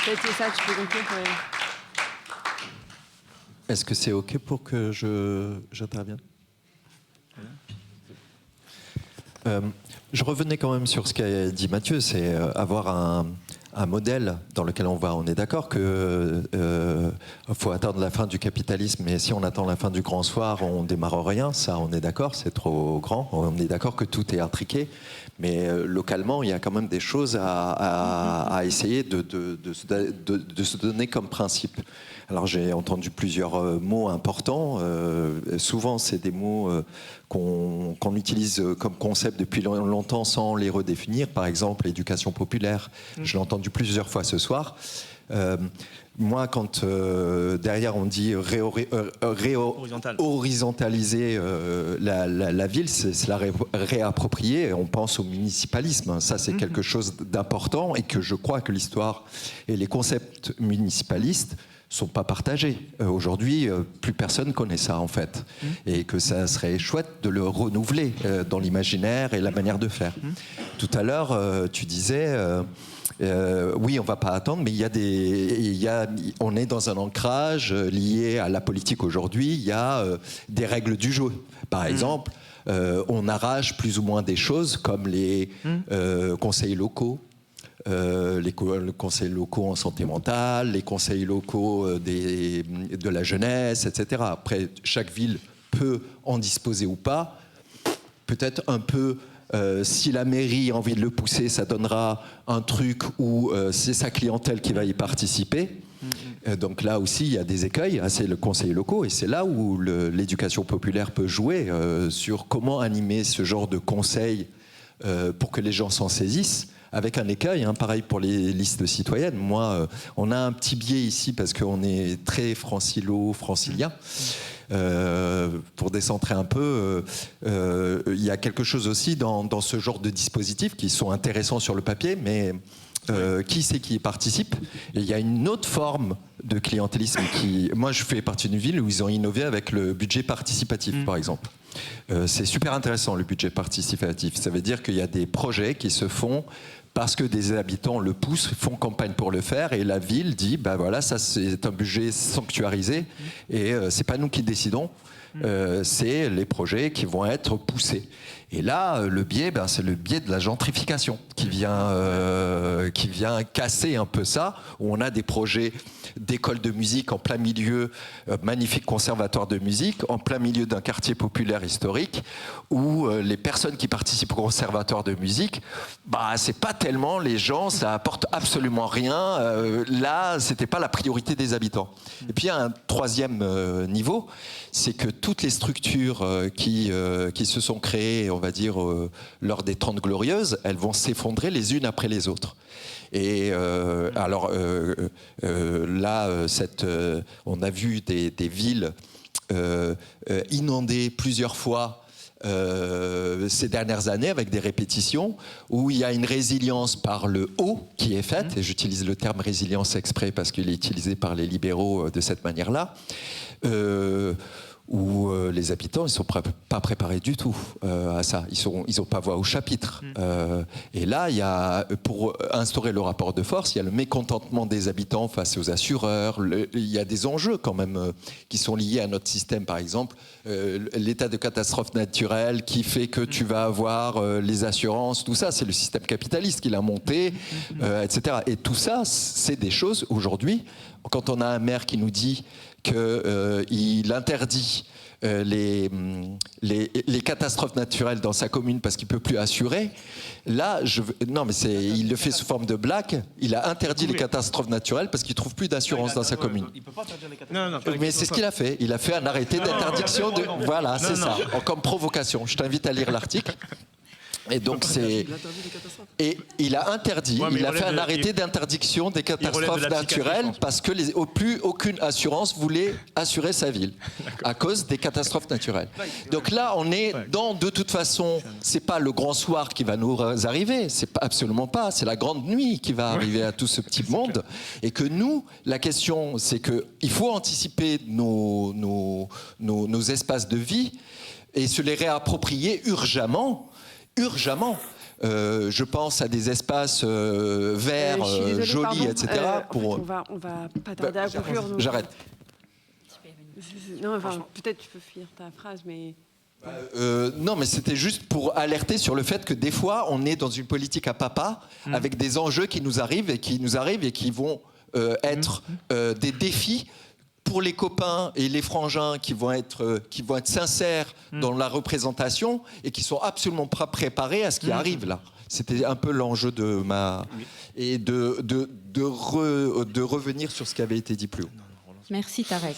Peut-être ça, tu peux conclure. Est-ce que c'est OK pour que j'intervienne? Je revenais quand même sur ce qu'a dit Mathieu, c'est avoir un modèle dans lequel on va. On est d'accord que faut attendre la fin du capitalisme, mais si on attend la fin du grand soir, on démarre rien. Ça, on est d'accord, c'est trop grand. On est d'accord que tout est intriqué, mais localement, il y a quand même des choses à essayer de se donner comme principe. Alors j'ai entendu plusieurs mots importants. Souvent, c'est des mots qu'on utilise comme concept depuis longtemps sans les redéfinir. Par exemple, l'éducation populaire. Je l'ai entendu plusieurs fois ce soir. Moi, quand derrière on dit horizontaliser la ville, c'est la réapproprier. On pense au municipalisme. Ça, c'est quelque chose d'important et que je crois que l'histoire et les concepts municipalistes sont pas partagés. Aujourd'hui, plus personne connaît ça, en fait. Et que ça serait chouette de le renouveler dans l'imaginaire et la manière de faire. Tout à l'heure, tu disais... oui, on ne va pas attendre, mais on est dans un ancrage lié à la politique aujourd'hui. Il y a des règles du jeu. Par exemple, on arrache plus ou moins des choses comme les conseils locaux. Les conseils locaux en santé mentale, les conseils locaux de la jeunesse, etc. Après, chaque ville peut en disposer ou pas. Peut-être un peu... si la mairie a envie de le pousser, ça donnera un truc où c'est sa clientèle qui va y participer. Donc là aussi, il y a des écueils. C'est le conseil locaux et c'est là où l'éducation populaire peut jouer sur comment animer ce genre de conseils pour que les gens s'en saisissent. Avec un écueil, pareil pour les listes citoyennes. Moi, on a un petit biais ici parce qu'on est très francilien. Pour décentrer un peu, il y a quelque chose aussi dans ce genre de dispositifs qui sont intéressants sur le papier, mais qui c'est qui y participe? Et il y a une autre forme de clientélisme moi je fais partie d'une ville où ils ont innové avec le budget participatif, par exemple. C'est super intéressant, le budget participatif. Ça veut dire qu'il y a des projets qui se font parce que des habitants le poussent, font campagne pour le faire, et la ville dit, voilà, ça c'est un budget sanctuarisé, et c'est pas nous qui décidons, c'est les projets qui vont être poussés. Et là, le biais, c'est le biais de la gentrification qui vient casser un peu ça, où on a des projets d'écoles de musique en plein milieu, magnifique conservatoire de musique, en plein milieu d'un quartier populaire historique, où les personnes qui participent au conservatoire de musique, c'est pas tellement les gens, ça apporte absolument rien. Là, c'était pas la priorité des habitants. Et puis il y a un troisième niveau, c'est que toutes les structures qui se sont créées, on va dire, lors des 30 Glorieuses, elles vont s'effondrer les unes après les autres. Et alors là, on a vu des villes inondées plusieurs fois ces dernières années avec des répétitions où il y a une résilience par le haut qui est faite, et j'utilise le terme résilience exprès parce qu'il est utilisé par les libéraux de cette manière-là, où les habitants ne sont pas préparés du tout à ça. Ils n'ont pas voix au chapitre. Et là, pour instaurer le rapport de force, il y a le mécontentement des habitants face aux assureurs. Il y a des enjeux quand même qui sont liés à notre système, par exemple. L'état de catastrophe naturelle qui fait que tu vas avoir les assurances, tout ça, c'est le système capitaliste qui l'a monté, etc. Et tout ça, c'est des choses, aujourd'hui, quand on a un maire qui nous dit qu'il interdit les catastrophes naturelles dans sa commune parce qu'il ne peut plus assurer. Là, non, mais il le fait sous forme de blague. Il a interdit les catastrophes naturelles parce qu'il ne trouve plus d'assurance dans sa commune. Il peut pas interdire les catastrophes. Mais c'est ce qu'il a fait. Il a fait un arrêté d'interdiction de... Voilà, c'est ça, comme provocation. Je t'invite à lire l'article. Et donc et il a interdit, il a fait un arrêté d'interdiction des catastrophes naturelles parce que plus aucune assurance voulait assurer sa ville à cause des catastrophes naturelles. Donc là, on est de toute façon, c'est pas le grand soir qui va nous arriver, absolument pas, c'est la grande nuit qui va arriver à tout ce petit monde, et que nous, la question, c'est que il faut anticiper nos espaces de vie et se les réapproprier urgemment. Je pense à des espaces verts, jolis, etc. On va pas tarder à conclure. J'arrête. Non, enfin, peut-être tu peux finir ta phrase, mais... Non, mais c'était juste pour alerter sur le fait que des fois, on est dans une politique à papa, avec des enjeux qui nous arrivent et qui vont être des défis pour les copains et les frangins qui vont être sincères dans la représentation et qui sont absolument pas préparés à ce qui arrive là. C'était un peu l'enjeu de et de revenir sur ce qui avait été dit plus haut. Merci Tarek.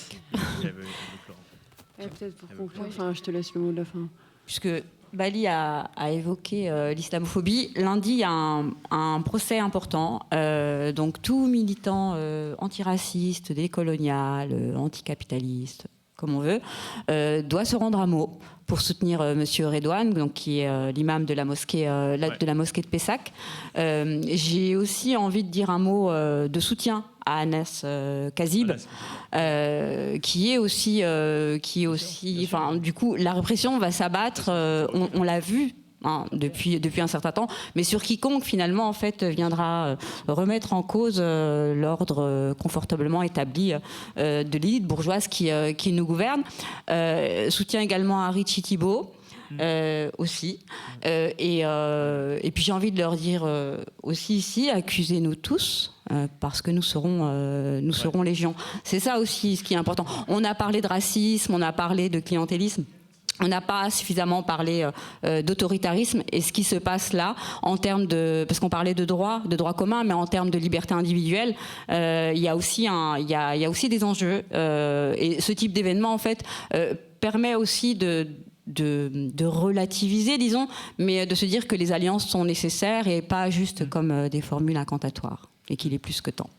Peut-être pour conclure, je te laisse le mot de la fin. Puisque Bali a évoqué l'islamophobie. Lundi, il y a un procès important. Donc, tout militant antiraciste, décolonial, anticapitaliste, comme on veut, doit se rendre à Meaux pour soutenir Monsieur Redouane, donc, qui est l'imam de la mosquée de Pessac. J'ai aussi envie de dire un mot de soutien à Anas Kazib, qui est aussi, enfin, du coup, la répression va s'abattre. On l'a vu. Depuis un certain temps, mais sur quiconque finalement en fait viendra remettre en cause l'ordre confortablement établi de l'élite bourgeoise qui nous gouverne. Soutien également à Richie Thibault. Aussi et puis j'ai envie de leur dire aussi ici, accusez-nous tous parce que nous serons légion. C'est ça aussi ce qui est important. On a parlé de racisme, on a parlé de clientélisme. On n'a pas suffisamment parlé d'autoritarisme, et ce qui se passe là, en termes de, parce qu'on parlait de droit commun, mais en termes de liberté individuelle, il y a aussi des enjeux, et ce type d'événement en fait permet aussi de relativiser, disons, mais de se dire que les alliances sont nécessaires et pas juste comme des formules incantatoires, et qu'il est plus que temps.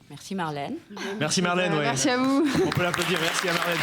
Merci Marlène. Merci Marlène. Merci à vous. On peut l'applaudir. Merci à Marlène.